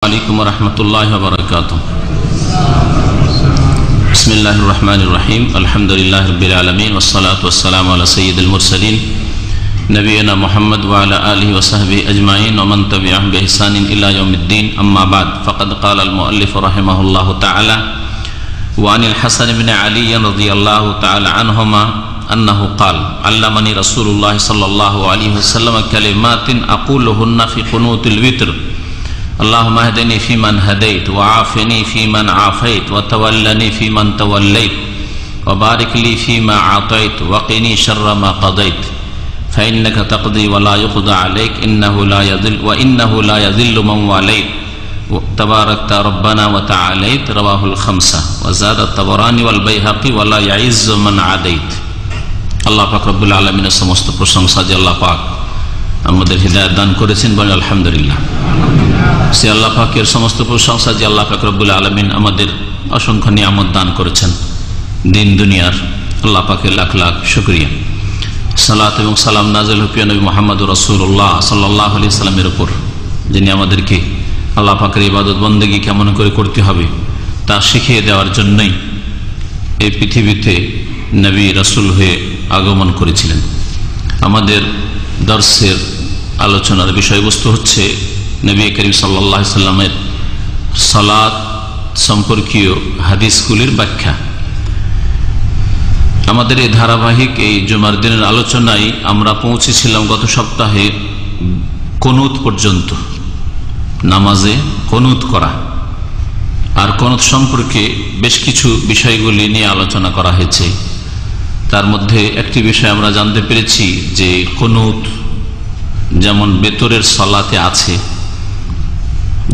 عليكم ورحمة الله وبركاته. بسم الله الرحمن الرحيم. الحمد لله رب العالمين والصلاة والسلام على سيد المرسلين نبينا محمد وعلى آله وصحبه أجمعين ومن تبعهم بإحسان إلى يوم الدين. أما بعد فقد قال المؤلف رحمه الله تعالى وعن الحسن بن علي رضي الله تعالى عنهما أنه قال علمني رسول الله صلى الله عليه وسلم كلمات أقولهن في قنوت الوتر اللهم اهدني فيمن هديت وعافني فيمن عافيت وتولني فيمن توليت وبارك لي فيما أعطيت وقني شر ما قضيت فإنك تقضي ولا يقضى عليك إنه لا يذل من واليت تباركت ربنا وتعاليت. رواه الخمسة وزاد الطبراني والبيهقي ولا يعز من عاديت. আল্লাহ পাক রব্বুল আলামিনের সমস্ত প্রশংসা যে আল্লাহ পাক আমাদের হিদায়াত দান করেছেন, বলেন আলহামদুলিল্লাহ। সে আল্লাহ পাকের সমস্ত প্রশংসা যে আল্লাহ পাক রব্বুল আলামিন আমাদের অসংখ্য নিয়ামত দান করেছেন দিন দুনিয়ার। আল্লাহ পাকের লাখ লাখ শুকরিয়া। সালাত এবং সালাম নাযিল হোক নবী মুহাম্মদ রাসূলুল্লাহ সাল্লাল্লাহু আলাইহি সাল্লামের উপর, যিনি আমাদেরকে আল্লাহ পাকের ইবাদত বন্দেগী কেমন করে করতে হবে তা শিখিয়ে দেওয়ার জন্যই এই পৃথিবীতে নবী রাসূল হয়ে আগমন করেছিলেন। আমাদের দর্শের আলোচনার বিষয়বস্তু হচ্ছে নবী করিম সাল্লাল্লাহু আলাইহি সাল্লামের সালাত সম্পর্কীয় হাদিসগুলির ব্যাখ্যা। আমাদের এই ধারাবাহিক এই জুমার দিনের আলোচনায় আমরা পৌঁছেছিলাম গত সপ্তাহে কুনুত পর্যন্ত, নামাজে কুনুত করা। আর কুনুত সম্পর্কে বেশ কিছু বিষয়গুলি নিয়ে আলোচনা করা হয়েছে। তার মধ্যে একটি বিষয় আমরা জানতে পেরেছি যে কুনুত যেমন বেতরের সালাতে আছে,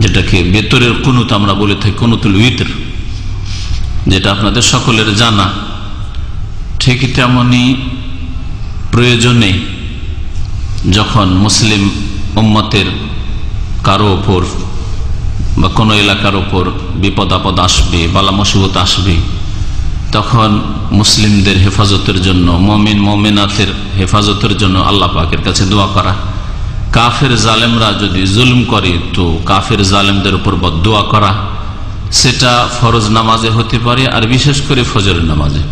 যেটাকে বেতরের কুনুত আমরা বলে থাকি, কুনুতুল উইতর, যেটা আপনাদের সকলের জানা। ঠিক তেমনি প্রয়োজনে যখন মুসলিম উম্মতের কারো ওপর বা কোনো এলাকার ওপর বিপদ আপদ আসবে, বালা মুসিবত আসবে, তখন মুসলিমদের হেফাজতের জন্য, মুমিন মুমিনাতের হেফাজতের জন্য আল্লাহ পাকের কাছে দোয়া করা। কাফের জালেমরা যদি জুলুম করে তো কাফের জালেমদের উপর বদদোয়া করা, সেটা ফরজ নামাজে হতে পারে, আর বিশেষ করে ফজরের নামাজে।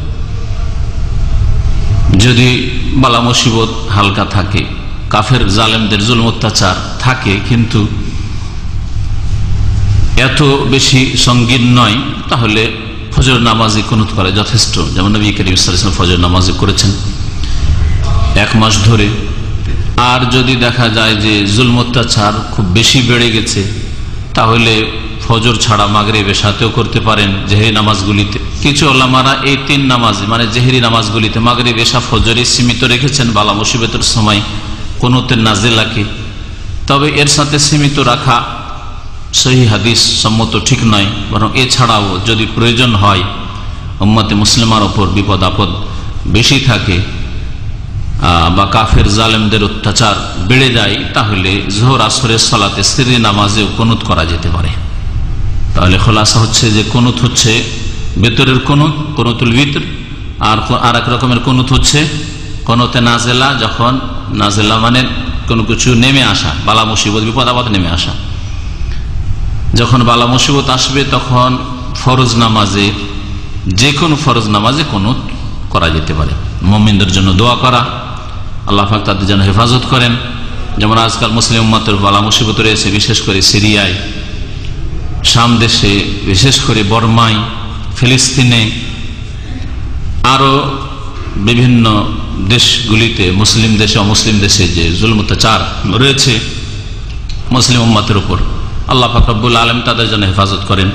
যদি বালা মুসিবত হালকা থাকে, কাফের জালেমদের জুলুম অত্যাচার থাকে কিন্তু এত বেশি সঙ্গীন নয়, তাহলে ফজর নামাজে কুনুত করা যথেষ্ট। যেমন নবী করিম সাল্লাল্লাহু আলাইহি ওয়াসাল্লাম ফজর নামাজে করেছেন 1 মাস ধরে। আর যদি দেখা যায় যে জুলম অত্যাচার খুব বেশি বেড়ে গেছে, তাহলে ফজর ছাড়া মাগরিব এশাতেও করতে পারেন জেহরি নামাজগুলিতে। কিছু ওলামারা এই 3 নামাজ মানে জেহরি নামাজগুলিতে মাগরিব এশা ফজরে সীমিত রেখেছেন বালা মুসিবতের সময় কুনুতের নাজিলাকে। তবে এর সাথে সীমিত রাখা সহিহ হাদিস সম্মত ঠিক নয়, বরং এছাড়াও যদি প্রয়োজন হয়, উম্মতে মুসলিমার ওপর বিপদ আপদ বেশি থাকে বা কাফের জালেমদের অত্যাচার বেড়ে যায়, তাহলে জোহর আসরের সালাতে সিররি নামাজেও কুনুত করা যেতে পারে। তাহলে খোলাসা হচ্ছে যে কুনুত হচ্ছে বেতরের কুনুত, কুনুতুল বিতর। আর এক রকমের কুনুত হচ্ছে কুনুতে নাজেলা, যখন নাজেলা মানে কোনো কিছু নেমে আসা, বালা মুসিবত বিপদ আপদ নেমে আসা। যখন বালা মুসিবত আসবে তখন ফরজ নামাজে, যে কোনো ফরজ নামাজে কুনুত করা যেতে পারে। মুমিনদের জন্য দোয়া করা, আল্লাহ পাক তাদের যেন হেফাজত করেন। যেমন আজকাল মুসলিম উম্মতের বালা মুসিবত রয়েছে, বিশেষ করে সিরিয়ায়, শাম দেশে, বিশেষ করে বর্মায়, ফিলিস্তিনে, আরো বিভিন্ন দেশগুলিতে, মুসলিম দেশে অমুসলিম দেশে যে জুলম অত্যাচার রয়েছে মুসলিম উম্মতের উপর, আল্লাহ পাক রব্বুল আলামিন তাদের জন্য হেফাজত করেন।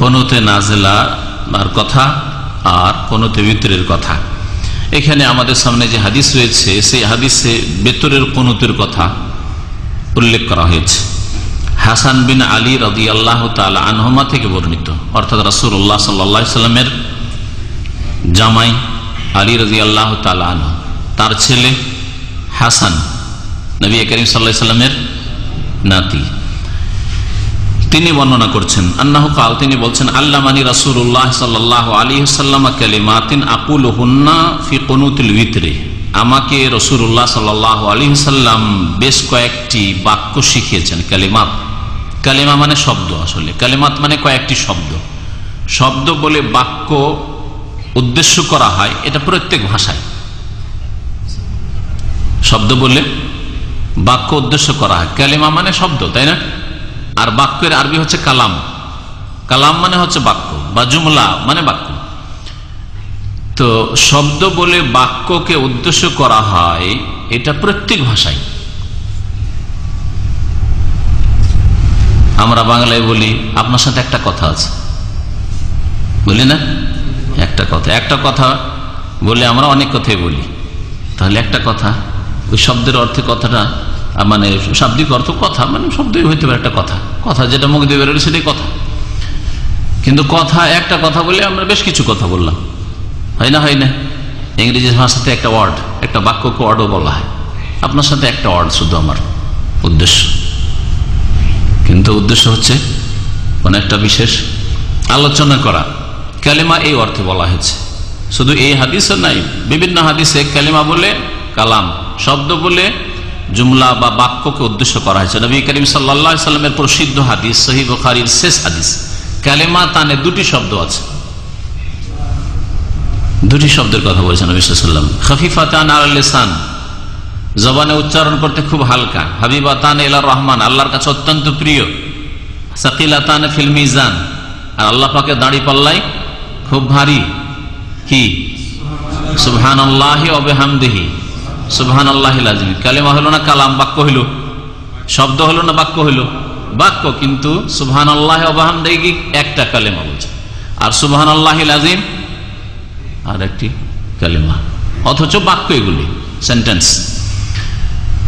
কুনুতে নাজিলার কথা আর কুনুতে বিতরের কথা। এখানে আমাদের সামনে যে হাদিস রয়েছে, সেই হাদিসে বেতরের কুনুতের কথা উল্লেখ করা হয়েছে। হাসান বিন আলী রাদিয়াল্লাহু তাআলা আনহুমা থেকে বর্ণিত, অর্থাৎ রাসূলুল্লাহ সাল্লাল্লাহু আলাইহি সাল্লামের জামাই আলী রাদিয়াল্লাহু তাআলা আনহু, তার ছেলে হাসান নবী করিম সাল্লাল্লাহু আলাইহি সাল্লামের নাতি, তিনি বর্ণনা করছেন আন্নাহু কাল, তিনি বলছেন আল্লামানি রাসূলুল্লাহ সাল্লাল্লাহু আলাইহি ওয়াসাল্লাম কালিমাতিন আকুলুহুন্না ফি কুনুতিল উইতরি, আমাকে রাসূলুল্লাহ সাল্লাল্লাহু আলাইহি ওয়াসাল্লাম বেশ কয়েকটি বাক্য শিখিয়েছেন। কালিমাত কালিমা মানে শব্দ, আসলে কালিমাত মানে কয়েকটি শব্দ। শব্দ বলে বাক্য উদ্দেশ্য করা হয়, এটা প্রত্যেক ভাষায়। শব্দ বলে বাক্য উদ্দেশ্য করা হয়, কালিমা মানে শব্দ, তাই না? আর বাক্যের আরবি হচ্ছে কালাম। কালাম মানে হচ্ছে বাক্য, বা জুমলা মানে বাক্য। তো শব্দ বলে বাক্যকে উদ্দেশ্য করা হয়, এটা প্রত্যেক ভাষায়। আমরা বাংলায় বলি আপনার সাথে একটা কথা আছে, বলি না? একটা কথা বলে আমরা অনেক কথাই বলি। তাহলে একটা কথা, ওই শব্দের অর্থে কথাটা মানে শাব্দিক অর্থ কথা, মানে শব্দই হইতে পারে একটা কথা। কথা যেটা মুখ দিয়ে বেরোলে সেটাই কথা। কিন্তু কথা, একটা কথা বলে আমরা বেশ কিছু কথা বললাম, হয় না? ইংরেজি ভাষাতে একটা ওয়ার্ড, একটা বাক্যকে ওয়ার্ডও বলা হয়। আপনার সাথে একটা ওয়ার্ড শুধু আমার উদ্দেশ্য, কিন্তু উদ্দেশ্য হচ্ছে কোন একটা বিশেষ আলোচনা করা। কালিমা এই অর্থে বলা হয়েছে। শুধু এই হাদিসে নাই, বিভিন্ন হাদিসে কালিমা বলে কালাম, শব্দ বলে জুমলা বা বাক্যকে উদ্দেশ্য করা হয়েছে। নবী করিম সাল্লাল্লাহু আলাইহি সাল্লামের প্রসিদ্ধ হাদিস, সহিহ বুখারীর শেষ হাদিস, কালিমা তানে দুটি শব্দ আছে, দুটি শব্দের কথা বলেছেন নবী সাল্লাল্লাহু আলাইহি ওয়াসাল্লাম। খাফিফাতান আলাল লিসান, জবানে উচ্চারণ করতে খুব হালকা। হাবিবাতান ইলার রহমান, আল্লাহর কাছে অত্যন্ত প্রিয়। সাকিলাতান ফিল মিজান, আর আল্লাহ পাকের দাড়ি পাল্লাই খুব ভারী। কি? সুবহানাল্লাহি ওয়া বিহামদিহি, সুবহানাল্লাহিল আযীম। কালিমা হলো না কালাম, বাক্য হইল? শব্দ হলো না বাক্য হইল? বাক্য। কিন্তু সুবহানাল্লাহি ওয়া বিহামদিহি একটা কালিমা বলছে, আর সুবহানাল্লাহিল আযীম আর একটি কালিমা, অথচ বাক্য এগুলি, সেন্টেন্স।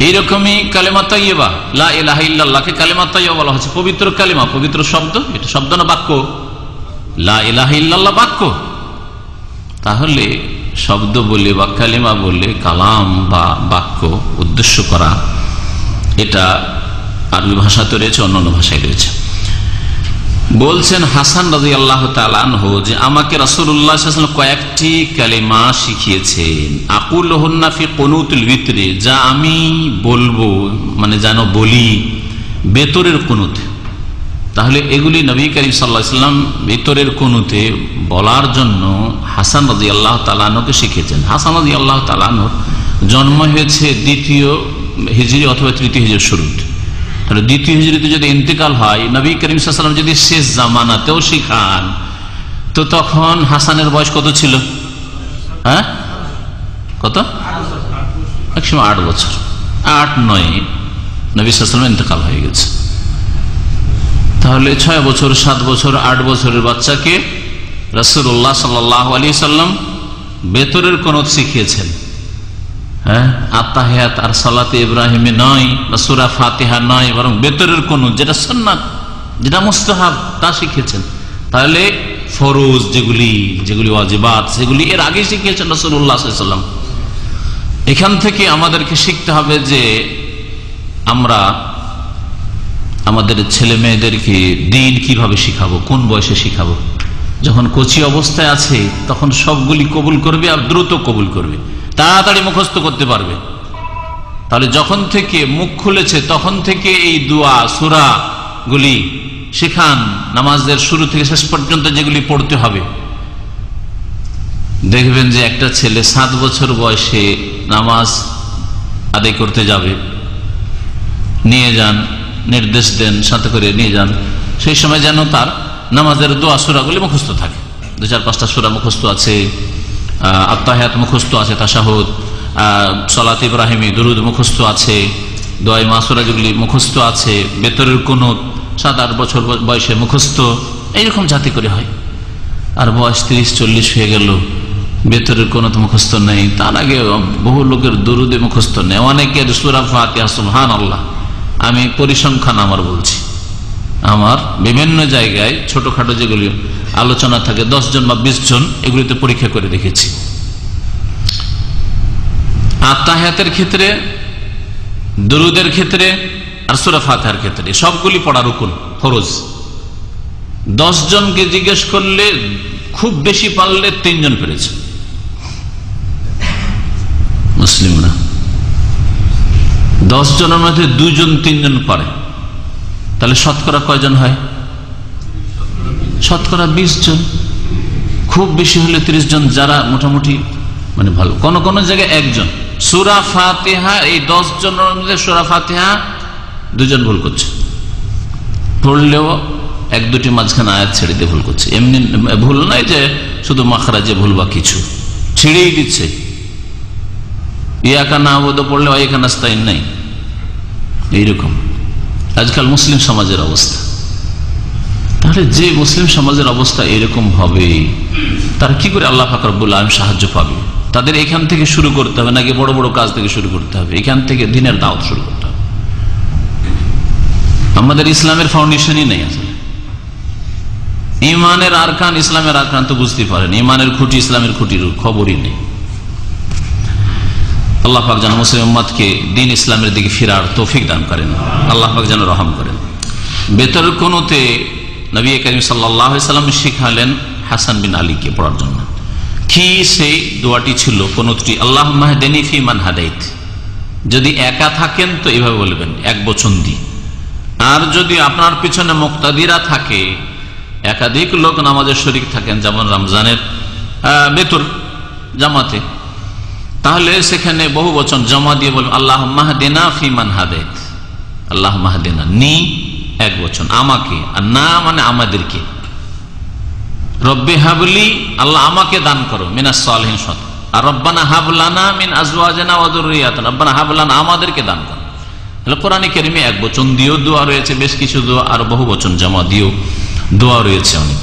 এইরকমই কালিমা তাইয়্যিবা, লা ইলাহা ইল্লাল্লাহকে কালিমা তাইয়্যিবা বলা হচ্ছে, পবিত্র কালিমা, পবিত্র শব্দ। এটা শব্দ না বাক্য? লা ইলাহা ইল্লাল্লাহ বাক্য। তাহলে শব্দ বলে বা কালিমা বলে কালাম বা বাক্য উদ্দেশ্য করা, এটা আরবি ভাষাতে রয়েছে, অন্যান্য ভাষায় রয়েছে। বলছেন হাসান রাদিয়াল্লাহু তাআলা আনহু যে আমাকে রাসূলুল্লাহ সাল্লাল্লাহু আলাইহি ওয়াসাল্লাম কয়েকটি কালিমা শিখিয়েছেন, আকুলুহুন্না ফি কুনুতুল বিতরি, যা আমি বলবো, মানে যেন বলি বেতরের কুনুতে। তাহলে এগুলি নবী করিম সাল্লাল্লাহু আলাইহি ওয়াসাল্লাম বেতরের কুনুতে বলার জন্য হাসান রাদিয়াল্লাহু তাআলা আনহুকে শিখিয়েছেন। হাসান রাদিয়াল্লাহু তাআলা আনহুর জন্ম হয়েছে 2য় হিজরি অথবা 3য় হিজরির শুরুতে। তাহলে 2য় হিজরিতে যদি ইন্তেকাল হয়, নবী করিম সাল্লাল্লাহু আলাইহি ওয়াসাল্লাম যদি শেষ জামানাতেও শিখান, তো তখন হাসানের বয়স কত ছিল? হ্যাঁ, কত? 8 বছর, 8-9 নবী সাল্লাল্লাহু আলাইহি ওয়াসাল্লাম ইন্তেকাল হয়ে গেছে। তাহলে 6 বছর, 7 বছর, 8 বছরের বাচ্চাকে রাসূলুল্লাহ সাল্লাল্লাহু আলাইহি সাল্লাম বেতরের কুনুত শিখিয়েছেন। হ্যাঁ, আত্তাহিয়াত আর সালাতে ইব্রাহিমে নয়, বা সূরা ফাতিহা নয়, বরং বেতরের কুনুত, যেটা সুন্নাত, যেটা মুস্তাহাব, তা শিখিয়েছেন। তাহলে ফরজ যেগুলি ওয়াজিবাত, সেগুলি এর আগে শিখিয়েছেন রাসূলুল্লাহ সাল্লাল্লাহু আলাইহি সাল্লাম। এখান থেকে আমাদেরকে শিখতে হবে যে আমরা আমাদের ছেলে মেয়েদেরকে দিন কিভাবে শিখাবো, কোন বয়সে শিখাবো। যখন কচি অবস্থায় আছে তখন সবগুলি কবুল করবে, আর দ্রুত কবুল করবে, তাড়াতাড়ি মুখস্থ করতে পারবে। তাহলে যখন থেকে মুখ খুলেছে তখন থেকে এই দোয়া সূরা গুলি শেখান, নামাজের শুরু থেকে শেষ পর্যন্ত যেগুলি পড়তে হবে। দেখবেন যে একটা ছেলে 7 বছর বয়সে নামাজ আদায় করতে যাবে, নিয়ে যান, নির্দেশ দেন, সাথে করে নিয়ে যান। সেই সময় যেন তার নামাজের দোয়া সূরাগুলি মুখস্থ থাকে। 2-4-5টা সূরা মুখস্থ আছে, আত্তাহিয়াত মুখস্থ আছে, তাশাহুদ, সালাত ইব্রাহিমী, দুরুদ মুখস্থ আছে, দোয়া মাসুরা যেগুলি মুখস্থ আছে, বেতরের কুনুত 7-8 বছর বয়সে মুখস্থ। এইরকম জাতি করে হয়। আর বয়স 30-40 হয়ে গেল, বেতরের কুনুত মুখস্থ নেই। তার আগে বহু লোকের দুরুদে মুখস্থ নেই, অনেকের সূরা ফাতিহা, সুবহানাল্লাহ। আমি পরিসংখ্যান আমার বলছি, আমার বিভিন্ন জায়গায় ছোটখাটো যেগুলি আলোচনা থাকে 10 জন বা 20 জন, এগুলিতে পরীক্ষা করে দেখেছি। আত্তাহিয়াতের ক্ষেত্রে, দুরুদের ক্ষেত্রে, আর সূরা ফাতিহার ক্ষেত্রে সবগুলি পড়া রুকুন, ফরজ। 10 জনকে জিজ্ঞেস করলে খুব বেশি পারলে 3 জন পেরেছে মুসলিমরা। 10 জনের মধ্যে 2 জন 3 জন পারে, তাহলে শতকরা কয়জন হয়? শতকরা 20 জন, খুব বেশি হলে 30 জন, যারা মোটামুটি মানে ভালো। কোন কোন জায়গায় একজন। সূরা ফাতিহা, এই 10 জনের মধ্যে সূরা ফাতিহা 2 জন ভুল করছে, পড়লেও 1-2টি মাঝখানে আয়াত ছেড়ে দিয়ে ভুল করছে। এমনি ভুল নয় যে শুধু মাখরাজে ভুল বা কিছু, ছেড়েই দিচ্ছে। ইয়াকা নাবুদু পড়লে ওয়াইকা নাস্তাইন নাই, এইরকম আজকাল মুসলিম সমাজের অবস্থা। তাহলে যে মুসলিম সমাজের অবস্থা এরকম হবে, তারা কি করে আল্লাহ পাক রব্বুল আলামিন সাহায্য পাবে? তাদের এখান থেকে শুরু করতে হবে, নাকি বড় বড় কাজ থেকে শুরু করতে হবে? এখান থেকে দ্বীনের দাওয়াত শুরু করতে হবে। আমাদের ইসলামের ফাউন্ডেশনই নেই আসলে। ইমানের আরকান, ইসলামের আরকান তো বুঝতে পারেন, ইমানের খুঁটি, ইসলামের খুঁটির খবরই নেই। আল্লাহ পাক যেন মুসলিম উম্মতকে দ্বীন ইসলামের দিকে ফিরার তৌফিক দান করেন, আল্লাহ পাক যেন রহম করেন। বেতর কোনতে নবী করিম সাল্লাল্লাহু আলাইহি সাল্লাম শিখালেন হাসান বিন আলীকে পড়ার জন্য। কি সেই দোয়াটি ছিল, কোনটি? আল্লাহুম্মা হদিনি ফি মান হাদাইত। যদি একা থাকেন তো এইভাবে বলবেন, এক বচন দি। আর যদি আপনার পিছনে মুক্তাদিরা থাকে, একাধিক লোক নামাজের শরীক থাকেন, যেমন রমজানের বেতর জামাতে, তাহলে সেখানে বহু বচন জমা দিয়ে বলবেন আল্লাহুম্মা হদিনা ফি মান হাদাইত। আল্লাহুম্মা হদিনা, নি এক বচন, আমাকে, আর না মানে আমাদেরকে। রব্বি হাবলি, আল্লাহ আমাকে দান করো, মিনাস সালিহিন, সৎ। আর রব্বানা হাবলানা মিন আজওয়াজিনা ওয়া যুররিয়াতিনা, রব্বানা হাবলানা, আমাদেরকে দান করো। তাহলে কোরআনে কারিমে এক বচন দিয়েও দোয়া রয়েছে, বেশ কিছু দোয়া, আর বহু বচন জমা দিয়েও দোয়া রয়েছে অনেক।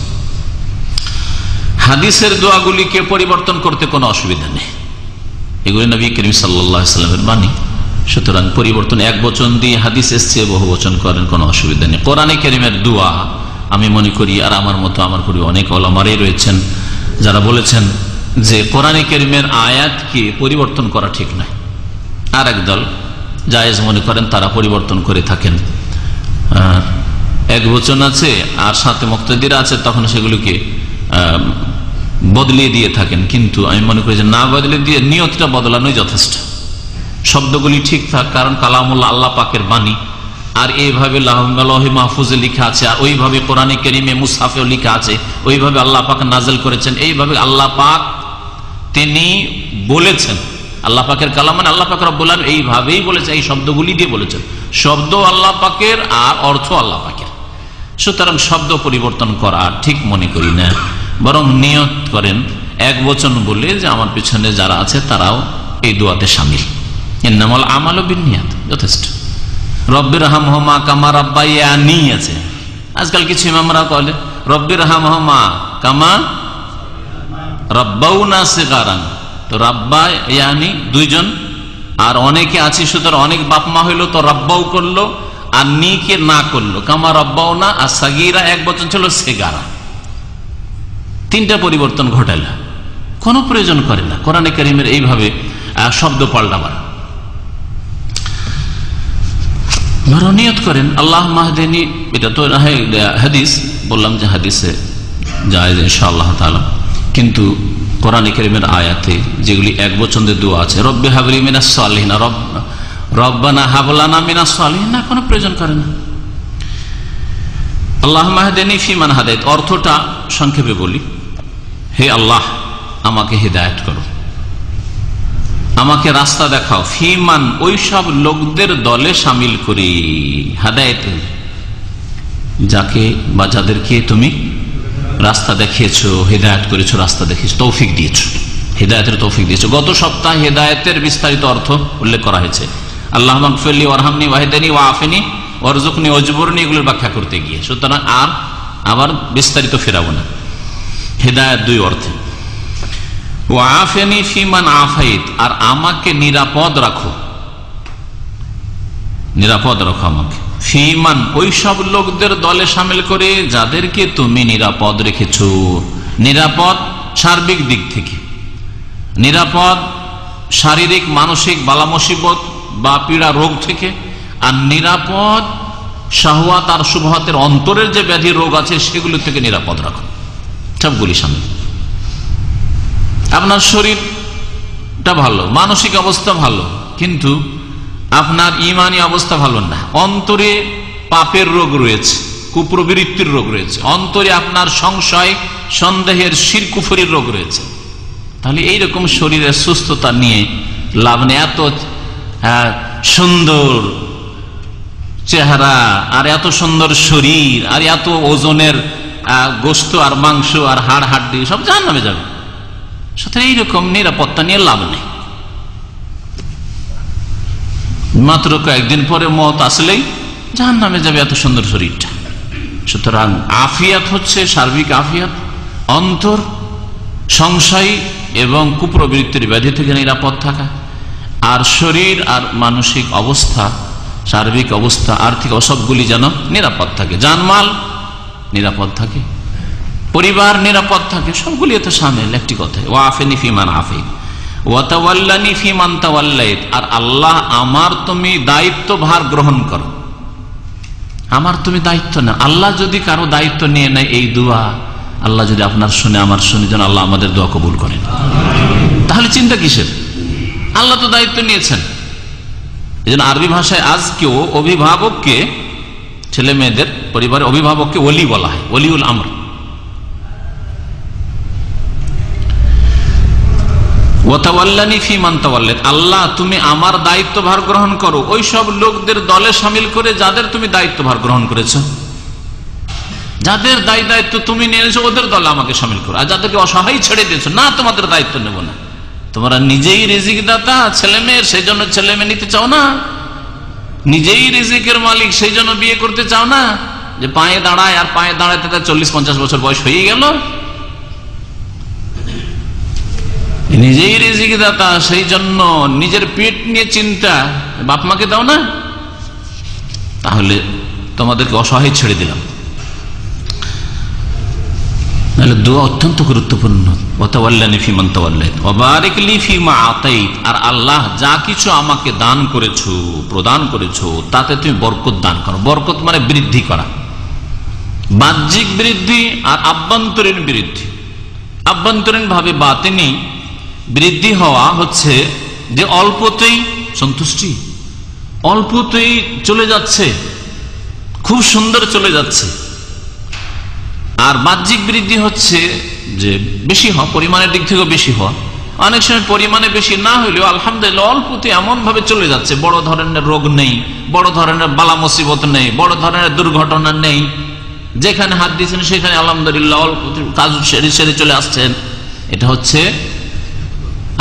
হাদিসের দোয়াগুলিকে পরিবর্তন করতে কোনো অসুবিধা নেই, এগুলি নবী করিম সাল্লাল্লাহু আলাইহি সাল্লামের বাণী। সুতরাং পরিবর্তন, এক বচন দিয়ে হাদিস এসছে, বহু বচন করেন, কোনো অসুবিধা নেই। কোরআনে কারিমের দোয়া আমি মনে করি, আর আমার মতো আমার করি অনেক ওলামারাই রয়েছেন যারা বলেছেন যে কোরআনে কারিমের আয়াতকে পরিবর্তন করা ঠিক নয়। আর একদল জায়েজ মনে করেন, তারা পরিবর্তন করে থাকেন। এক বচন আছে আর সাথে মুক্তাদিরা আছে, তখন সেগুলিকে বদলিয়ে দিয়ে থাকেন। কিন্তু আমি মনে করি যে না বদলে দিয়ে নিয়তটা বদলানোই যথেষ্ট। শব্দগুলি ঠিক থাক, কারণ কালামুল্লাহ আল্লাহ পাকের বাণী, আর এইভাবে লাহে মাহফুজে লেখা আছে, আর ওইভাবে কোরআনে কারিমে মুসহাফেও লেখা আছে, ওইভাবে আল্লাহ পাক নাযিল করেছেন, এইভাবে আল্লাহ পাক তিনি বলেছেন। আল্লাহ পাকের কালাম মানে আল্লাহ পাক রব্বুল আলামিন এইভাবেই বলেছে, এই শব্দগুলি দিয়ে বলেছেন। শব্দ আল্লাহ পাকের আর অর্থ আল্লাহ পাকের। সুতরাং শব্দ পরিবর্তন করা ঠিক মনে করি না, বরং নিয়ত করেন এক বচন বলে যে আমার পিছনে যারা আছে তারাও এই দোয়াতে শামিল। ইন্নামাল আমালু বিন্নিয়াত, যথেষ্ট। রব্বির হামহুমা কামা রাব্বায়ানি আছে। আজকাল কিছু ইমামরা বলে রব্বির হামহুমা কামা রাব্বাউনা সিগারান, তো রাব্বা ইয়ানি 2 জন, আর অনেকে আছে সুতরাং অনেক বাপ মা হইলো তো রাব্বাউ করলো, আর নিকে না করলো, কামা রাব্বাউনা। আর সাগীরা এক বচন ছিল সিগারা, 3টা পরিবর্তন ঘটাল, কোনো প্রয়োজন করে না কোরআনে কারিমের এইভাবে শব্দ পাল্টাবার। নিয়ত করেন আল্লাহ মাহদিনী, এটা তো হাদিস, বললাম যে হাদিসে জায়েজ ইনশাআল্লাহ তাআলা। কিন্তু কোরআনে কারিমের আয়াতে যেগুলি এক বচন দিয়ে দোয়া আছে, রব্বি হাবলি মিনাস সালিহিন, রব্বানা হাবলানা মিনাস সালিহিন, না, কোনো প্রয়োজন করে না। আল্লাহুম্মা হদিনি ফি মান হাদাইত, অর্থটা সংক্ষেপে বলি, হে আল্লাহ আমাকে হিদায়াত করো, আমাকে রাস্তা দেখাও, ফিমান ওই সব লোকদের দলে শামিল করি। হাদায়াত যাকে বা যাদেরকে তুমি রাস্তা দেখিয়েছো, হিদায়াত করেছো, রাস্তা দেখিয়েছো, তৌফিক দিয়েছো, হিদায়াতের তৌফিক দিয়েছো। গত সপ্তাহে হিদায়াতের বিস্তারিত অর্থ উল্লেখ করা হয়েছে। আল্লাহ মাগফিরলি ওয়ারহামনি ওয়াহদিনি ওয়াআফিনি ওয়ারযুকনি ওয়াজবুরনি, এগুলোর ব্যাখ্যা করতে গিয়ে, সুতরাং আর আবার বিস্তারিত ফেরাবো না। হিদায়াত 2 অর্থে। ওয়াআফিনি ফিমান আফাইত, আর আমাকে নিরাপদ রাখো, নিরাপদ রাখো আমাকে, ফিমান ওই সব লোকদের দলে শামিল করে যাদেরকে তুমি নিরাপদ রেখেছো। নিরাপদ সার্বিক দিক থেকে, নিরাপদ শারীরিক মানসিক বালা মুসিবত বা পীড়া রোগ থেকে, আর নিরাপদ শাহওয়াত আর শুবহাতের অন্তরের যে ব্যাধি রোগ আছে সেগুলো থেকে নিরাপদ রাখো, সবগুলি শামিল। আপনার শরীরটা ভালো, মানসিক অবস্থা ভালো, কিন্তু আপনার ইমানি অবস্থা ভালো না, অন্তরে পাপের রোগ রয়েছে, কুপ্রবৃত্তির রোগ রয়েছে, অন্তরে আপনার সংশয় সন্দেহের শিরকুফরির রোগ রয়েছে, তাহলে এইরকম শরীরের সুস্থতা নিয়ে লাভ নেই। এত সুন্দর চেহারা আর এত সুন্দর শরীর আর এত ওজনের গোস্ত আর মাংস আর হাড় হাড্ডি সব জাহান্নামে যাবে। সুতরাং এইরকম নিরাপত্তা নিয়ে লাভ নেই। মাত্র কয়েকদিন পরে মত আসলেই জাহান্নামে যাবে এত সুন্দর শরীরটা। সুতরাং আফিয়াত হচ্ছে সার্বিক আফিয়াত, অন্তর সংশয় এবং কুপ্রবৃত্তির ব্যাধি থেকে নিরাপদ থাকা, আর শরীর আর মানসিক অবস্থা, সার্বিক অবস্থা, আর্থিক সবগুলি যেন নিরাপদ থাকে, জানমাল নিরাপদ থাকে, পরিবার নিরাপদ থাকে, সবগুলি এতে সামিল। একটি কথা, ও আফেনি ফিমান আফিক ওয়া তাওয়াল্লানি ফিমান তাওয়াল্লাইত, আর আল্লাহ আমার তুমি দায়িত্ব ভার গ্রহণ করো, আমার তুমি দায়িত্ব না। আল্লাহ যদি কারো দায়িত্ব নিয়ে নেয়, এই দোয়া আল্লাহ যদি আপনার শুনে আমার শুনে, যেন আল্লাহ আমাদের দোয়া কবুল করেন, তাহলে চিন্তা কিসের? আল্লাহ তো দায়িত্ব নিয়েছেন। এই জন্য আরবি ভাষায় আজ কেউ অভিভাবককে, ছেলে মেয়েদের পরিবারের অভিভাবককে ওলি বলা হয়, ওলিউল আমর। ওয়াতাওয়াল্লানি ফিমান তাওয়াল্লাত, আল্লাহ তুমি আমার দায়িত্বভার গ্রহণ করো ওই সব লোকদের দলে শামিল করে যাদের তুমি দায়িত্বভার গ্রহণ করেছো, যাদের দায়িত্ব তুমি নিয়েছো ওদের দলে আমাকে শামিল করো। আর যাদেরকে অসহায় ছেড়ে দিয়েছো, না তোমাদের দায়িত্ব নেব না, তোমরা নিজেই রিজিক দাতা ছেলে মেয়ের, সেই জন্য ছেলে মেয়ে নিতে চাও না, নিজেই রিজিকের মালিক সেই জন্য বিয়ে করতে চাও না, যে পায়ে দাঁড়ায় আর পায়ে দাঁড়াতে তার 40-50 বছর বয়স হয়ে গেল, নিজেই রিজিক দাতা সেই জন্য নিজের পেট নিয়ে চিন্তা, বাপ মাকে দাও না, তাহলে তোমাদেরকে অসহায় ছেড়ে দিলাম। দোয়া অত্যন্ত গুরুত্বপূর্ণ। আর আল্লাহ যা কিছু আমাকে দান করেছো, প্রদান করেছো, তাতে তুমি বরকত দান করো। বরকত মানে বৃদ্ধি করা, বাহ্যিক বৃদ্ধি আর আভ্যন্তরীণ বৃদ্ধি। আভ্যন্তরীণ ভাবে বাতিনি বৃদ্ধি হওয়া হচ্ছে যে অল্পতেই সন্তুষ্টি, অল্পতেই চলে যাচ্ছে, খুব সুন্দর চলে যাচ্ছে। আর বাহ্যিক বৃদ্ধি হচ্ছে যে বেশি হওয়া, পরিমাণের দিক থেকেও বেশি হওয়া। অনেক সময় পরিমাণে বেশি না হলেও আলহামদুলিল্লাহ অল্পতে এমন ভাবে চলে যাচ্ছে, বড় ধরনের রোগ নেই, বড় ধরনের বালা মুসিবত নেই, বড় ধরনের দুর্ঘটনা নেই, যেখানে হাত দিয়েছেন সেখানে আলহামদুলিল্লাহ অল্প কাজ সেরে চলে আসছেন। এটা হচ্ছে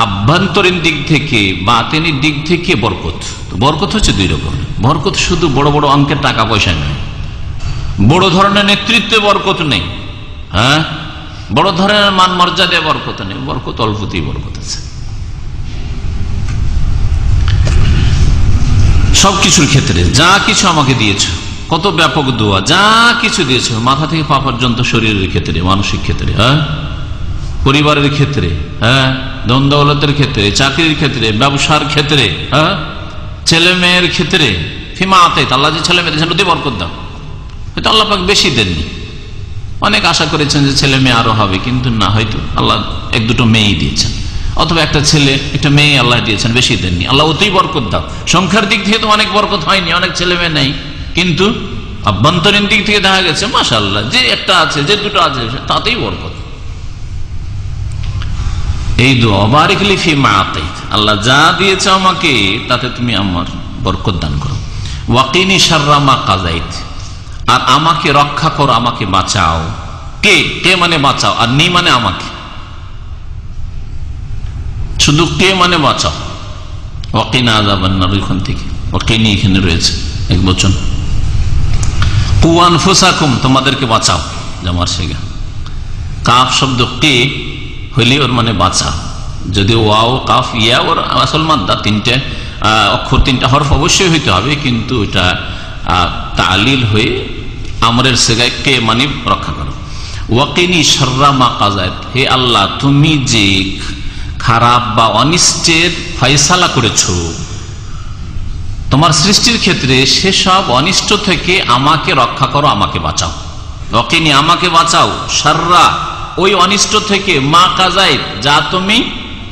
আভ্যন্তরীণ দিক থেকে, বাতিনি দিক থেকে বরকত। বরকত হচ্ছে দুই রকম। বরকত শুধু বড় বড় অঙ্কের টাকা পয়সা নয়, বড় ধরনের নেতৃত্বে বরকত নেই, হ্যাঁ, বড় ধরনের মান মর্যাদায় বরকত নেই, বরকত অল্পতেই বরকত আছে। সবকিছুর ক্ষেত্রে যা কিছু আমাকে দিয়েছো, কত ব্যাপক দোয়া, যা কিছু দিয়েছো, মাথা থেকে পা পর্যন্ত, শরীরের ক্ষেত্রে, মানসিক ক্ষেত্রে, হ্যাঁ, পরিবারের ক্ষেত্রে, হ্যাঁ, ধন দৌলতের ক্ষেত্রে, চাকরির ক্ষেত্রে, ব্যবসার ক্ষেত্রে, হ্যাঁ, ছেলে মেয়ের ক্ষেত্রে। ফিমা আতাইত, আল্লাহ যে ছেলে মেয়ে দিয়েছেন ওতে বরকত দাও। হয়তো আল্লাহ পাক বেশি দেননি, অনেক আশা করেছেন যে ছেলে মেয়ে আরো হবে, কিন্তু না, হয়তো আল্লাহ এক দুটো মেয়েই দিয়েছেন, অথবা একটা ছেলে একটা মেয়ে আল্লাহ দিয়েছেন, বেশি দেননি, আল্লাহ ওতেই বরকত দাও। সংখ্যার দিক থেকে তো অনেক বরকত হয়নি, অনেক ছেলে মেয়ে নেই, কিন্তু আভ্যন্তরীণ দিক থেকে দেখা গেছে মাশাআল্লাহ যে একটা আছে, যে দুটো আছে, তাতেই বরকত। এই দোয়া, বারিক লি ফিমা আতাইত, আল্লাহ যা দিয়েছে আমাকে তাতে তুমি আমার বরকত দান করো। ওয়াকিনি শাররা মা কাযাইত, আর আমাকে রক্ষা করো, আমাকে বাঁচাও। কে কে মানে বাঁচাও, আর নি মানে আমাকে, শুধু কে মানে বাঁচাও। ওয়াকিনা আযাবান নার, ওইখান থেকে ওয়াকিনি এখানে রয়েছে এক বচন। কু আনফুসাকুম, তোমাদেরকে বাঁচাও, জামার শেখা। কাফ শব্দ কে হইলে ওর মানে বাঁচাও, যদি ওয়াও কাফ ইয়া ওর আসল মাদ্দা, তিনটে অক্ষর, তিনটা হরফ অবশ্যই হইতে হবে, কিন্তু এটা তালিল হয়ে আমরের সেগায় কে মানে রক্ষা করো। ওয়াকিনি শাররা মা কাযাইত, হে আল্লাহ তুমি যে খারাপ বা অনিষ্টের ফয়সালা করেছো তোমার সৃষ্টির ক্ষেত্রে, সেসব অনিষ্ট থেকে আমাকে রক্ষা করো, আমাকে বাঁচাও। ওয়াকিনি, আমাকে বাঁচাও, শাররা ওই অনিষ্ট থেকে, মা কাযাইত যা তুমি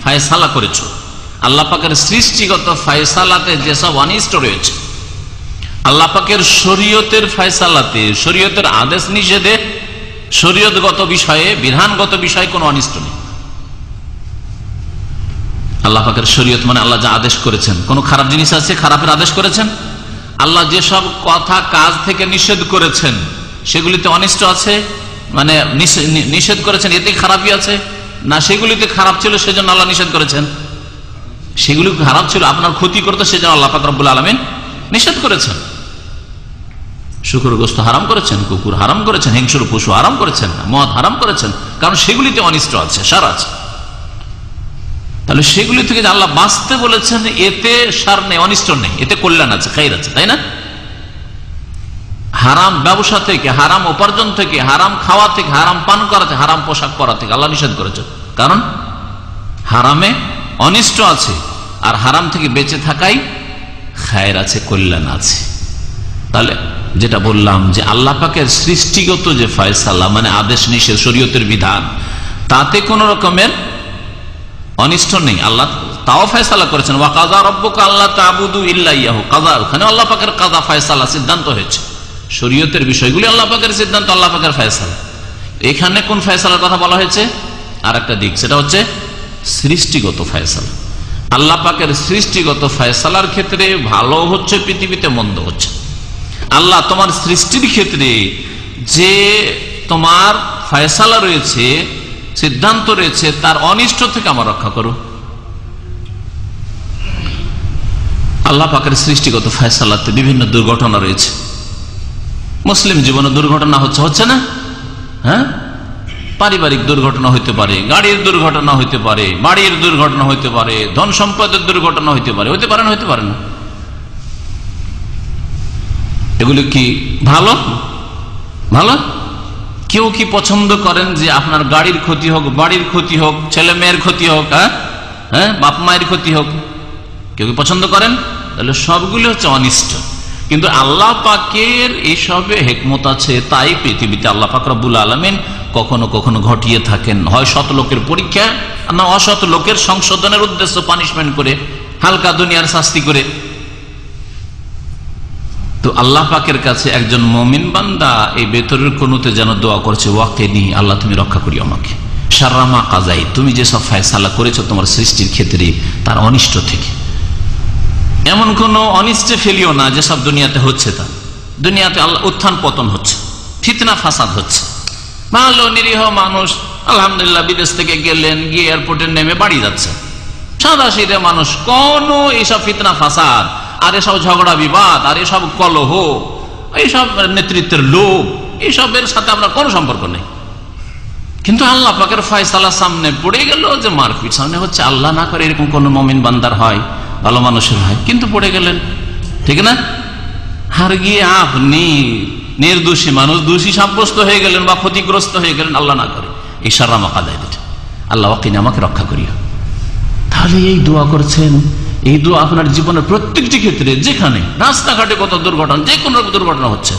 ফয়সালা করেছো। আল্লাহ পাকের সৃষ্টিগত ফয়সালাতে যেসব অনিষ্ট রয়েছে, আল্লাহ পাকের শরীয়তের ফয়সালাতে, শরীয়তের আদেশ নিষেধে, শরীয়তগত বিষয়ে, বিধানগত বিষয়ে কোনো অনিষ্ট নেই। আল্লাহ পাকের শরীয়ত মানে আল্লাহ যা আদেশ করেছেন। কোন খারাপ জিনিস আছে, খারাপের আদেশ করেছেন? আল্লাহ যেসব কথা কাজ থেকে নিষেধ করেছেন সেগুলিতে অনিষ্ট আছে, মানে নিষেধ করেছেন এতে খারাপই আছে না? সেগুলিতে খারাপ ছিল সেজন্য আল্লাহ নিষেধ করেছেন। সেগুলি খারাপ ছিল, আপনার ক্ষতি করতে, সেজন্য আল্লাহ পাক রব্বুল আলামিন নিষেধ করেছেন। শুকর গোশত হারাম করেছেন, কুকুর হারাম করেছেন, হিংস্র পশু হারাম করেছেন, মদ হারাম করেছেন, কারণ সেগুলিতে অনিষ্ট আছে, সার আছে। তাহলে সেগুলি থেকে যে আল্লাহ বাঁচতে বলেছেন এতে সার নেই, অনিষ্ট নেই, এতে কল্যাণ আছে, খাইর আছে, তাই না? হারাম ব্যবসা থেকে, হারাম উপার্জন থেকে, হারাম খাওয়া থেকে, হারাম পান করা থেকে, হারাম পোশাক পরা থেকে আল্লাহ নিষেধ করেছেন, কারণ হারামে অনিষ্ট আছে, আর হারাম থেকে বেঁচে থাকাই খায়ের আছে, কল্যাণ আছে। তাহলে যেটা বললাম যে আল্লাহ পাকের সৃষ্টিগত যে ফয়সালা মানে আদেশ নিষেধ, শরীয়তের বিধান, তাতে কোন রকমের অনিষ্ট নেই। আল্লাহ তাও ফয়সালা করেছেন, ওয়া কাযা রাব্বুকা আল্লা তা'বুদু ইল্লা ইয়াহু। কাযা, ওখানে আল্লাহ পাকের কাযা, ফয়সালা, সিদ্ধান্ত হয়েছে। শরীয়তের বিষয়গুলি আল্লাহ পাকের সিদ্ধান্ত, আল্লাহ পাকের ফয়সালা। এখানে কোন ফয়সালার কথা বলা হয়েছে? আর একটা দিক, সেটা হচ্ছে সৃষ্টিগত ফয়সালা। আল্লাহ পাকের সৃষ্টিগত ফয়সালার ক্ষেত্রে ভালো হচ্ছে পৃথিবীতে, মন্দ হচ্ছে। আল্লাহ তোমার সৃষ্টির ক্ষেত্রে যে তোমার ফয়সালা রয়েছে, সিদ্ধান্ত রয়েছে, তার অনিষ্ট থেকে আমার রক্ষা করো। আল্লাহ পাকের সৃষ্টিগত ফয়সালাতে বিভিন্ন দুর্ঘটনা রয়েছে। মুসলিম জীবনে দুর্ঘটনা হচ্ছে না? হ্যাঁ, পারিবারিক দুর্ঘটনা হইতে পারে, গাড়ির দুর্ঘটনা হইতে পারে, বাড়ির দুর্ঘটনা হইতে পারে, ধন সম্পদের দুর্ঘটনা হইতে পারে, হইতে পারে না? হইতে পারে না? এগুলো কি ভালো? ভালো? কেউ কি পছন্দ করেন যে আপনার গাড়ির ক্ষতি হোক, বাড়ির ক্ষতি হোক, ছেলে মেয়ের ক্ষতি হোক, হ্যাঁ, বাপ মায়ের ক্ষতি হোক? কেউ কি পছন্দ করেন? তাহলে সবগুলো হচ্ছে অনিষ্ট। কিন্তু আল্লাহ পাকের এইসবে হিকমত আছে, তাই পৃথিবীতে আল্লাহ পাক রব্বুল আলামিন কখনো কখনো ঘটিয়ে থাকেন, হয় সৎ লোকের পরীক্ষা, না অসৎ লোকের সংশোধনের উদ্দেশ্য, পানিশমেন্ট করে, হালকা দুনিয়ার শাস্তি করে। তো আল্লাহ পাকের কাছে একজন মুমিন বান্দা এই ভেতরের কোনতে যেন দোয়া করছে, ওয়াকিনি, আল্লাহ তুমি রক্ষা করিও আমাকে, শাররা মা কাযাই, তুমি যেসব ফয়সালা করেছো তোমার সৃষ্টির ক্ষেত্রে তার অনিষ্ট থেকে। এমন কোন অনিষ্টে ফেলিও না যেসব দুনিয়াতে হচ্ছে। তা দুনিয়াতে আল্লাহ উত্থান পতন হচ্ছে, ফিতনা ফাসাদ হচ্ছে। ভালো নিরীহ মানুষ আলহামদুলিল্লাহ বিদেশ থেকে গেলেন, গিয়ে এয়ারপোর্টে নেমে বাড়ি যাচ্ছে। সাদা সিধে মানুষ, কোন এইসব ফিতনা ফাসাদ আর এসব ঝগড়া বিবাদ আর এসব কলহ, এইসব নেতৃত্বের লোভ, এইসবের সাথে আপনার কোনো সম্পর্ক নেই। কিন্তু আল্লাহ পাকের ফয়সালা সামনে পড়ে গেল যে মারপিট সামনে হচ্ছে, আল্লাহ না করে এরকম কোন মুমিন বান্দার হয়, ভালো মানুষের হয়, কিন্তু পড়ে গেলেন, ঠিক না? আর গিয়ে আপনি নির্দোষী মানুষ দোষী সাব্যস্ত হয়ে গেলেন বা ক্ষতিগ্রস্ত হয়ে গেলেন, আল্লাহ না করে। এই শাররা মা কাযাই, আল্লাহ ওয়াকিনি, আমাকে রক্ষা করিও। তাহলে এই দোয়া করছেন, এই দোয়া আপনার জীবনের প্রত্যেকটি ক্ষেত্রে, যেখানে রাস্তাঘাটে কত দুর্ঘটনা, যে কোনো দুর্ঘটনা হচ্ছে,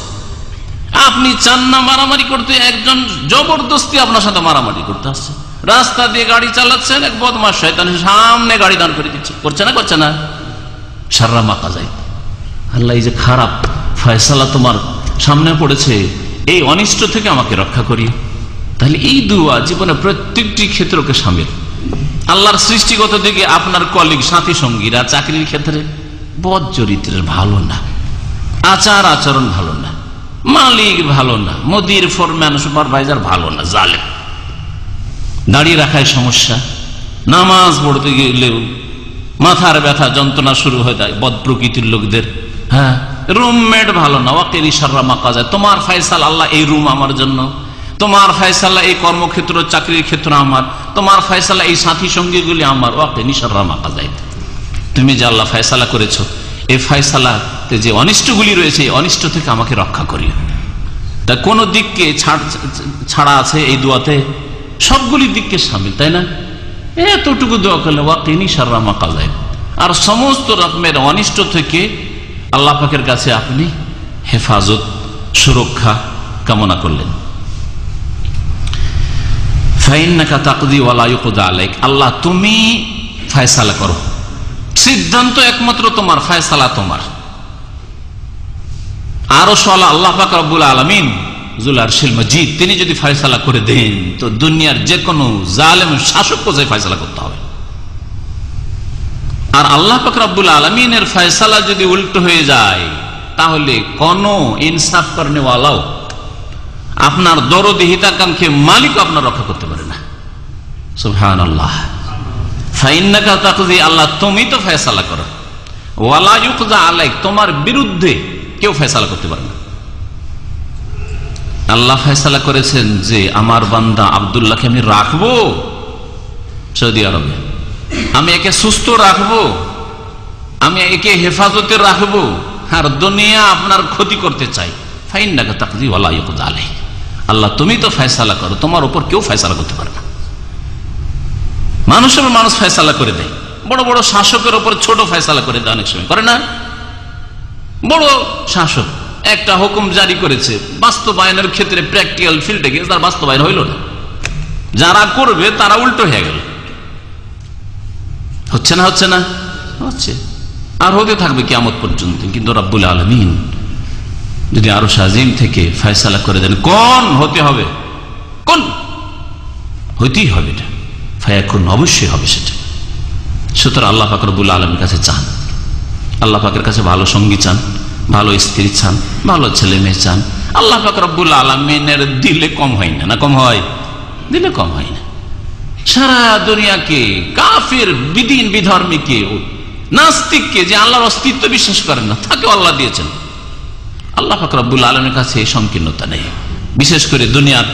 আপনি চান না মারামারি করতে, একজন জবরদস্তি আপনার সাথে মারামারি করতে আসছে, রাস্তা দিয়ে গাড়ি চালাচ্ছেন, এক বদমাশ শয়তান সামনে গাড়ি দাঁড় করে দিচ্ছে, করছে না? করছে না? শাররা মা কাযাই, আল্লাহ এই যে খারাপ ফয়সালা তোমার সামনে পড়েছে, এই অনিষ্ট থেকে আমাকে রক্ষা করিও। তাহলে এই দোয়া জীবনের প্রত্যেকটি ক্ষেত্রকে সামিল। আল্লাহর সৃষ্টিগত দিকে আপনার কলিগ, সাথী সঙ্গীরা চাকরির ক্ষেত্রে বদ চরিত্রের, ভালো না, আচার আচরণ ভালো না, মালিক ভালো না, মুদির ফোরম্যান সুপারভাইজার ভালো না, জালেম, দাঁড়িয়ে রাখায় সমস্যা, নামাজ পড়তে গেলেও মাথার ব্যথা যন্ত্রণা শুরু হয়ে যায় বদ প্রকৃতির লোকদের, হ্যাঁ, রুমমেট ভালো না, ওয়াকিনি শাররা মা কাযাই, তোমার ফয়সালা আল্লাহ এই রুম আমার জন্য, তোমার ফয়সালা এই কর্মক্ষেত্র, চাকরির ক্ষেত্র আমার, তোমার ফয়সালা এই সাথী সঙ্গীগুলি আমার, ওয়াকিনি শাররা মা কাযাই, তুমি যে আল্লাহ ফয়সালা করেছো, এই ফয়সালাতে যে অনিষ্টগুলি রয়েছে, এই অনিষ্ট থেকে আমাকে রক্ষা করিও। তা কোন দিককে ছাড়া আছে এই দোয়াতে? সবগুলি দিককে সামিল, তাই না? এতটুকু দোয়া করলে ওয়াকিনি শাররা মা কাযাই, আর সমস্ত রকমের অনিষ্ট থেকে আল্লাহ পাকের কাছে আপনি হেফাজত, সুরক্ষা কামনা করলেন। ফাইন্নাকা তাকদি ওয়া লা ইউকদা আলাইক, আল্লাহ তুমি ফয়সালা করো, সিদ্ধান্ত একমাত্র তোমার, ফয়সালা তোমার। আরশ ওয়ালা আল্লাহ পাক রব্বুল আলামিন যুল আরশিল মাজিদ, তিনি যদি ফয়সালা করে দেন তো দুনিয়ার যে কোনো জালেম শাসককে যে ফয়সালা করতে হবে। আর আল্লাহ পাক রব্বুল আলামিনের ফয়সালা যদি উল্টো হয়ে যায় তাহলে কোন ইনসাফ করনেওয়ালাও, আপনার দরদি হিতাকাঙ্ক্ষী মালিক আপনার রক্ষা করতে পারে না। সুবহানাল্লাহ। ফাইন্নাকা তাকদি, আল্লাহ তুমি তো ফয়সালা করো, ওয়ালা ইউকযা আলাইক, তোমার বিরুদ্ধে কেউ ফয়সালা করতে পারে না। আল্লাহ ফয়সালা করেছেন যে আমার বান্দা আব্দুল্লাহকে আমি রাখবো সৌদি আরবে, আমি একে সুস্থ রাখবো, আমি একে হেফাজতে রাখবো, আর দুনিয়া আপনার ক্ষতি করতে চাই, ফাইন্নাকা তাকদি ওয়ালা ইউকযা আলাইক, আল্লাহ তুমি তো ফয়সালা করো, তোমার উপর কেউ ফয়সালা করতে পারে না। মানুষের মানুষ ফয়সালা করে দেয়, বড় বড় শাসকের উপর ছোট ফয়সালা করে দেয়, অনেক সময় করে না। বড় শাসক একটা হুকুম জারি করেছে, বাস্তবায়নের ক্ষেত্রে প্র্যাকটিক্যাল ফিল্ডে গিয়ে তার বাস্তবায়ন হইল না, যারা করবে তারা উল্টো হয়ে গেল। হচ্ছে না, হচ্ছে না, হচ্ছে, আর হতে থাকবে কিয়ামত পর্যন্ত। কিন্তু রব্বুল আলামিন যদি আরশ আজিম থেকে ফয়সালা করে দেন কোন হতে হবে, কোন হইতেই হবে, এটা ফায়াকুন, অবশ্যই হবে সেটা। সুতরাং আল্লাহ পাক রব্বুল আলামিনের কাছে চান, আল্লাহ পাকের কাছে ভালো সঙ্গী চান, ভালো স্ত্রী চান, ভালো ছেলে মেয়ে চান। আল্লাহ পাক রব্বুল আলামিনের দিলে কম হয় না, না কম হয়, দিলে কম হয় না। সারা দুনিয়াকে কাফির, বিদিন বিধর্মীকে, নাস্তিককে, যে আল্লাহর অস্তিত্ব বিশ্বাস করেন না, তাকে আল্লাহ দিয়েছেন। আল্লাহ পাক রব্বুল আলামিনের কাছে এই সংকীর্ণতা নেই, বিশেষ করে দুনিয়ার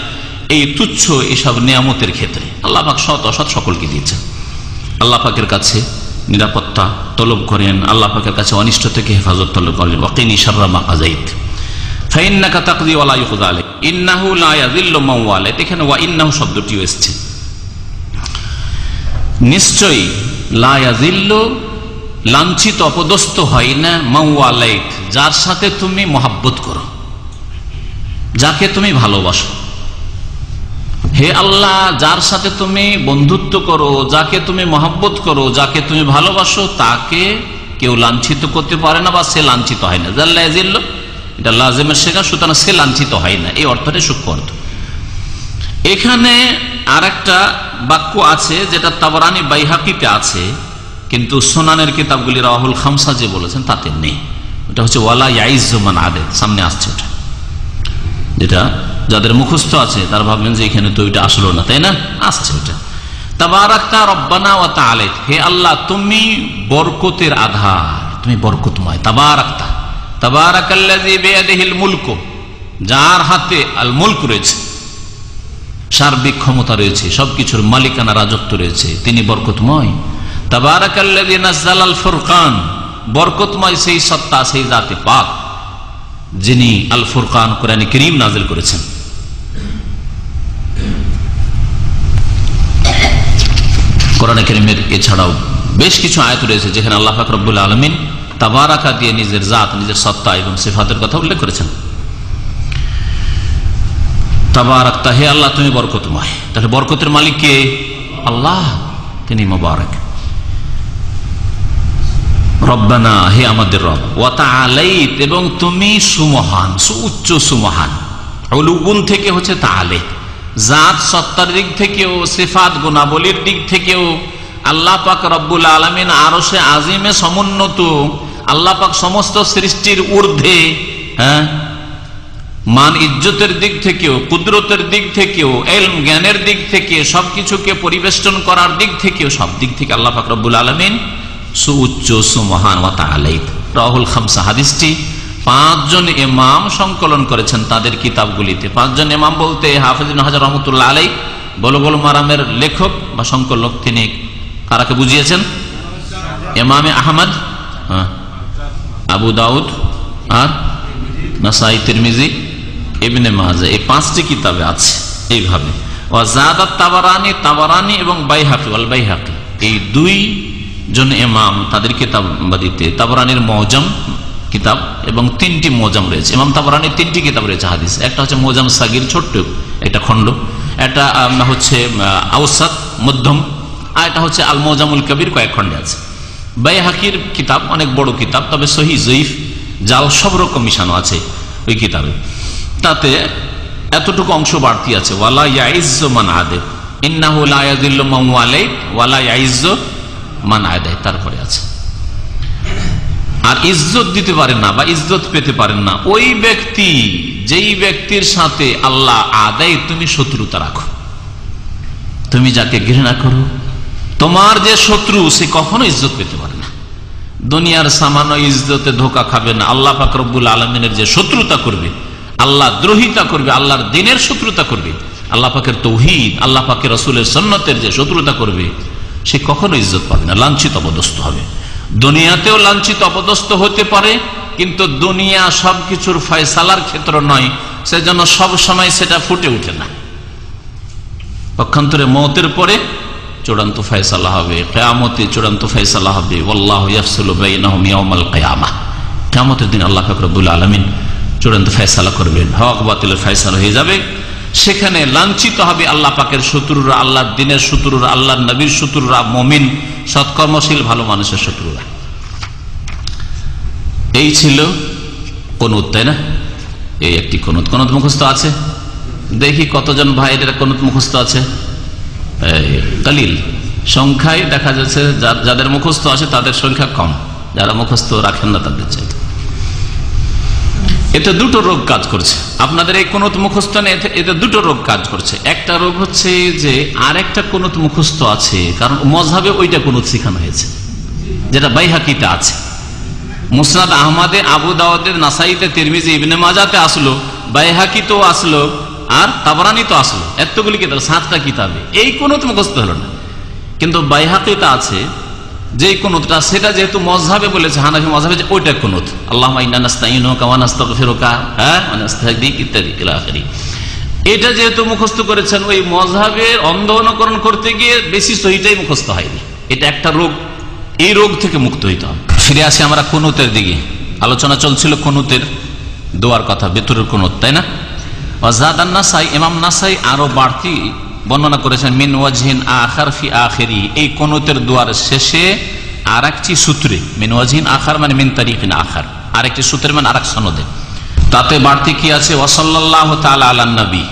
এই তুচ্ছ এইসব নিয়ামতের ক্ষেত্রে আল্লাহ পাক সৎ অসৎ সকলকে দিয়েছেন। আল্লাহ পাকের কাছে নিরাপত্তা তলব করেন, আল্লাহ পাকের কাছে অনিষ্ট থেকে হেফাজত তলব করেন। ওয়াকিনি শাররা মা কাযাইত ফাইন্নাকা তাকদি ওয়ালা ইউকযা আলাইক ইন্নাহু লা ইয়াযিল্লু মান ওয়ালাইত। এখানে ওয়া ইন্নাহু শব্দটিও এসেছে, নিশ্চয়ই লা ইয়াযিল্লু, লাঞ্ছিত অপদস্থ হয় না, মান ওয়ালাইত, যার সাথে তুমি মহব্বত করো, যাকে তুমি ভালোবাসো। হে আল্লাহ, যার সাথে তুমি বন্ধুত্ব করো, যাকে তুমি মহব্বত করো, যাকে তুমি ভালোবাসো, তাকে কেউ লাঞ্ছিত করতে পারে না, বা সে লাঞ্ছিত হয় না। জাল্লা ইয়াজিল্লু, এটা লাজিমের শেখা, সুতরাং সে লাঞ্ছিত হয় না, এই অর্থটা সূক্ষ্ম অর্থ। এখানে আর একটা বাক্য আছে যেটা তাবরানী বাইহাকিতে আছে, কিন্তু সুনানের কিতাবগুলি রাওয়াহুল খামসা যে বলেছেন তাতে নেই। ওটা হচ্ছে ওয়ালা ইয়াইজ্জু মান আদাদ, সামনে আসছে ওটা, যেটা যাদের মুখস্থ আছে তারা ভাববেন যে এখানে তো ওইটা আসলো না, তাই না, আসছে ওটা। তাবারাকতা রব্বানা ওয়া তাআলা, হে আল্লাহ তুমি বরকতের আধার, তুমি বরকতময়। তাবারাকতা, তাবারাকাল্লাযী বিয়াদিহিল মুলক, যার হাতে আল মুলক রয়েছে, সার্বিক ক্ষমতা রয়েছে, সবকিছুর মালিকানা রাজত্ব রয়েছে, তিনি বরকতময়। তাবারাকাল্লাযী নাযালাল ফুরকান, বরকতময় সেই সত্তা, সেই জাতে পাক যিনি আল ফুরকান কোরআনে কারীম নাযিল করেছেন। কোরআনে কারীমের এছাড়াও বেশ কিছু আয়াত রয়েছে যেখানে আল্লাহ পাক রব্বুল আলামিন তাবারাকা দিয়ে নিজের জাত, নিজের সত্তা এবং সিফাতের কথা উল্লেখ করেছেন। তাবারাকতা, হে আল্লাহ তুমি বরকতময়। তাহলে বরকতের মালিক কে? আল্লাহ, তিনি মুবারক। রব্বানা, হে আমাদের রব। ওয়া তাআলাইত, এবং তুমি সুমহান, সুউচ্চ সুমহান। উলুগুন থেকে হচ্ছে তাআলা, জাত সত্তার দিক থেকেও, সিফাত গুণাবলীর দিক থেকেও আল্লাহ পাক রব্বুল আলামিন আরশে আজিমে সমুন্নত। আল্লাহ পাক সমস্ত সৃষ্টির ঊর্ধ্বে, হ্যাঁ, মান ইজ্জতের দিক থেকেও, কুদরতের দিক থেকেও, ইলম জ্ঞানের দিক থেকে, সবকিছুকে পরিবেষ্টন করার দিক থেকেও, সব দিক থেকে আল্লাহ পাক রব্বুল আলামিন সুউচ্চ সুমহান। ওয়া তাআলাইত, রাওয়াহুল খামসা, হাদিসটি 5 জন ইমাম সংকলন করেছেন তাদের কিতাবগুলিতে। 5 জন ইমাম বলতে হাফেজ ইবনে হাজার রাহমাতুল্লাহ আলাইহি বুলুগুল মারামের লেখক বা সংকলক, তিনি কারাকে বুঝিয়েছেন? ইমামে আহমদ, আবু দাউদ, আর নাসাই, তিরমিজি, ইবনে মাজাহ, এই 5টি কিতাবে আছে এইভাবে। ওয়া যাদাত তাবারানী, তাবারানী এবং বাইহাকি, ওয়াল বাইহাকি, এই 2 জন ইমাম তাদের কিতাবাদিতে তাবারানীর মুআজ্জাম কিতাব এবং 3টি মুআজ্জাম রয়েছে। ইমাম তাবারানীর 3টি কিতাব রয়েছে হাদিস। একটা হচ্ছে মুআজ্জাম সাগীর, ছোট্ট একটা খণ্ড, এটা হচ্ছে আওসাত, মধ্যম, আর এটা হচ্ছে আল মুআজ্জামুল কবির, কয়েক খণ্ডে আছে। বাইহাকির কিতাব অনেক বড় কিতাব, তবে সহিহ, জয়ীফ, জাল সব রকম মিশানো আছে। ওই কিতাবে, তাতে এতটুকু অংশ বাড়তি আছে, ওয়ালা ইয়াইজ্জু মান আদে ইন্নাহু লা ইয়াযিল্লু মান ওয়ালাইত ওয়ালা ইয়াইজ্জু মান আদে, তারপরে আছে। আর ইজ্জত দিতে পারেন না বা ইজ্জত পেতে পারেন না ওই ব্যক্তি যেই ব্যক্তির সাথে আল্লাহ আদায় তুমি শত্রুতা রাখো। তুমি যাকে ঘৃণা করো, তোমার যে শত্রু, সে কখনো ইজ্জত পেতে পারে না। দুনিয়ার সামান্য ইজ্জতে ধোকা খাবে না। আল্লাহ পাক রব্বুল আলামিনের যে শত্রুতা করবে, আল্লাহ দ্রোহিতা করবে, আল্লাহর দ্বীনের শত্রুতা করবে, আল্লাহ পাকের তৌহিদ, আল্লাহ পাকের রাসূলের সুন্নতের যে শত্রুতা করবে, সে কখনো ইজ্জত পাবে না, লাঞ্ছিত অপদস্থ হবে। দুনিয়াতেও লাঞ্ছিত অপদস্থ হতে পারে, কিন্তু দুনিয়া সবকিছুর ফয়সালার ক্ষেত্র নয়, সেজন্য সব সময় সেটা ফুটে ওঠে না। পক্ষান্তরে মওতের পরে চূড়ান্ত ফয়সালা হবে, কিয়ামতে চূড়ান্ত ফয়সালা হবে। ওয়াল্লাহু ইয়াফসুলু বাইনাহুম ইয়াওমাল কিয়ামাহ, কিয়ামতের দিন আল্লাহ পাক রব্বুল আলামিন চূড়ান্ত ফয়সালা করবেন, হক বাতিলের ফয়সালা হয়ে যাবে। সেখানে লাঞ্ছিত হবে আল্লাহ পাকের শত্রুরা, আল্লাহর দ্বীনের শত্রুরা, আল্লাহর নবীর শত্রুরা, মুমিন সৎকর্মশীল ভালো মানুষের শত্রুরা। এই ছিল কুনুত, তাই না? এই একটি কুনুত। কুনুত মুখস্থ আছে? দেখি কতজন ভাইদের কুনুত মুখস্থ আছে। কালিল সংখ্যায় দেখা যাচ্ছে, যাদের মুখস্থ আছে তাদের সংখ্যা কম, যারা মুখস্থ রাখেন না তাদের চাইতে। এতে দুটো রোগ কাজ করছে আপনাদের এই কুনুত মুখস্থ নেই, এতে দুটো রোগ কাজ করছে। একটা রোগ হচ্ছে যে আরেকটা কুনুত মুখস্থ আছে, কারণ মযহাবে ওইটা কুনুত শেখানো হয়েছে, যেটা বাইহাকিতে আছে, মুসনাদ আহমদে, আবু দাউদে, নাসাইতে, তিরমিজি, ইবনে মাজাতে আসলো, বাইহাকিতেও আসলো, আর তাবরানি তো আসলো। এতগুলি কিতাব, 7টা কিতাবে এই কুনুত মুখস্থ হলো না। কিন্তু বাইহাকিতে আছে যে কুনুতটা, সেটা যেহেতু মযহাবে বলেছে, হানাফি মযহাবে, যে ওইটা কুনুত, আল্লাহুম্মা ইন্না নাস্তাঈনুকা ওয়া নাস্তাগফিরুকা ওয়া নাস্তাহদিক ইত্যাদি ইলা আখিরি। এটা যেহেতু মুখস্থ করেছেন, ওই মযহাবের অন্ধ অনুকরণ করতে গিয়ে বেশি সহিটাই মুখস্থ হয়নি। এটা একটা রোগ, এই রোগ থেকে মুক্ত হইতে হবে। ফিরে আসি আমরা কুনুতের দিকে। আলোচনা চলছিল কুনুতের দোয়ার কথা, বেতরের কুনুত, তাই না? ওয়াজাদান নাসাই, ইমাম নাসাই আরো বাড়তি বর্ণনা করেছেন, মিন ওয়াজহিন আখার ফি আখিরি, এই কুনুতের দোয়ার শেষে আরেকটি সূত্রে, মিন ওয়াজহিন আখার মানে মিন তারিকিন আখার, আরেকটি সূত্রের মানে আরেক সনদে, তাতে বাড়তি কি আছে? ওয়া সাল্লাল্লাহু তাআলা আলান নবী,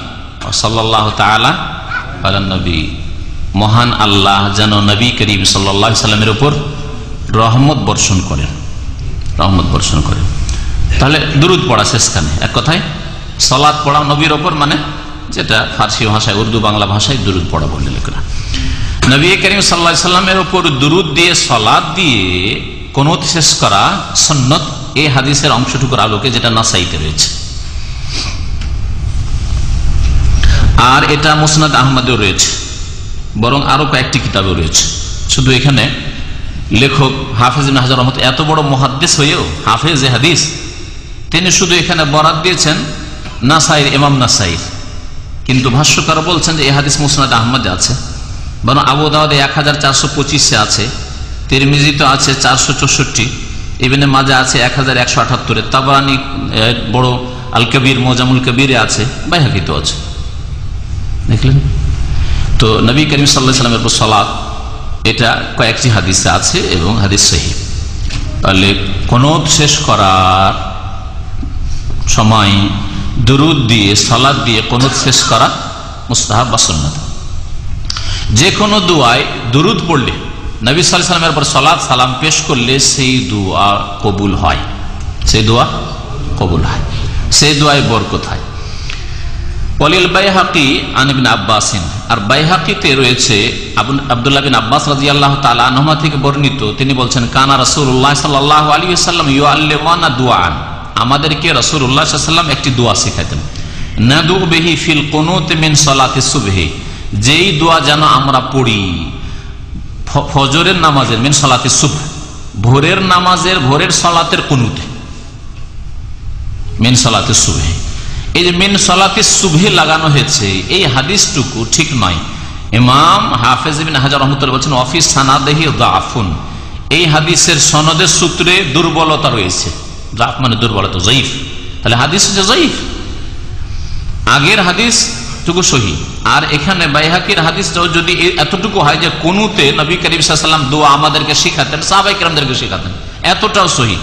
ওয়া সাল্লাল্লাহু তাআলা আলান নবী, মহান আল্লাহ যেন নবী করিম সাল্লাল্লাহু আলাইহি সাল্লামের উপর রহমত বর্ষণ করেন, রহমত বর্ষণ করেন। তাহলে দুরুদ পড়া শেষখানে, এক কথায় সালাত পড়া নবীর ওপর, মানে যেটা ফার্সি ভাষায়, উর্দু বাংলা ভাষায় দুরুদ পড়া বলে লেখা। নবী করিম সাল্লাল্লাহু আলাইহি সাল্লামের উপর দুরুদ দিয়ে, সালাত দিয়ে কুনুত শেষ করা সুন্নাত, এই হাদিসের অংশটুকুর আলোকে, যেটা নাসাইতে রয়েছে। আর এটা মুসনাদ আহমদেও রয়েছে, বরং আরো কয়েকটি কিতাবেও রয়েছে। শুধু এখানে লেখক হাফেজ ইবনে হাজার রহমত, এত বড় মুহাদ্দিস হয়েও হাফেজ হাদিস, তিনি শুধু এখানে বরাত দিয়েছেন নাসাইর, ইমাম নাসাইর, কিন্তু ভাষ্যকার বলছেন যে এই হাদিস মুসনাদ আহমদে আছে, বরং আবু দাউদে 1425 আছে, তিরমিজিতে আছে 464, ইবনে মাজাহ আছে 1178, তাবরানি বড় আল কবির, মুজামুল কবিরে আছে, বাইহাকিতেও আছে। দেখলেন তো, নবী করিম সাল্লাল্লাহু আলাইহি ওয়াসাল্লামের উপর সালাত, এটা কয়েকটি হাদিসে আছে এবং হাদিস সহিহ। তাহলে কুনুত শেষ করার সময় দুরুদ দিয়ে, সালাত দিয়ে কুনুত শেষ করা মুস্তাহাব বা সুন্নাত। যে কোনো দোয়ায় দুরুদ পড়লে, নবী সাল্লাল্লাহু আলাইহি ওয়াসাল্লামের উপর সালাত সালাম পেশ করলে, সেই দোয়া কবুল হয়, সেই দোয়া কবুল হয়, সেই দোয়ায় বরকত হয়। ওয়ালিল বাইহাকি আন ইবনে আব্বাস, আর বাইহাকিতে রয়েছে আব্দুল্লাহ বিন আব্বাস রাদিয়াল্লাহু তাআলা আনহুমা থেকে বর্ণিত, তিনি বলছেন, কানা রাসূলুল্লাহ সাল্লাল্লাহু আলাইহি ওয়াসাল্লাম ইউআল্লিমুনা দুআন, আমাদেরকে রাসূলুল্লাহ সাল্লাল্লাহু আলাইহি ওয়াসাল্লাম একটি দোয়া শেখাতেন, নাদু বিহি ফিল কুনুত মিন সালাতিস সুবহি, যেই দোয়া যেন আমরা পড়ি ফজরের নামাজের, মিন সালাতিস সুবহ, ভোরের নামাজের, ভোরের সালাতের কুনুতে, মিন সালাতিস সুবহি। এই যে মিন সালাতিস সুবহি লাগানো হয়েছে, এই হাদিসটুকু ঠিক নয়। ইমাম হাফেজ ইবনে হাজার রাহমাতুল্লাহ বলেছেন, অফিস সানাদিহি দাফুন, এই হাদিসের সনদের সূত্রে দুর্বলতা রয়েছে। দাফ মানে দুর্বলতা, যায়ীফ। তাহলে হাদিস যে যায়ীফ, আগের হাদিসটুকু সহিহ, আর এখানে বাইহাকির হাদিসটাও যদি এতটুকু হয় যে কুনুতে নবী করিম সাল্লাল্লাহু আলাইহি ওয়াসাল্লাম দোয়া আমাদেরকে শেখাতেন, সাহাবায়ে কেরামদেরকে শেখাতেন, এতটাও সহিহ,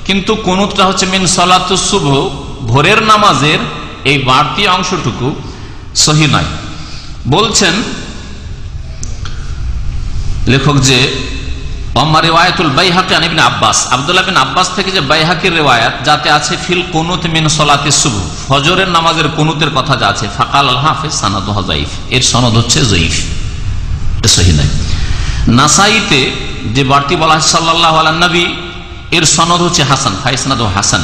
কিন্তু কুনুতটা হচ্ছে মিন সালাতুস সুবহ, ভোরের নামাজের এই বাড়তি অংশটুকু সহি নয়। বলছেন লেখক যে রিওয়ায়াতুল বাইহাকি আন ইবনে আব্বাস, আব্দুল্লাহ বিন আব্বাস থেকে যে বাইহাকির রিওয়ায়াত যাতে আছে ফিল কুনুত মিন সালাতিস সুবহ, ফজরের নামাজের কুনুতের কথা যা আছে, ফাকাল আল হাফিজ সানাদুহু যায়িফ, এর সনদ হচ্ছে যায়িফ, এটা সহিহ নয়। নাসাইতে যে বাড়তি বলা হয় সাল্লাল্লাহু আলা নবী, এর সনদ হচ্ছে হাসান, ফাইসনাদু হাসান।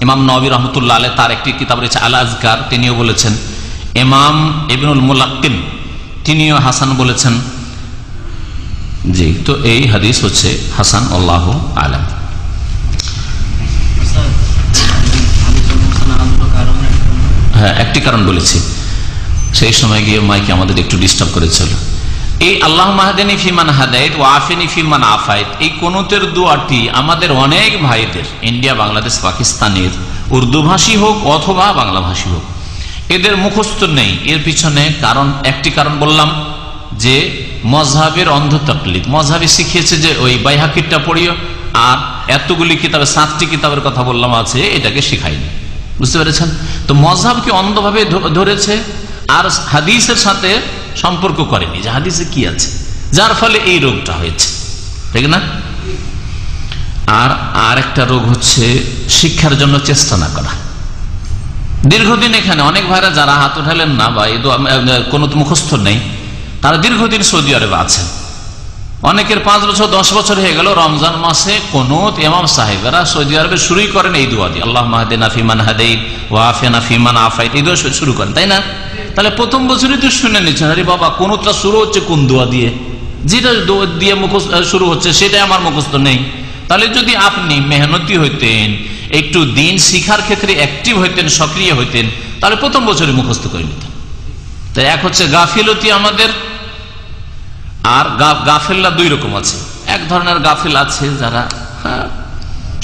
ইমাম নবী রহমতুল্লাহ আলাইহি তার একটি কিতাব রয়েছে আল আযকার, তিনিও বলেছেন। ইমাম ইবনুল মুলাক্কিন তিনিও হাসান বলেছেন। জি, তো এই হাদিস হচ্ছে হাসান, আল্লাহু আ'লাম। হ্যাঁ, একটি কারণ বলেছি, সেই সময় গিয়ে মাইকে আমাদের একটু ডিস্টার্ব করেছিল। এই আল্লাহ মাহদিনী ফিমান হাদাইত ওয়া আফিনি ফিমান আফাইত, এই কুনুতের দোয়াটি আমাদের অনেক ভাইদের, ইন্ডিয়া, বাংলাদেশ, পাকিস্তানের উর্দু ভাষী হোক অথবা বাংলা ভাষী হোক, এদের মুখস্থ নেই। এর পিছনে কারণ, একটি কারণ বললাম যে মজহাবের অন্ধ তাকলিদ। মজহাবে শিখিয়েছে যে ওই বাইহাকিরটা পড়িও, আর এতগুলি কিতাবে 7টি কিতাবের কথা বললাম আছে, এটাকে শিখায়নি। বুঝতে পেরেছেন? তো মজহাবকে অন্ধভাবে ধরেছে আর হাদিসের সাথে সম্পর্ক করেনি যে হাদিসে কি আছে, যার ফলে এই রোগটা হয়েছে, ঠিক না? আর একটা রোগ হচ্ছে শিক্ষার জন্য চেষ্টা না করা। দীর্ঘদিন এখানে অনেক ভাইরা যারা হাত উঠালেন না বা কোনো মুখস্থ নেই, তারা দীর্ঘদিন সৌদি আরবে আছেন। অনেকের 5 বছর 10 বছর হয়ে গেল, রমজান মাসে কুনুত ইমাম সাহেবেরা সৌদি আরবে শুরুই করেন এই দোয়া দিয়ে, আল্লাহুম্মা হদিনা ফিমান হাদাইত ওয়া আফিনা ফিমান আফাইত, এই দোয়া শুরু করেন, তাই না? তাহলে প্রথম বছরই তো শুনে নিচ্ছেন, আরে বাবা কুনুতটা শুরু হচ্ছে কোন দোয়া দিয়ে, যেটা দোয়া দিয়ে মুখস্থ শুরু হচ্ছে সেটাই আমার মুখস্থ নেই। তাহলে যদি আপনি মেহনতি হইতেন, একটু দিন শিখার ক্ষেত্রে অ্যাক্টিভ হইতেন, সক্রিয় হইতেন, তাহলে প্রথম বছরই মুখস্থ করে নিতেন। তাই এক হচ্ছে গাফিলতি আমাদের, আর গাফিলরা 2 রকম আছে। এক ধরনের গাফিল আছে যারা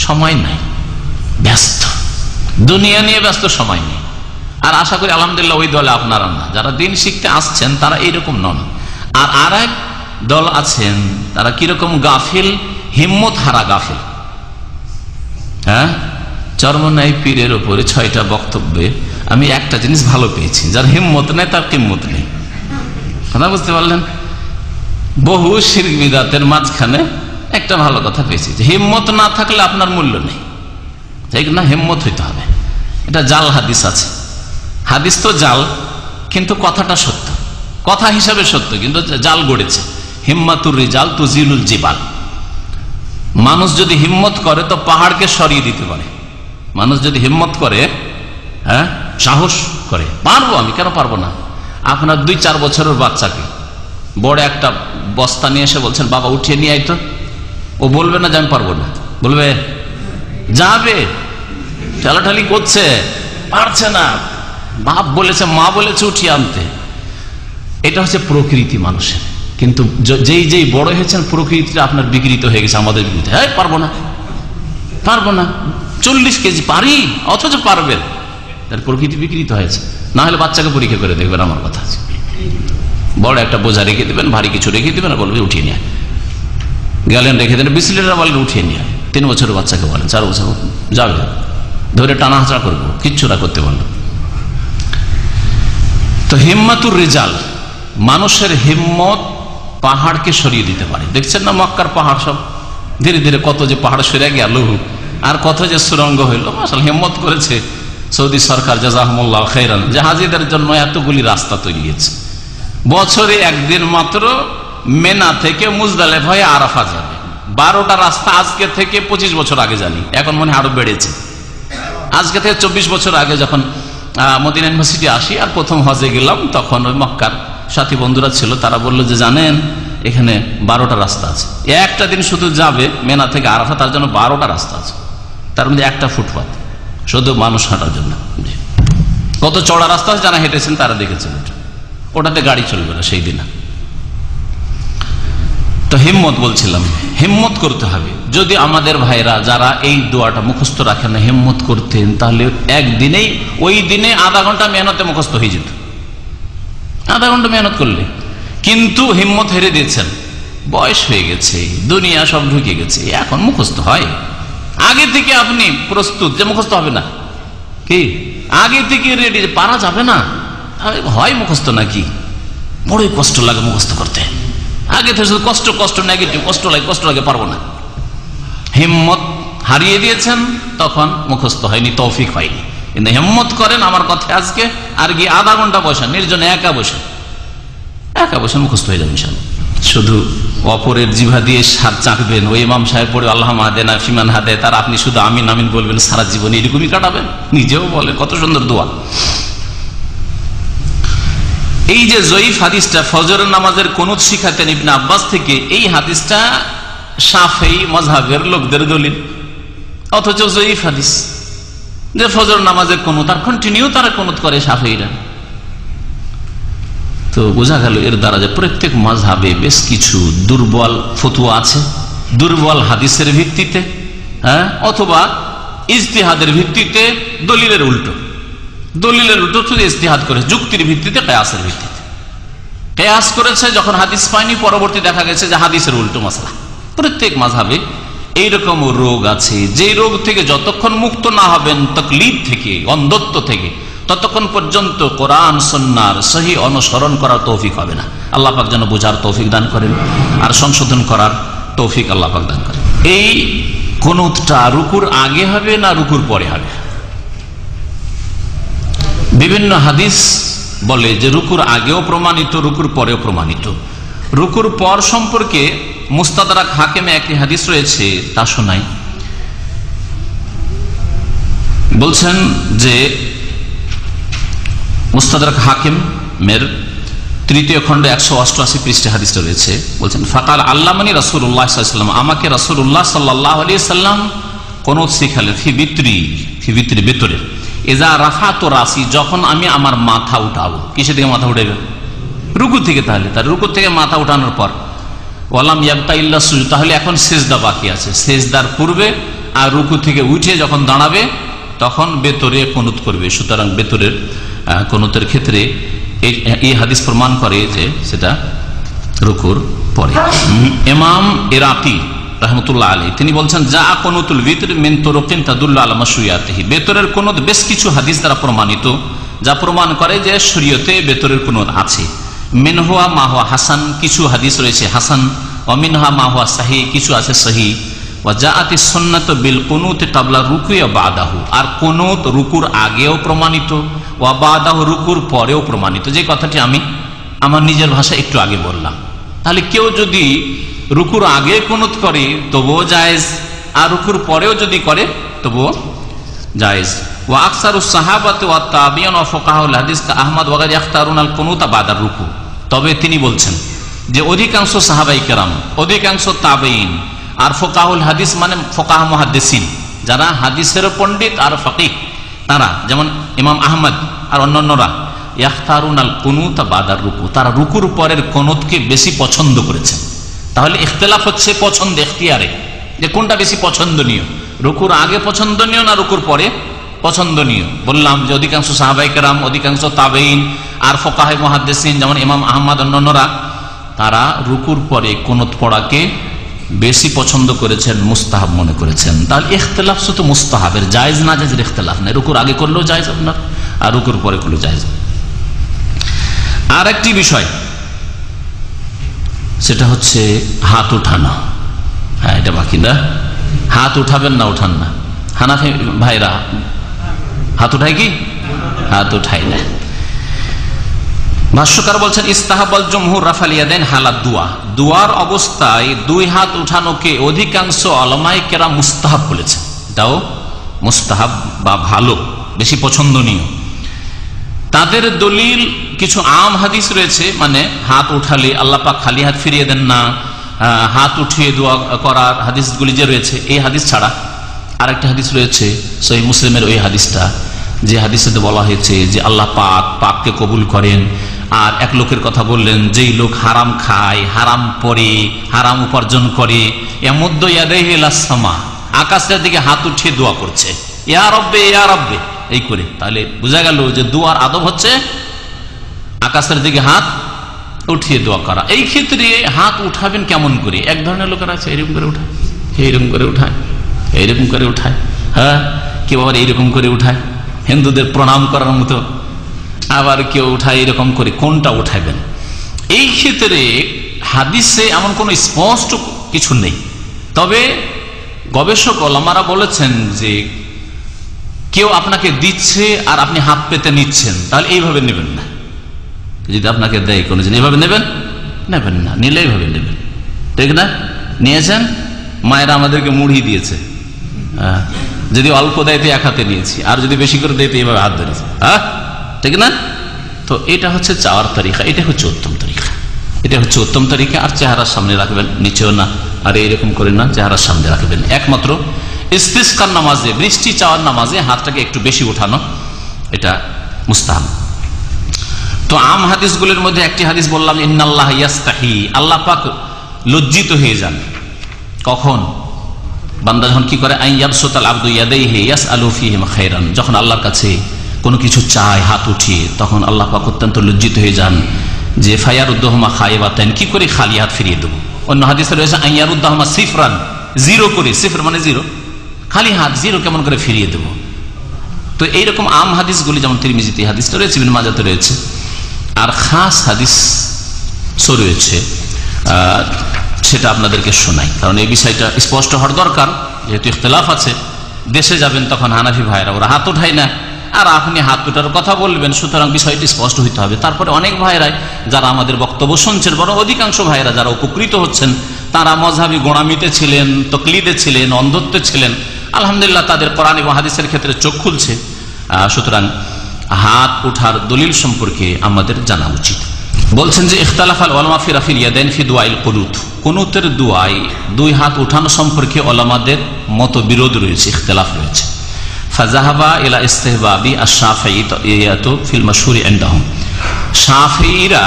সময় নাই, ব্যস্ত, দুনিয়া নিয়ে ব্যস্ত, সময় নেই। আর আশা করি আলহামদুলিল্লাহ ওই দলে আপনারা না, যারা দিন শিখতে আসছেন তারা এইরকম নন। আর আরেক দল আছেন তারা কিরকম গাফিল, হিম্মত হারা গাফিল। হ্যাঁ, চরমনাই পীরের উপরে 6টা বক্তব্যে আমি একটা জিনিস ভালো পেয়েছি, যার হিম্মত নেই তার কিম্মত নেই। কথা বুঝতে পারলেন? বহু শিরক বিদআতের মাঝখানে একটা ভালো কথা পেয়েছি, যে হিম্মত না থাকলে আপনার মূল্য নেই, ঠিক না? হিম্মত হইতে হবে। এটা জাল হাদিস আছে, হাদিস তো জাল, কিন্তু কথাটা সত্য, কথা হিসাবে সত্য, কিন্তু জাল গড়েছে। হিম্মাতুর রিজাল তুজিলুল জিবাল, মানুষ যদি হিম্মত করে তো পাহাড়কে সরিয়ে দিতে পারে। মানুষ যদি হিম্মত করে, হ্যাঁ, সাহস করে, পারবো আমি, কেন পারবো না? আপনার 2-4 বছরের বাচ্চাকে বড় একটা বস্তা নিয়ে এসে বলছেন বাবা উঠিয়ে নিয়ে আইতো, ও বলবে না যে আমি পারবো না? বলবে? যাবে, ঠেলাঠালি করছে, পারছে না, বাপ বলেছে, মা বলেছে উঠিয়ে আনতে। এটা হচ্ছে প্রকৃতি মানুষের। কিন্তু যেই বড় হয়েছেন, প্রকৃতিটা আপনার বিকৃত হয়ে গেছে আমাদের বিরুদ্ধে। হ্যাঁ, পারবো না, পারবো না, 40 কেজি পারি, অথচ পারবেন। তার প্রকৃতি বিকৃত হয়েছে। না হলে বাচ্চাকে পরীক্ষা করে দেখবেন, আমার কথা আছে। বড় একটা বোঝা রেখে দেবেন, ভারী কিছু রেখে দেবেন, আর বলবে উঠিয়ে নিয়ে গেলেন, রেখে দেন। 20 লিটার বলেন উঠিয়ে নিয়ে, 3 বছরের বাচ্চাকে বলেন, 4 বছর যাবে, ধরে টানা হাঁচড়া করবো, কিচ্ছু না করতে বলল। তো হিম্মাতুর রিজাল, মানুষের হিম্মত পাহাড়কে সরিয়ে দিতে পারে। দেখছেন না মক্কার পাহাড় সব ধীরে ধীরে কত যে পাহাড় সরে গেল, আর কত যে সুরঙ্গ হইল। মাশাআল্লাহ, হিম্মত করেছে সৌদি সরকার, জাযাকুমুল্লাহ খাইরান, যে হাজিদের জন্য এতগুলি রাস্তা তৈরি হয়েছে। বছরে একদিন মাত্র মেনা থেকে মুজদালিফা হয়ে আরাফা যাবে, 12টা রাস্তা আজকে থেকে 25 বছর আগে জানি, এখন মনে হয় আরো বেড়েছে। আজকে থেকে 24 বছর আগে যখন মদিনা ইউনিভার্সিটি আসি আর প্রথম হজে গেলাম, তখন ওই মক্কার সাথী বন্ধুরা ছিল, তারা বললো যে জানেন এখানে 12টা রাস্তা আছে। একটা দিন শুধু যাবে মেনা থেকে আরাফা, তার জন্য 12টা রাস্তা আছে, তার মধ্যে একটা ফুটপাথ শুধু মানুষ হাঁটার জন্য। কত চড়া রাস্তা আছে, যারা হেঁটেছেন তারা দেখেছেন, ওটাতে গাড়ি চলবে না সেই দিন। তো হিম্মত বলছিলাম, হিম্মত করতে হবে। যদি আমাদের ভাইরা যারা এই দোয়াটা মুখস্থ রাখেন না হিম্মত করতেন, তাহলে একদিনেই, ওই দিনে আধা ঘন্টা মেহনতে মুখস্থ হয়ে যেত, আধা ঘন্টা মেহনত করলে। কিন্তু হিম্মত হেরে দিয়েছেন, বয়স হয়ে গেছে, দুনিয়া সব ঢুকে গেছে, এখন মুখস্থ হয়। আগে থেকে আপনি প্রস্তুত যে মুখস্থ হবে না, কি আগে থেকে রেডি, পারা যাবে না, হয় মুখস্থ নাকি, বড়ই কষ্ট লাগে মুখস্থ করতে, আগে থেকে শুধু কষ্ট কষ্ট নেগেটিভ, কষ্ট লাগে পারবো না, হিম্মত হারিয়ে দিয়েছেন, তখন মুখস্থ হয়নি, তৌফিক হয়নি। কিন্তু হিম্মত করেন আমার কথা আজকে, আর গিয়ে আধা ঘন্টা বসেন নির্জনে, একা বসে মুখস্থ হয়ে যাবে ইনশাআল্লাহ। শুধু অপরের জিভা দিয়ে সার চাকবেন, ওই ইমাম সাহেব পড়ে আল্লাহ মাহাদেনা ফিমান হাদে, তার আপনি শুধু আমিন আমিন বলবেন, সারা জীবন এরকমই কাটাবেন। নিজেও বলে কত সুন্দর দোয়া। এই যে জয়ীফ হাদিসটা ফজরের নামাজের কুনুত শিখাতেন ইবনে আব্বাস থেকে, এই হাদিসটা শাফেঈ মাযহাবের লোকদের দলিল, অথচ জয়ীফ হাদিস যে ফজর নামাজের কুনুত, আর কন্টিনিউ তারা কুনুত করে শাফেঈরা। তো বোঝা গেল এর দ্বারা যে প্রত্যেক মাযহাবে বেশ কিছু দুর্বল ফতোয়া আছে, দুর্বল হাদিসের ভিত্তিতে, অথবা ইজতিহাদের ভিত্তিতে, দলিলের উল্টো শুধু ইজতিহাদ করে, যুক্তির ভিত্তিতে, কিয়াসের ভিত্তিতে কিয়াস করেছে, যখন হাদিস পায়নি পরবর্তী দেখা গেছে যে হাদিসের উল্টো মাসলা। প্রত্যেক মাযহাবে এইরকম রোগ আছে, যে রোগ থেকে যতক্ষণ মুক্ত না হবেন তাকলিদ থেকে, অন্ধত্ব থেকে, ততক্ষণ পর্যন্ত কোরআন সুন্নাহর সহি অনুসরণ করার তৌফিক হবে না। আল্লাহ পাক যেন বোঝার তৌফিক দান করেন আর সংশোধন করার তৌফিক আল্লাহ পাক দান করেন। এই কুনুতটা রুকুর আগে হবে না রুকুর পরে হবে? বিভিন্ন হাদিস বলে যে রুকুর আগেও প্রমাণিত, রুকুর পরেও প্রমাণিত। রুকুর পর সম্পর্কে মুস্তাদরাক হাকিমে একটি হাদিস রয়েছে, তা শোনাই। বলছেন যে মুস্তাদরাক হাকিমের তৃতীয় খণ্ড 188 পৃষ্ঠা হাদিসটা রয়েছে। বলছেন ফাকাল আল্লামানি রাসূলুল্লাহ সাল্লাল্লাহু আলাইহি ওয়াসাল্লাম, আমাকে রাসূলুল্লাহ সাল্লাল্লাহু আলাইহি ওয়াসাল্লাম কুনুত শিখালেন, ফি বিত্রি ভিতরে, ইজা রাফাতু রাসি, যখন আমি আমার মাথা উঠাবো। কিসে থেকে মাথা উঠাবেন? রুকু থেকে। তাহলে তার রুকু থেকে মাথা উঠানোর পর ওয়ালাম ইয়াবকা ইল্লা সুজুদ, তাহলে এখন সিজদা বাকি আছে, সিজদার পূর্বে আর রুকু থেকে উঠে যখন দাঁড়াবে তখন বেতরে কুনুত করবে। সুতরাং বেতরের কুনুতের ক্ষেত্রে এই হাদিস প্রমাণ করে যে সেটা রুকুর পরে। ইমাম ইরাকি রাহমাতুল্লাহ আলাইহি তিনি বলছেন যা কুনুতুল বিতর মিন তুরুকিন তাদুল্লু আলা মাশরুইয়াতিহি, বেতরের কুনুত বেশ কিছু হাদিস দ্বারা প্রমাণিত, যা প্রমাণ করে যে শরীয়তে বেতরের কুনুত আছে। মিনহুয়া মা হুয়া হাসান, কিছু হাদিস রয়েছে হাসান, ওয়া মিনহা মা হুয়া সহিহ, কিছু আছে সহিহ। ওয়া জাআতিস সুন্নাতু বিল কুনুত ক্বাবলা রুকুই ওয়া বাদাহু, আর কুনুত রুকুর আগেও প্রমাণিত, ওয়া বাদাহু রুকুর পরেও প্রমাণিত। যে কথাটি আমি আমার নিজের ভাষায় একটু আগে বললাম। তাহলে কেউ যদি রুকুর আগে কুনুত করে তবুও জায়েজ, আর রুকুর পরেও যদি করে তবুও জায়েজ। ওয়া আকসারুস সাহাবাতি ওয়া তাবিঈন ওয়া ফুকাহাউল হাদিস কা আহমদ ওয়া গায়রি ইখতারুনাল কুনুতা বাদার রুকু, তবে তিনি বলছেন যে অধিকাংশ সাহাবায়ে কেরাম, অধিকাংশ তাবেঈন আর ফুকাহাউল হাদিস মানে ফুকাহা মুহাদ্দিসিন, যারা হাদিসের পণ্ডিত আর ফাকিহ, তারা যেমন ইমাম আহমদ আর অন্যান্যরা, ইখতারুনাল কুনুতা বাদার রুকু, তারা রুকুর পরের কুনুতকে বেশি পছন্দ করেছেন। তাহলে ইখতিলাফ হচ্ছে পছন্দ, ইখতিয়ারে, যে কোনটা বেশি পছন্দনীয়, রুকুর আগে পছন্দনীয় না রুকুর পরে পছন্দনীয়। বললাম যে অধিকাংশ সাহাবায়ে কেরাম, অধিকাংশ তাবেঈন আর ফুকাহায়ে মুহাদ্দিসিন যেমন ইমাম আহমদ অন্যান্যরা, তারা রুকুর পরে কুনুত পড়াকে বেশি পছন্দ করেছেন, মুস্তাহাব মনে করেছেন। তাহলে ইখতিলাফ শুধু মুস্তাহাবের, জায়েজ না জায়েজের ইখতিলাফ নেই। রুকুর আগে করলেও জায়েজ আপনার, আর রুকুর পরে করলেও জায়েজ। আর একটি বিষয়, সেটা হচ্ছে হাত উঠানো। হ্যাঁ, এটা বাকি না, হাত উঠাবেন না উঠান না? হানাফি ভাইরা হাত উঠায় কি? হাত উঠায় না। ভাষ্যকার বলছেন ইস্তাহাবাল জমহুর রাফাল ইয়াদাইন হালাত দুয়া, দুয়ার অবস্থায় দুই হাত উঠানোকে অধিকাংশ উলামায়ে কেরাম মুস্তাহাব বলেছেন। এটাও মুস্তাহাব বা ভালো, বেশি পছন্দনীয়। তাদের দলিল কিছু আম হাদিস রয়েছে, মানে হাত উঠালে আল্লাহ পাক খালি হাত ফিরিয়ে দেন না, হাত উঠিয়ে দোয়া করার হাদিসগুলি যে রয়েছে, এই হাদিস ছাড়া আরেকটা হাদিস রয়েছে সহিহ মুসলিমের, ওই হাদিসটা যে হাদিসে বলা হয়েছে যে আল্লাহ পাককে কবুল করেন। আর এক লোকের কথা বললেন, যেই লোক হারাম খায়, হারাম পরে, হারাম উপার্জন করে, ইয়ামুদ্দু ইয়াদাইহি ইলাস সামা, আকাশের দিকে হাত উঠিয়ে দোয়া করছে, ইয়া রব্বে ইয়া রব্বে, এই করে। তাহলে বোঝা গেল যে দোয়ার আদব হচ্ছে আকাশের দিকে হাত উঠিয়ে দোয়া করা। এই ক্ষেত্রে হাত উঠাবেন কেমন করে? এক ধরনের লোকের আছে এরকম করে উঠায়, এইরকম করে উঠায়, এইরকম করে উঠায়, হ্যাঁ, কেউ আবার এইরকম করে উঠায়, হিন্দুদের প্রণাম করার মতো, আবার কেউ উঠায় এরকম করে, কোনটা উঠাবেন? এই ক্ষেত্রে হাদিসে এমন কোন স্পষ্ট কিছু নেই। তবে গবেষক ওলামারা বলেছেন যে কেউ আপনাকে দিচ্ছে আর আপনি হাত পেতে নিচ্ছেন, তাহলে এইভাবে নেবেন না। যদি আপনাকে দেয় কোনো জিনিস, এইভাবে নেবেন না, নিলে এইভাবে নেবেন, ঠিক না? নিয়েছেন, মায়েরা আমাদেরকে মুড়ি দিয়েছে, যদি অল্প দেয় তো এক হাতে নিয়েছি, আর যদি বেশি করে দেয় তো এইভাবে হাত ধরেছে, ঠিক না? তো এটা হচ্ছে চাওয়ার তরিকা, এটা হচ্ছে উত্তম তরিকা, এটা হচ্ছে উত্তম তরিকা। আর চেহারার সামনে রাখবেন, নিচেও না, আর এইরকম করে না, চেহারার সামনে রাখবেন। একমাত্র ইস্তিসকার নামাজে, বৃষ্টি চাওয়ার নামাজে হাতটাকে একটু বেশি উঠানো, এটা মুস্তাহাব। তো আম হাদিসগুলোর মধ্যে একটি হাদিস বললাম, ইন্নাল্লাহ ইয়াস্তাহি, আল্লাহ পাক লজ্জিত হয়ে যান। কখন? বান্দা যখন কি করে, আইয়াবসুতাল আবদু ইয়াদাইহি ইয়াসআলু ফীহিমা খায়রান, যখন আল্লাহর কাছে কোনো কিছু চায় হাত উঠিয়ে, তখন আল্লাহ পাক অত্যন্ত লজ্জিত হয়ে যান যে ফায়ারুদ্দুহুমা খায়বাতান, কি করে খালি হাত ফিরিয়ে দেবো। অন্য হাদিসে রয়েছে আইয়ারুদ্দাহুমা সিফরান, জিরো করে, সিফর মানে জিরো, খালি হাত, জিরো কেমন করে ফিরিয়ে দেবো। তো এইরকম আম হাদিসগুলি, যেমন তিরমিজিতে হাদিসটা রয়েছে, ইবনে মাজাহতে রয়েছে, আর খাস হাদিস রয়েছে, সেটা আপনাদেরকে শোনাই, কারণ এই বিষয়টা স্পষ্ট হওয়ার দরকার। যেহেতু ইখতিলাফ আছে, দেশে যাবেন তখন হানাফি ভাইরা ওরা হাত উঠায় না, আর আপনি হাত উঠার কথা বলবেন, সুতরাং বিষয়টি স্পষ্ট হইতে হবে। তারপরে অনেক ভাইরাই যারা আমাদের বক্তব্য শুনছেন, বরং অধিকাংশ ভাইরা যারা উপকৃত হচ্ছেন, তারা মযহাবী গোঁড়ামিতে ছিলেন, তকলিদে ছিলেন, অন্ধত্বে ছিলেন। আলহামদুলিল্লাহ তাদের কোরআন এবং হাদিসের ক্ষেত্রে চোখ খুলছে। সুতরাং হাত উঠার দলিল সম্পর্কে আমাদের জানা উচিত। বলছেন যে ইখতালাফাল উলামা ফি রাফিল ইয়াদাইন ফি দুআইল কুনুত, কুনুতের দুআয় দুই হাত উঠানো সম্পর্কে ওলামাদের মতবিরোধ রয়েছে, ইখতিলাফ রয়েছে। ফাযাহাবা ইলা ইসতিহবাবি আশ-শাফিঈয়্যিয়্যাতু ফিল মাশহুরি ইনদাহুম, শাফিঈরা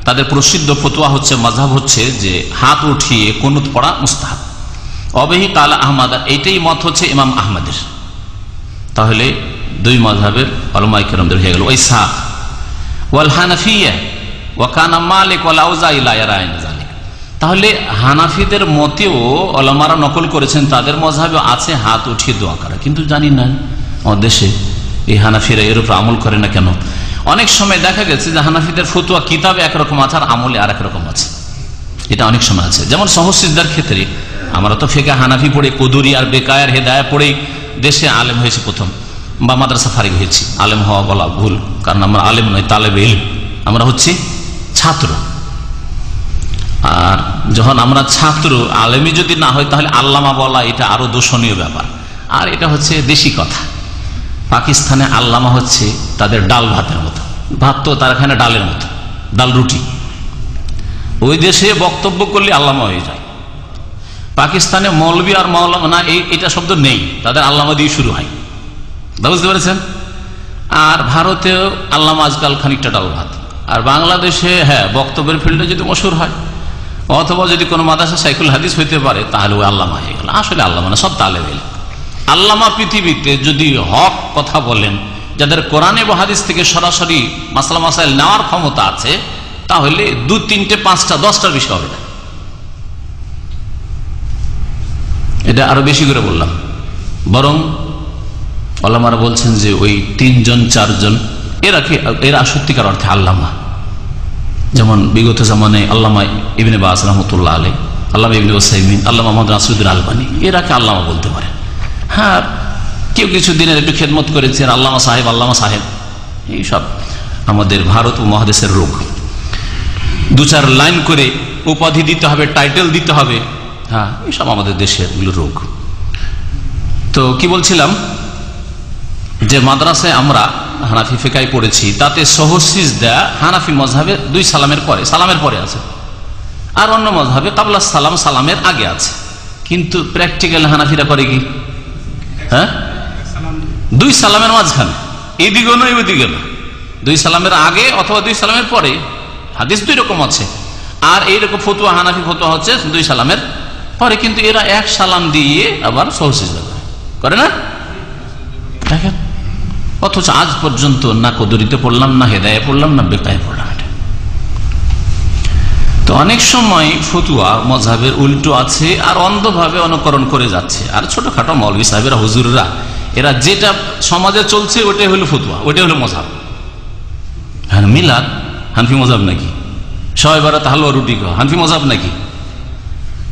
তাদের প্রসিদ্ধ ফতোয়া হচ্ছে, মাযহাব হচ্ছে যে হাত উঠিয়ে কুনুত পড়া মুস্তাহাব। অবিহি কালা আহমদ, এইটাই মত হচ্ছে ইমাম আহমদের। তাহলে দুই মাযহাবের উলামায়ে কেরামদের হয়ে গেল। ইসহাক ওয়াল হানাফিয়্যা ওয়া কানা মালিক ওয়াল আউজাঈ লা ইয়ারাইন যালিক, তাহলে হানাফিদের মতেও ওলামারা নকল করেছেন, তাদের মযহাবে আছে হাত উঠিয়ে দোয়া করা, কিন্তু জানি না আমাদের দেশে এই হানাফিরা এর উপর আমল করে না কেন। অনেক সময় দেখা গেছে যে হানাফিদের ফতোয়া কিতাবে একরকম আছে আর আমলে আর একরকম আছে, এটা অনেক সময় আছে। যেমন সহজ সিজদার ক্ষেত্রে আমরা তো ফিকহ হানাফি পড়ে, কুদুরি আর বেকায়ার হেদায়া পড়েই দেশে আলেম হয়েছে প্রথম, বা মাদ্রাসা ফারিগ হয়েছি। আলেম হওয়া বলা ভুল, কারণ আমরা আলেম নয়, তালেবে ইলম, আমরা হচ্ছি ছাত্র। আর যখন আমরা ছাত্র, আলেমি যদি না হয়, তাহলে আল্লামা বলা এটা আরো দোষণীয় ব্যাপার। আর এটা হচ্ছে দেশি কথা। পাকিস্তানে আল্লামা হচ্ছে তাদের ডাল ভাতের মতো, ভাত তো তার এখানে ডালের মতো, ডাল রুটি। ওই দেশে বক্তব্য করলে আল্লামা হয়ে যায়। পাকিস্তানে মৌলবি আর মাওলানা এটা শব্দ নেই, তাদের আল্লামা দিয়ে শুরু হয়, বুঝতে পেরেছেন? আর ভারতেও আল্লামা আজকাল খানিকটা ডাল ভাত। আর বাংলাদেশে হ্যাঁ, বক্তব্যের ফিল্ডে যদি মশহুর হয়, অথবা যদি কোনো মাদ্রাসা শাইখুল হাদিস হইতে পারে, তাহলে ওই আল্লামা হয়ে গেল। আসলে আল্লামা না, সব তালেব ইলম। আল্লামা পৃথিবীতে যদি হক কথা বলেন, যাদের কোরআন এবং হাদিস থেকে সরাসরি মাসলা মাসাইল নেওয়ার ক্ষমতা আছে, তাহলে 2, 3, 5, 10টার বেশি হবে না। এটা আরো বেশি করে বললাম। বরং ওলামারা বলছেন যে ওই 3 জন 4 জন এরা সত্যিকার অর্থে আল্লামা। যেমন বিগত জামানে আল্লামা ইবনে বাজ রহমতুল্লাহ আলাইহি, আল্লামা ইবনে উসাইমিন, আল্লামা মুহাম্মদ নাসিরুদ্দিন আলবানী, এরাকে আল্লামা বলতে পারে। হ্যাঁ, কেউ কিছু দিনের একটু খেদমত করেছেন, আল্লামা সাহেব, এইসব আমাদের ভারত ও মহাদেশের রোগ। 2-4 লাইন করে উপাধি দিতে হবে, টাইটেল দিতে হবে, হ্যাঁ, এইসব আমাদের দেশের রোগ। তো কি বলছিলাম, যে মাদ্রাসায় আমরা হানাফি ফিকায় পড়েছি, তাতে সহজ সিজদা হানাফি মযহাবে 2 সালামের পরে আছে, আর অন্য মযহাবে কাবলা সালাম, সালামের আগে আছে। কিন্তু প্র্যাকটিক্যাল হানাফিরা করে কি, হ্যাঁ, 2 সালামের মাঝখানে, এদিকে নয় ওইদিকে না, 2 সালামের আগে অথবা 2 সালামের পরে। হাদিস 2 রকম আছে। আর এইরকম ফতোয়া, হানাফি ফতোয়া হচ্ছে 2 সালামের পরে, কিন্তু এরা 1 সালাম দিয়ে আবার সহজ সিজদা করে না, দেখেন। অথচ আজ পর্যন্ত না কদরিতে পড়লাম, না হেদায়ে পড়লাম, না বেকায়ে পড়লাম। তো অনেক সময় ফতুয়া মযহাবের উল্টো আছে, আর অন্ধভাবে অনুকরণ করে যাচ্ছে। আর ছোটখাটো মৌলভী সাহেবেরা, হুজুররা এরা যেটা সমাজে চলছে ওটাই হলো ফতোয়া, ওটাই হলো মজহাব। হ্যাঁ, মিলাদ হানফি মজহাব নাকি? শবে বারাত হালুয়া রুটি খাওয়া হানফি মজহাব নাকি?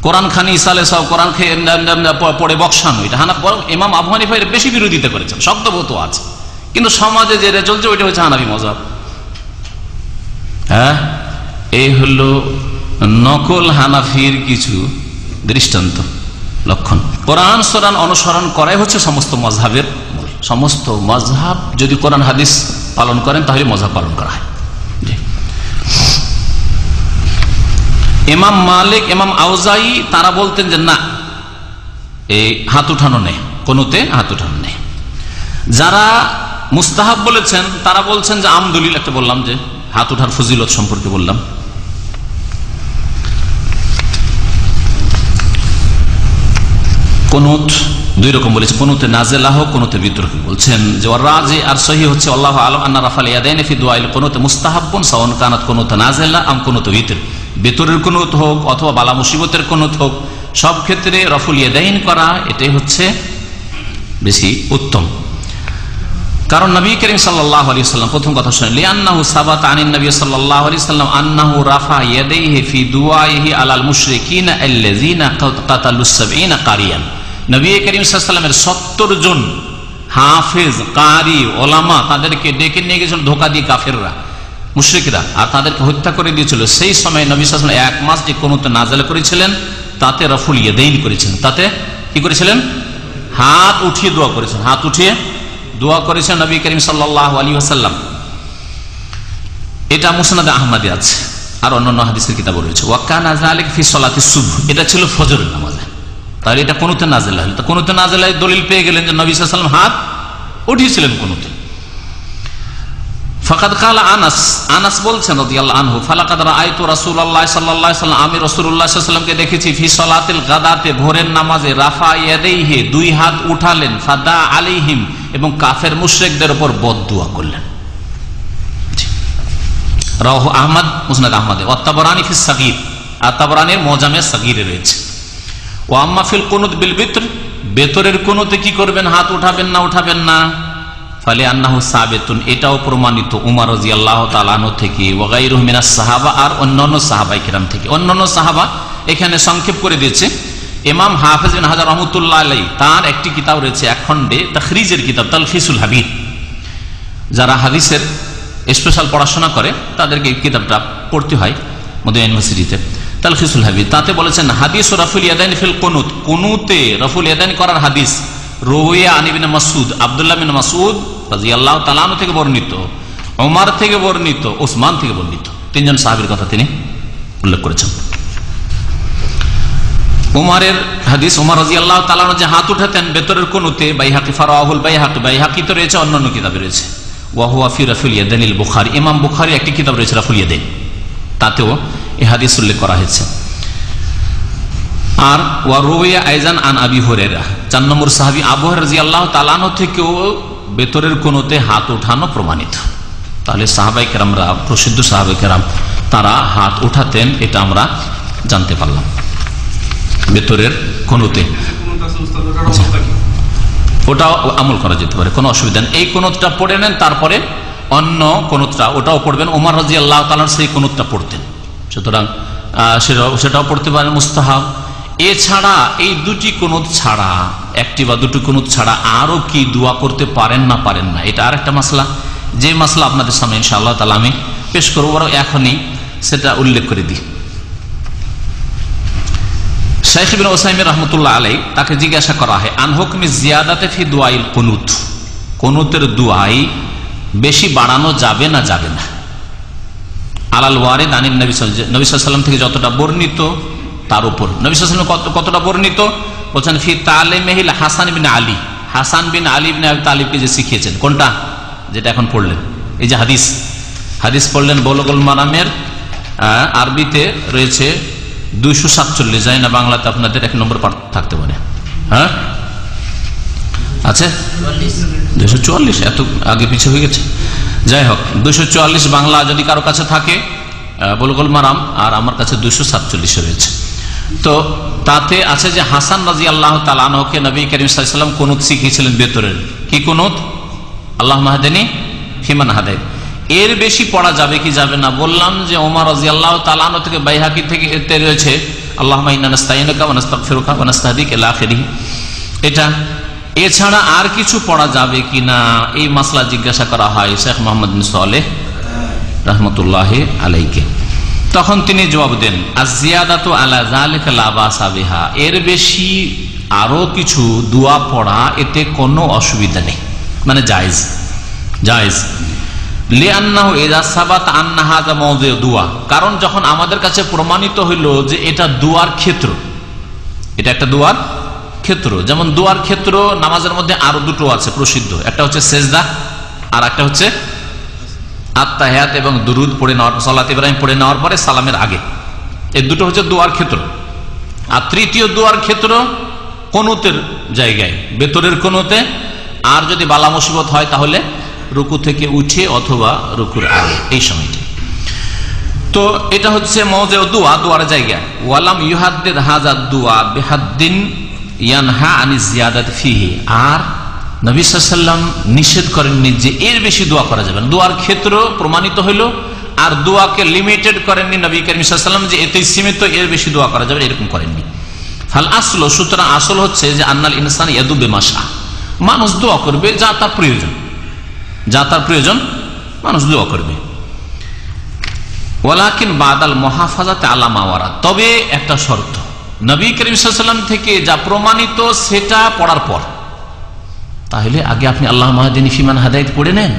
কোরআন খানি সালে সব কোরআন খেয়ে পড়ে বক্সানো, এটা হানাফি। ইমাম আবু হানিফা এর বেশি বিরোধিতা করেছেন, শক্ত ফতোয়া আছে, কিন্তু সমাজে যেটা চলছে ওইটা হচ্ছে হানাফি মজহাব। হ্যাঁ, এই হলো নকল হানাফির কিছু দৃষ্টান্ত, লক্ষণ। কোরআন সুন্নাহ অনুসরণ করাই হচ্ছে সমস্ত মজহাবের মূল। সমস্ত মজহাব যদি কোরআন হাদিস পালন করেন তাহলে মজহাব পালন করা হয়। ইমাম মালিক, ইমাম আউজাই তারা বলতেন যে না, এই হাত উঠানো নেই, কোনোতে হাত উঠানো নেই। যারা মুস্তাহাব বলেছেন তারা বলছেন যে আমদলিল, একটা বললাম যে হাত উঠার ফজিলত সম্পর্কে বললাম। কুনুত দুই রকম বলেছে, কুনুতে নাজিলা হোক, কুনুতে বিতর্ক। বলছেন যে রাজি আর সহি হচ্ছে আল্লাহু আ'লাম আন্না রাফাল ইয়াদাইনি ফি দুআইল কুনুত মুস্তাহাব্বুন সাওয়ান কানাত কুনুত নাজিলা আম কুনুত বিতর। বিতরের কুনুত হোক অথবা বালা মুসিবতের কুনুত হোক, সব ক্ষেত্রে রফুল ইয়াদাইন করা এটাই হচ্ছে বেশি উত্তম। কারণ নবী করিম সাল্লাল্লাহু আলাইহি ওয়াসাল্লাম, প্রথম কথা শুনেন, লিআন্নাহু সাবাতা আনিন নবী সাল্লাল্লাহু আলাইহি ওয়াসাল্লাম আন্নাহু রাফা ইয়াদাইহি ফি দুআইহি আলাল মুশরিকিনা আল্লাযিনা কাতালুস 70 কারিয়ান। নবী করিম সাল্লাল্লাহু আলাইহি ওয়াসাল্লামের 70 জন হাফেজ, কারি, ওলামা তাদেরকে ডেকে নিয়ে গেছিল ধোঁকা দিয়ে কাফেররা, মুশরিকরা, আর তাদেরকে হত্যা করে দিয়েছিল। সেই সময় নবী সাল্লাল্লাহু আলাইহি ওয়াসাল্লাম 1 মাস যে কুনুত নাযিল করেছিলেন তাতে রফুল ইয়াদাইন করেছিলেন। তাতে কি করেছিলেন? হাত উঠিয়ে দোয়া করেছেন, হাত উঠিয়ে দোয়া করেছেন নবী করিম সাল্লাল্লাহু আলাইহি ওয়াসাল্লাম। এটা মুসনাদ আহমদে আছে, আর অন্যান্য হাদিসের কিতাবে রয়েছে। ওয়া কানা যালিকা ফি সালাতিস সুবহ, এটা ছিল ফজরের নামাজে। তাহলে এটা কুনুতে নাযিলা হলো। তো কুনুতে নাযিলায় দলিল পেয়ে গেলেন যে নবী সাল্লাল্লাহু আলাইহি ওয়াসাল্লাম হাত উঠিয়েছিলেন কুনুতে। ফাকাদ কালা আনাস, আনাস বলছেন রাদিয়াল্লাহু আনহু, ফালাকাদ রাআইতু রাসূলুল্লাহ সাল্লাল্লাহু আলাইহি ওয়াসাল্লাম, আমি রাসূলুল্লাহ সাল্লাল্লাহু আলাইহি ওয়াসাল্লামকে দেখেছি ফি সালাতিল গাদাতে, ভোরের নামাজে, রাফা ইয়াদাইহি, দুই হাত উঠালেন, ফাদা আলাইহিম, এবং কাফের মুশরিকদের উপর বদদুয়া করলেন। রাওয়াহু আহমদ মুসনাদ আহমদে, ওয়া তাবরানী ফিস সাগীর, আর তাবরানীর মুজামে সাগীরে রয়েছে। ওয়া আম্মা ফিল কুনুত বিল বিতর, বেতরের কুনুতে কি করবেন? হাত উঠাবেন না, উঠাবেন না। ফালে আন্নাহু সাবিতুন, এটাও প্রমাণিত উমর রাদিয়াল্লাহু তাআলা আনহু থেকে, ওয়া গায়রুহু মিনাস সাহাবা, আর অন্যান্য সাহাবায়ে কেরাম থেকে। অন্যান্য সাহাবা এখানে সংক্ষেপ করে দিয়েছে। ইমাম হাফেজ বিন হাজার রহমাতুল্লাহ আলাইহি তার একটি কিতাব রয়েছে, এক খণ্ডে তাখরিজের কিতাব, তালখিসুল হাবির। যারা হাদিসের স্পেশাল পড়াশোনা করে তাদেরকে এই কিতাবটা পড়তে হয় মদিনা ইউনিভার্সিটিতে, তালখিসুল হাবির। তাতে বলেছেন হাদিস রাফুল ইয়াদাইন ফিল কুনুত, কুনুতে রফুল ইয়াদাইন করার হাদিস রুওয়া আন ইবনে মাসউদ, আব্দুল্লাহ বিন মাসউদ রাদিয়াল্লাহু তাআলা আনহু থেকে বর্ণিত, ওমর থেকে বর্ণিত, ওসমান থেকে বর্ণিত। তিনজন সাহাবীর কথা তিনি উল্লেখ করেছেন। উমরের হাদিস, উমর রাদিয়াল্লাহু তাআলা আনহু যে হাত উঠাতেন বেতরের কুনুতে, বাইহাকি, ফারাহুল বাইহাকি, বাইহাকি তো রয়েছে, অন্যান্য কিতাবে রয়েছে। ওয়া হুয়া ফি রাফুল ইয়াদাইনিল বুখারী, ইমাম বুখারী একটি কিতাব রয়েছে রাফুল ইয়াদাইন, তাতেও এই হাদিস উল্লেখ করা হয়েছে। আর ওয়া রুওয়া আইজান আন আবি হুরায়রা, 4 নম্বর সাহাবী আবু হুরায়রা রাদিয়াল্লাহু তাআলা আনহু থেকেও বেতরের কুনুতে হাত ওঠানো প্রমাণিত। তাহলে সাহাবায়ে কেরামরা, প্রসিদ্ধ সাহাবায়ে কেরাম, তারা হাত উঠাতেন, এটা আমরা জানতে পারলাম বেতরের কুনুতে। ওটাও আমল করা যেতে পারে, কোনো অসুবিধা নেই। এই কুনুতটা পড়ে নেন, তারপরে অন্য কুনুতটা ওটাও পড়বেন। ওমর রাদিয়াল্লাহু তাআলা সেই কুনুতটা পড়তেন, সুতরাং সেটাও পড়তে পারেন, মুস্তাহাব। এছাড়া এই দুটি কুনুত ছাড়া, একটি বা দুটি কুনুত ছাড়া আরো কি দোয়া করতে পারেন না পারেন না, এটা আর একটা মাসলা, যে মাসলা আপনাদের সামনে ইনশাআল্লাহ তাআলা আমি পেশ করবো, এখনই সেটা উল্লেখ করে দিই। শাইখ ইবনে উসাইমিন রাহমাতুল্লাহ আলাইহি, তাকে জিজ্ঞাসা করা হয় আন হুকমি জিয়াদাতে ফি দুআইল কুনুত, কুনুতের দুআই বেশি বাড়ানো যাবে না যাবে না। আলাল ওয়ারিদ আনিন নবী সাল্লাল্লাহু আলাইহি ওয়াসাল্লাম থেকে যতটা বর্ণিত তার উপর। নবী সাল্লাল্লাহু আলাইহি ওয়াসাল্লাম কতটা বর্ণিত বলছেন, ফি তালিমিহিল হাসান বিন আলী, হাসান বিন আলী ইবনে আবি তালিবকে যে শিখিয়েছেন। কোনটা? যেটা এখন পড়লেন, এই যে হাদিস পড়লেন বুলুগুল মারামের, আরবিতে রয়েছে 247, যায় না বাংলাতে আপনাদের 1 নম্বর পাঠ থাকতে পারে। হ্যাঁ আছে 244, এত আগে পিছিয়ে হয়ে গেছে। যাই হোক, 244 বাংলা যদি কারো কাছে থাকে বুলুগুল মারাম, আর আমার কাছে 247 রয়েছে। তো তাতে আছে যে হাসান রাদিয়াল্লাহু তাআলা আনহুকে নবী করিম সাল্লাল্লাহু আলাইহি ওয়াসাল্লাম কুনুত শিখিয়েছিলেন ভেতরের। কি কুনুত? আল্লাহুম্মা হাদিনি ফিমান হাদাইত। এর বেশি পড়া যাবে কি যাবে না? বললাম যে ওমর রাদিয়াল্লাহু তাআলা আনহু থেকে, বাইহাকি থেকে এতে রয়েছে আল্লাহুম্মা ইন্না নাস্তাইনুকা ওয়া নাস্তাগফিরুকা ওয়া নাস্তাহদিকা ইলা আখিরিহি। এটা এছাড়া আর কিছু পড়া যাবে কিনা এই মাসলা জিজ্ঞাসা করা হয় শেখ মোহাম্মদ বিন সালেহ রাহমাতুল্লাহি আলাইহি। তখন তিনি জবাব দেন, আয-জিয়াদাতু আলা যালিকা লা বাসা বিহা, এর বেশি আরো কিছু দোয়া পড়া এতে কোনো অসুবিধা নেই, মানে জায়েজ জায়েজ। লিআন্নাহু ইযা সাবাতা আন্না হাযা মাওযিউ দুআ, কারণ যখন আমাদের কাছে প্রমাণিত হইল যে এটা দোয়ার ক্ষেত্র, এটা একটা দোয়ার ক্ষেত্র। যেমন দোয়ার ক্ষেত্র নামাজের মধ্যে আরো দুটো আছে প্রসিদ্ধ, একটা হচ্ছে সেজদা আর একটা হচ্ছে আত্তাহিয়াত এবং দুরুদ পড়ে নেওয়ার, সালাত ইব্রাহিম পড়ে নেওয়ার পরে সালামের আগে, এই দুটো হচ্ছে দোয়ার ক্ষেত্র। আর তৃতীয় দোয়ার ক্ষেত্র কুনুতের জায়গায়, ভেতরের কুনুতে। আর যদি বালা মুসিবত হয় তাহলে রুকু থেকে উঠে অথবা রুকুর আগে, এই সময়টি। তো এটা হচ্ছে মাওযিউ দুআ, দোয়ার জায়গা। ওয়ালাম ইউহাদ্দিদ হাযা দুআ বিহাদ্দিন ইয়ানহা আনিজ জিয়াদাতি ফিহি, আর নবী সাল্লাল্লাহু আলাইহি ওয়াসাল্লাম নিষেধ করেননি যে এর বেশি দোয়া করা যাবে না। দোয়ার ক্ষেত্র প্রমাণিত হইল, আর দোয়াকে লিমিটেড করেননি নবী করিম সাল্লাল্লাহু আলাইহি ওয়াসাল্লাম যে এতেই সীমিত, এর বেশি দোয়া করা যাবে এরকম করেননি। ফাল আসল, সুতরাং আসল হচ্ছে যে আন্নাল ইনসান ইয়াদু বিমা শা, মানুষ দোয়া করবে যা তার প্রয়োজন, যা তার প্রয়োজন মানুষ দোয়া করবে। ওয়ালাকিন বাদাল মুহাফাজাতি আলা মা ওয়ারাদ, তবে একটা শর্ত, নবী করিম সাল্লাল্লাহু আলাইহি ওয়াসাল্লাম থেকে যা প্রমাণিত সেটা পড়ার পর, তাহলে আগে আপনি আল্লাহুম্মা হাদিনি ফিমান হাদাইত পড়ে নেন,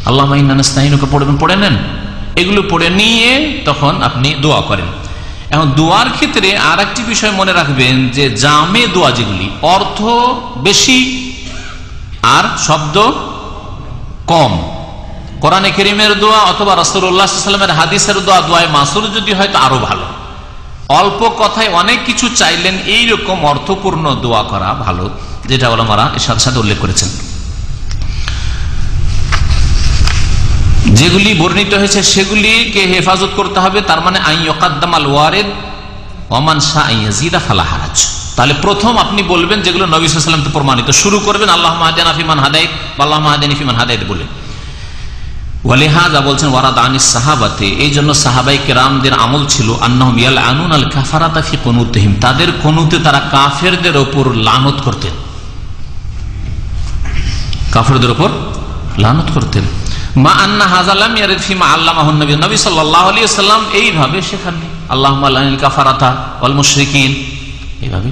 আল্লাহুম্মা ইন্না নাস্তাইনুকা পড়ে নেন, এগুলো পড়ে নিয়ে তখন আপনি দোয়া করেন। এখন দোয়ার ক্ষেত্রে আর একটি বিষয় মনে রাখবেন যে জামে দোয়া যেগুলি, অর্থ বেশি আর শব্দ কম, কোরআনে কারীমের দোয়া অথবা রাসূলুল্লাহ সাল্লাল্লাহু আলাইহি ওয়াসাল্লামের হাদিসের দোয়া, দোয়ায়ে মাসুর যদি হয় তো আরো ভালো। অল্প কথায় অনেক কিছু চাইলেন, এইরকম অর্থপূর্ণ দোয়া করা ভালো, যেটা ওলামারা এর সাথে সাথে উল্লেখ করেছেন। যেগুলি বর্ণিত হয়েছে সেগুলিকে হেফাজত করতে হবে, তার মানে আন ইয়াকাদ্দামাল ওয়ারিদ ওয়া মান শাআ ইয়াজিদা ফালা হারাজ। তাহলে প্রথম আপনি বলবেন যেগুলো নবী সাল্লাল্লাহু আলাইহি ওয়াসাল্লাম তে প্রমাণিত, শুরু করবেন আল্লাহুম্মা হাদিনা ফিমান হাদাইত বা আল্লাহুম্মা হাদিনি ফিমান হাদাইত বলে। ওয়ালিহাযা বলছেন ওয়ারাদ আনিস সাহাবাতে, এই জন্য সাহাবায়ে কেরামদের আমল ছিল আন্নাহুম ইয়ালআনুনাল কাফারাতা ফি কুনুতিহিম, তাদের কুনুতে তারা কাফেরদের উপর লানত করতেন, কাফেরদের উপর লানত করতেন। মা আন্না হাযা লাম ইয়ারিদ ফিমা আল্লামাহুন নবী, নবী সাল্লাল্লাহু আলাইহি ওয়াসাল্লাম এইভাবে শেখাননি আল্লাহুম্মা লানিল কাফারাতা ওয়াল মুশরিকিন, এইভাবে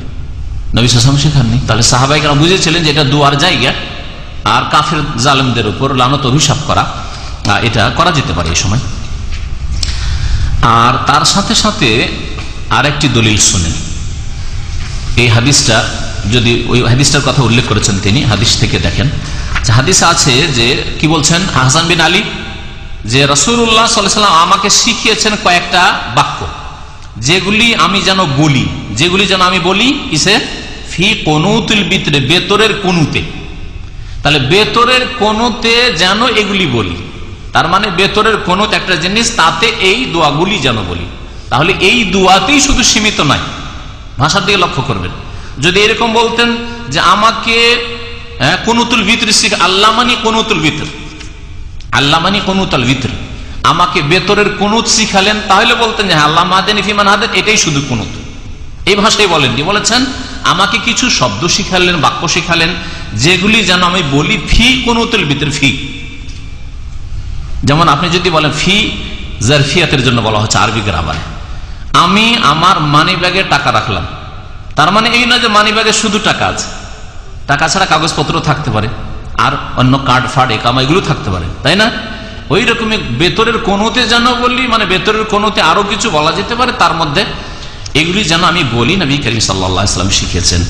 নবী সাল্লাল্লাহু আলাইহি ওয়াসাল্লাম শেখাননি। তাহলে সাহাবায়ে কেরাম বুঝেছিলেন যে এটা দুয়ার জায়গা, আর কাফের জালেমদের উপর লানত অভিশাপ করা এটা করা যেতে পারে এই সময়। আর তার সাথে সাথে আরেকটি দলিল শুনেন, এই হাদিসটা, যদি ওই হাদিসটার কথা উল্লেখ করেছেন তিনি, হাদিস থেকে দেখেন, হাদিস আছে যে কি বলছেন হাসান বিন আলী, যে রাসূলুল্লাহ সাল্লাল্লাহু আলাইহি ওয়াসাল্লাম আমাকে শিখিয়েছেন কয়েকটা বাক্য, যেগুলি আমি যেন বলি, কিসে? ফি কুনুতুল বিতরে, বেতরের কুনুতে। তাহলে বেতরের কুনুতে যেন এগুলি বলি, তার মানে বেতরের কুনুত একটা জিনিস, তাতে এই দোয়াগুলি যেন বলি। তাহলে এই দোয়াতেই শুধু সীমিত নয়, ভাষার দিকে লক্ষ্য করবেন। যদি এরকম বলতেন যে আমাকে কুনুতুল ভিতর শিখ, আল্লামানি কুনুতুল ভিতর, আল্লামানি কুনুতুল ভিতর, আমাকে বেতরের কুনুত শিখালেন, তাহলে বলতেন যে আল্লাহুম্মা হাদিনি ফিমান হাদাইত, এটাই শুধু কুনুত। এই ভাষায় বলেননি, বলেছেন আমাকে কিছু শব্দ শিখালেন, বাক্য শিখালেন, যেগুলি যেন আমি বলি ফি কুনুতুল ভিতর। ফি, যেমন আপনি যদি বলেন ফি জারফিয়াতের জন্য বলা হচ্ছে আরবি গ্রামারে, আমি আমার মানি ব্যাগে টাকা রাখলাম, তার মানে এই না যে মানি ব্যাগে শুধু টাকা আছে, টাকা ছাড়া কাগজপত্র থাকতে পারে, আর অন্য কার্ড ফার্ড একামা এগুলো থাকতে পারে, তাই না? ওই রকমই বেতরের কোনোতে যেন বলি, মানে বেতরের কোনোতে আরো কিছু বলা যেতে পারে, তার মধ্যে এগুলি যেন আমি বলি, নবী করিম সাল্লাল্লাহু আলাইহি ওয়াসাল্লাম শিখিয়েছেন।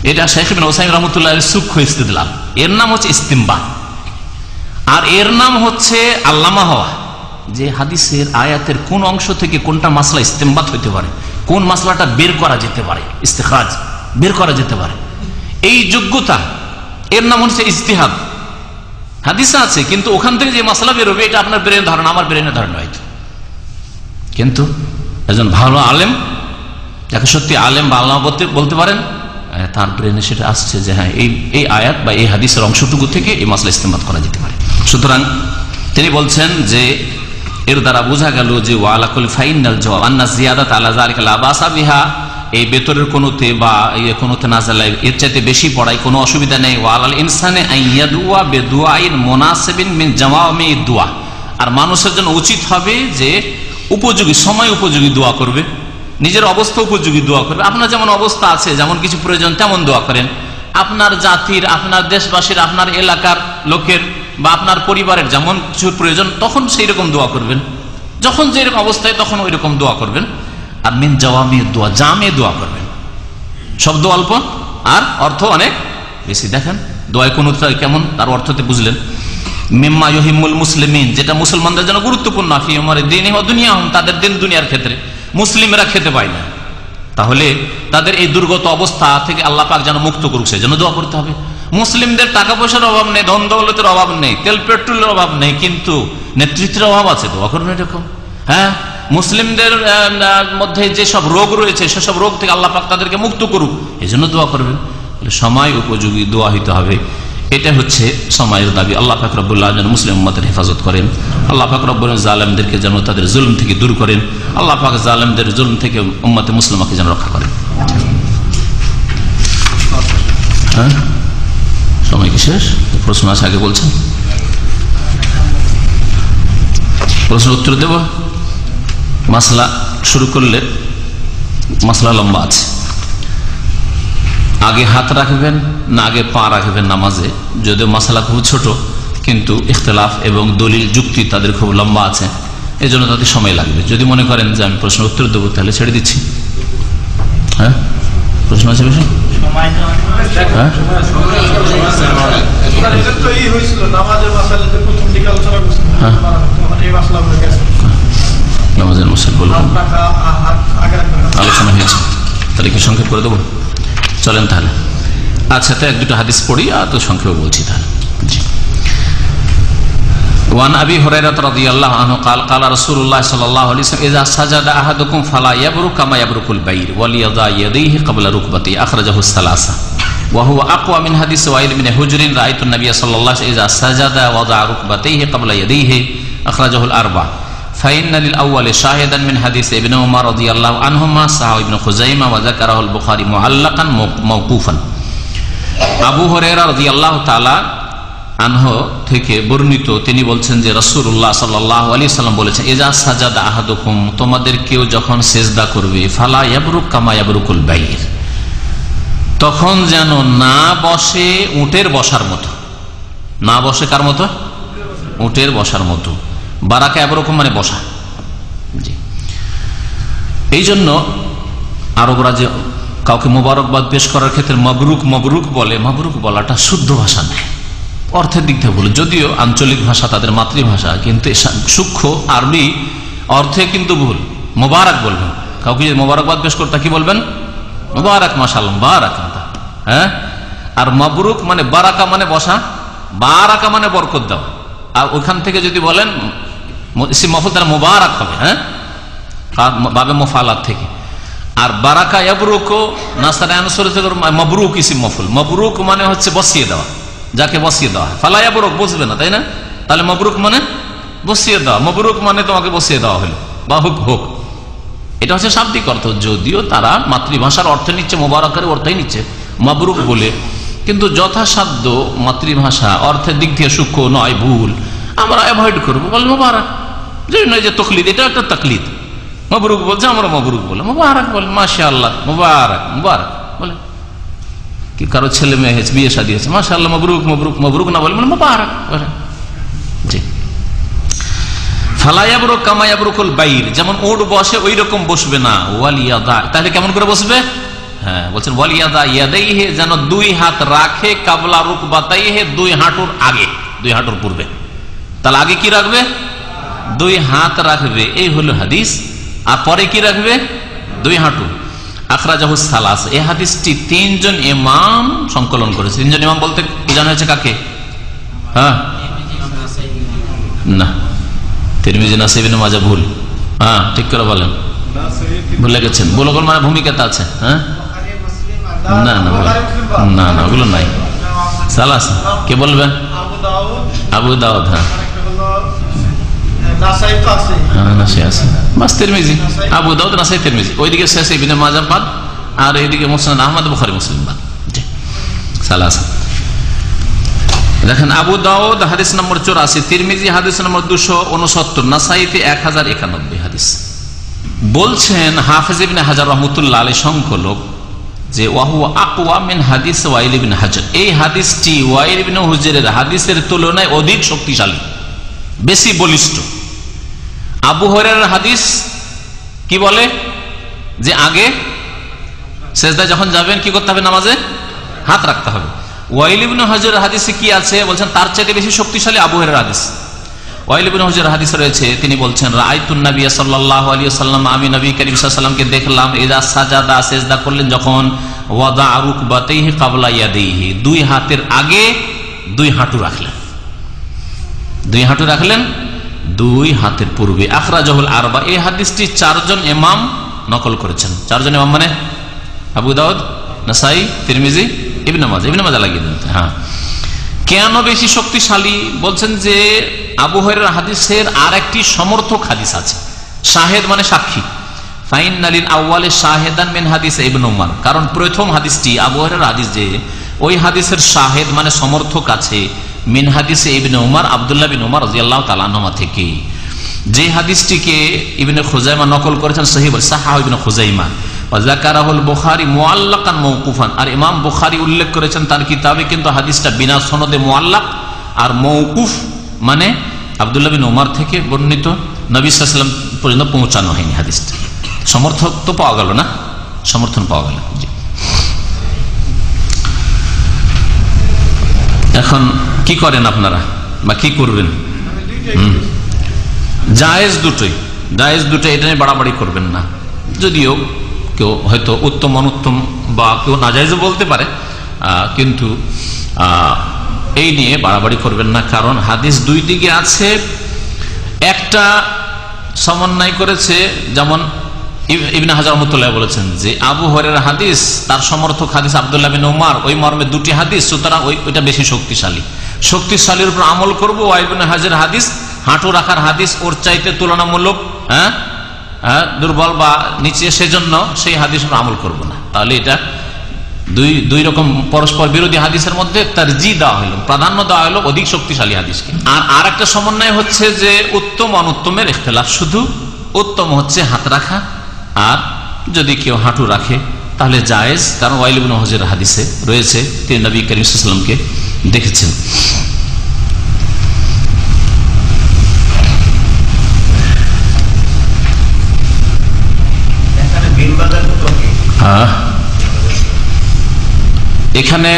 এটা শাইখ ইবনে উসাইমিন রাহমাতুল্লাহি আলাইহি সূক্ষ্ম ইস্তিদলাল, এর নাম হচ্ছে ইস্তিমবাত, আর এর নাম হচ্ছে আল্লামা হওয়া, যে হাদিসের আয়াতের কোন অংশ থেকে কোনটা মাসলা ইস্তিমবাত হইতে পারে, কোন মাসলাটা বের করা যেতে পারে, ইস্তেখরাজ বের করা যেতে পারে, এই যোগ্যতা, এর নাম হচ্ছে ইজতিহাদ। হাদিসে আছে, কিন্তু ওখান থেকে যে মাসলা বেরোবে এটা আপনার ব্রেনের ধারণা, আমার ব্রেনের ধারণা হয়তো, কিন্তু একজন ভালো আলেম যাকে সত্যি আলেম বা আল্লামা বলতে পারেন, তার ব্রেনে সেটা আসছে যে হ্যাঁ এই আয়াত বা এই হাদিসের অংশটুকু থেকে এই মাসলা ইস্তেমাদ করা যেতে পারে। সুতরাং তিনি বলছেন যে এর দ্বারা বোঝা গেল যে ওয়ালাকুল ফাইনাল জওয়াব আন্না জিয়াদাত আলা যালিকা লা বাসা বিহা, এই বেতরের কোনোতে বা কোনোতে নাযালা এর চাইতে বেশি পড়ায় কোনো অসুবিধা নেই। ওয়ালাল ইনসানে আইয়াদুয়া বিদুআইন মুনাসিবিন মিন জাওয়ামি দুআ, আর মানুষের জন্য উচিত হবে যে উপযোগী সময় উপযোগী দোয়া করবে, নিজের অবস্থা উপযোগী দোয়া করবে। আপনার যেমন অবস্থা আছে, যেমন কিছু প্রয়োজন তেমন দোয়া করেন। আপনার জাতির, আপনার দেশবাসীর, আপনার এলাকার লোকের বা আপনার পরিবারের যেমন কিছু প্রয়োজন তখন সেই রকম দোয়া করবেন, যখন যেরকম অবস্থায় তখন ওই রকম দোয়া করবেন। আর মিন জাওয়ামি দোয়া, জামে দোয়া করবেন, শব্দ অল্প আর অর্থ অনেক বেশি। দেখেন দোয়ায় কোন কেমন, তার অর্থতে বুঝলেন। মিম্মা ইউহিম্মুল মুসলিমিন, যেটা মুসলমানদের জন্য গুরুত্বপূর্ণ, ফি উমরি দীনি ওয়া দুনিয়াহুম, তাদের দিন দুনিয়ার ক্ষেত্রে মুসলিমরা খেতে পায় না, তাহলে তাদের এই দুর্গত অবস্থা থেকে আল্লাহ পাক যেন মুক্ত করুক, সেজন্য দোয়া করতে হবে। মুসলিমদের টাকা পয়সার অভাব নেই, ধন দৌলতের অভাব নেই, তেল পেট্রোলের অভাব নেই, কিন্তু নেতৃত্বের অভাব আছে, দোয়া করবেন এরকম। হ্যাঁ, মুসলিমদের মধ্যে যেসব রোগ রয়েছে সেসব রোগ থেকে আল্লাহ পাক তাদেরকে মুক্ত করুক, এই জন্য দোয়া করবেন। সময় উপযোগী দোয়া হইতে হবে, এটা হচ্ছে সময়ের দাবি। আল্লাহ পাক রব্বুল আলামিন যেন মুসলিম উম্মতের হেফাজত করেন, আল্লাহ পাক রব্বুল আলামিন জালেমদেরকে যেন তাদের জুলম থেকে দূর করেন, আল্লাহ পাক জালেমদের জুলম থেকে উম্মতে মুসলিমাকে যেন রক্ষা করেন। হ্যাঁ, সময় কি শেষ? প্রশ্ন আছে আগে বলছেন, প্রশ্ন উত্তর দেব। মাসলা শুরু করলে মাসলা লম্বা আছে, আগে হাত রাখবেন না আগে পা রাখবেন নামাজে, যদিও মাসলা খুব ছোট কিন্তু ইখতিলাফ এবং দলিল যুক্তি তাদের খুব লম্বা আছে, এই জন্য তাদের সময় লাগবে। যদি মনে করেন যে আমি প্রশ্ন উত্তর দেবো তাহলে ছেড়ে দিচ্ছি। হ্যাঁ, প্রশ্ন আছে বেশি? হ্যাঁ, নামাজের মশাল বলবো, আলোচনা হয়েছে, তাহলে কি সংক্ষেপ করে দেবো? চলেন তাহলে। আচ্ছা, তো এক দুটো হাদিস পড়ি আর তো সংক্ষেপে বলছি তাহলে। জি, ওয়ান আবি হুরায়রা রাদিয়াল্লাহু আনহু قال قال رسول الله صلى الله عليه وسلم اذا سجد احدكم فلا يبرك كما يبرك البعير وليضع يديه قبل ركبتيه اخرجه الثلاثه وهو اقوى من حديث وائل بن حجر رايت النبي صلى الله عليه وسلم اذا سجد وضع ركبتيه قبل يديه اخرجه الاربعه فإن للأول شاهدا من حديث ابن عمر رضي الله عنهما صححه ابن خزيمة وذكره البخاري معلقا موقوفا। আবু হুরায়রা রাদিয়াল্লাহু তাআলা আনহু থেকে বর্ণিত, তিনি বলছেন যে রাসূলুল্লাহ সাল্লাল্লাহু আলাইহি সাল্লাম বলেছেন, ইজা সাজাদা আহাদুকুম, তোমাদের কেউ যখন সিজদা করবে, ফালা ইয়াবরুক কামা ইয়াবরুকুল বাইর, তখন যেন না বসে উটের বসার মতো। না বসে কার মতো? উটের বসার মতো। বারাকা এরকম মানে বসা। জি, এই জন্য আরবরা যে কাউকে মোবারকবাদ পেশ করার ক্ষেত্রে মবরুক মবরুক বলে, মবরুক বলাটা শুদ্ধ ভাষা নেই, অর্থের দিক থেকে বলে, যদিও আঞ্চলিক ভাষা তাদের মাতৃভাষা, কিন্তু সূক্ষ্ম আরবি অর্থে কিন্তু ভুল। মোবারক বলবেন, কাউকে যদি মোবারকবাদ পেশ করতে কি বলবেন? মোবারক, মাশাআল্লাহ, বারাক। হ্যাঁ, আর মবরুক মানে বারাকা মানে বসা, বারাকা মানে বরকত দেওয়া। আর ওখান থেকে যদি বলেন ইসিম মফউল, তারা মুবারাক হবে। হ্যাঁ, বাবে মুফালাত থেকে। আর বারাকা ইয়াবরুক নাসরা আনসুর থেকে মাবরুক ইসিম মফউল। মাবরুক মানে হচ্ছে বসিয়ে দেওয়া, যাকে বসিয়ে দেওয়া। ফালা ইয়াবরুক বুঝবে না, তাই না? তাহলে মাবরুক মানে বসিয়ে দেওয়া, মাবরুক মানে তোমাকে বসিয়ে দেওয়া হলো বা হুক হোক, এটা হচ্ছে শাব্দিক অর্থ। যদিও তারা মাতৃভাষার অর্থ নিচ্ছে, মোবারকের অর্থই নিচ্ছে মাবরুক বলে, কিন্তু যথাসাধ্য মাতৃভাষা অর্থের দিক থেকে সূক্ষ্ম নয়, ভুল, আমরা অ্যাভয়েড করবো, বল মোবারক। যে তকলিদ, এটা একটা তকলিদ। মবরুক বলছে, আমরা মবরুক বলে, মোবারক বলে, মাশাআল্লাহ, মোবারক মোবারক বলে। কি কারো ছেলে মেয়ে হয়েছে, বিয়ে শাদী হয়েছে, মাশাআল্লাহ, মবরুক মবরুক, মবরুক না বলে মোবারক বলে। জি, ফালা ইয়াবরুক কামা ইয়াবরুকুল বাইর, যেমন উট বসে ওই রকম বসবে না। ওয়ালিয়াদা, তাহলে কেমন করে বসবে? হ্যাঁ, বলছেন ওয়ালিয়াদা ইয়াদাইহি, যেন দুই হাত রাখে, কাবলা রুকবাতাইহি, দুই হাঁটুর আগে, দুই হাঁটুর পূর্বে। তাহলে আগে কি রাখবে? দুই হাত রাখবে, এই হলো হাদিস। আর পরে কি রাখবে? দুই হাঁটু। আখরাজাহুস সালাস, এই হাদিসটি তিনজন ইমাম সংকলন করেছে। তিনজন ইমাম বলতে বোঝানো হয়েছে কাকে? হ্যাঁ, না, তিরমিজি, নাসাই, ইবনে মাজাহ ভুল। হ্যাঁ, ঠিক করে বলেন। ভুলে গেছেন? বুলুগুল মারাম ভূমিকাতে আছে। হ্যাঁ, না না না না, ওগুলো নাই। সালাস কে বলবেন? আবু দাউদ। হ্যাঁ, তিরমিজি, আবু দাউদ, নাসাই, তিরমিজি। ওইদিকে শেষ ইবনে মাজাহ বাদ, আর এইদিকে মুসনাদ আহমদ, বুখারী, মুসলিম বাদ। সালাস দেখেন, আবু দাউদ হাদিস নম্বর 84, তিরমিজি হাদিস নম্বর 269, নাসাইতে 1091 হাদিস। বলছেন হাফেজ ইবনে হাজার রহমতুল্লাহ আলাইহি সংকলক যে ওয়াহুয়া আকওয়া মিন হাদিস ওয়াইল ইবনে হাজার, এই হাদিসটি ওয়াইল ইবনে হুজরের হাদিসের তুলনায় অধিক শক্তিশালী, বেশি বলিষ্ঠ। আবু হুরায়রার হাদিস কি বলে যে আগে সেজদায় যখন যাবেন কি করতে হবে? নামাজে হাত রাখতে হবে। ওয়াইল ইবনে হুজরের হাদিসে কি আছে বলছেন? তার চাইতে বেশি শক্তিশালী আবু হুরায়রার হাদিস। ওয়াইল ইবনে হুজরের হাদিস রয়েছে, তিনি বলছেন রাআইতুন নবী সাল্লাল্লাহু আলাইহি ওয়াসাল্লাম, আমি নবী করিম সাল্লাল্লাহু আলাইহি ওয়াসাল্লামকে দেখলাম, ইযা সাজাদা, সিজদা করলেন যখন, ওয়াদা রুকবাতাইহি ক্বাবলা ইয়াদাইহি, দুই হাতের আগে দুই হাঁটু রাখলেন, দুই হাঁটু রাখলেন দুই হাতের পূর্বে। আখরাজাহুল আরবা, এই হাদিসটি 4 জন ইমাম নকল করেছেন। 4 জন ইমাম মানে আবু দাউদ, নাসাই, তিরমিজি, ইবনে মাজাহ। ইবনে মাজাহ লাগিয়ে দেন। হ্যাঁ, কেন বেশি শক্তিশালী? বলছেন যে আবু হুরায়রার হাদিসের আর একটি সমর্থক হাদিস আছে, শাহেদ মানে সাক্ষী। ফাইনালিল আউয়ালে শাহেদান মিন হাদিস ইবনে উমর, কারণ প্রথম হাদিসটি আবু হুরায়রার হাদিস, যে ওই হাদিসের শাহেদ মানে সমর্থক আছে মিন হাদিসে ইবনে উমর, আব্দুল্লাহ বিন উমর রাদিয়াল্লাহু তাআলা আনহুমা থেকে, যে হাদিসটিকে ইবনে খুজাইমা নকল করেছেন সহিহ সাহাহ ইবনে খুজাইমা, ওয়া যাকারাহুল বুখারী মুআল্লাকান মাওকুফান, আর ইমাম বুখারী উল্লেখ করেছেন তার কিতাবে, কিন্তু হাদিসটা বিনা সনদে মুআল্লাক, আর মওকুফ মানে আব্দুল্লাহ বিন উমর থেকে বর্ণিত, নবী সাল্লাল্লাহু আলাইহি ওয়াসাল্লাম পর্যন্ত পৌঁছানো হয়নি হাদিসটা। সমর্থক তো পাওয়া গেল না, সমর্থন পাওয়া গেল। এখন কি করেন আপনারা বা কি করবেন? জায়েজ দুটোই, জায়েজ দুটো, এটা নিয়ে বাড়াবাড়ি করবেন না। যদিও কেউ হয়তো উত্তম অনুত্তম বা কেউ নাজায়েজও বলতে পারে, কিন্তু এই নিয়ে বাড়াবাড়ি করবেন না, কারণ হাদিস দুই দিকে আছে। একটা সমন্বয় করেছে, যেমন ইবনে হাজার রহমাতুল্লাহ বলেছেন যে আবু হুরায়রার হাদিস, তার সমর্থক হাদিস আব্দুল্লাহ বিন উমর, ওই মর্মে দুটি হাদিস, সুতরাং ওইটা বেশি শক্তিশালী, শক্তিশালীর উপর আমল করবো। ওয়াইল ইবনে হাজার হাদিস, হাঁটু রাখার হাদিস, ওর চাইতে তুলনামূলক দুর্বল বা নিচে, সেজন্য সেই হাদিসের উপর আমল করব না। তাহলে এটা দুই রকম পরস্পর বিরোধী হাদিসের মধ্যে তারজি দেওয়া হলো, প্রাধান্য দেওয়া হলো অধিক শক্তিশালী হাদিসকে। আর একটা সমন্বয় হচ্ছে যে উত্তম অনুত্তমের ইখতিলাফ, শুধু উত্তম হচ্ছে হাত রাখা, আর যদি কেউ হাঁটু রাখে তাহলে জায়েজ, কারণ ওয়াইল ইবনে হুজরের হাদিসে রয়েছে তিনি নবী করিম সাল্লাল্লাহু আলাইহি ওয়াসাল্লামকে দেখেছেন। এখানে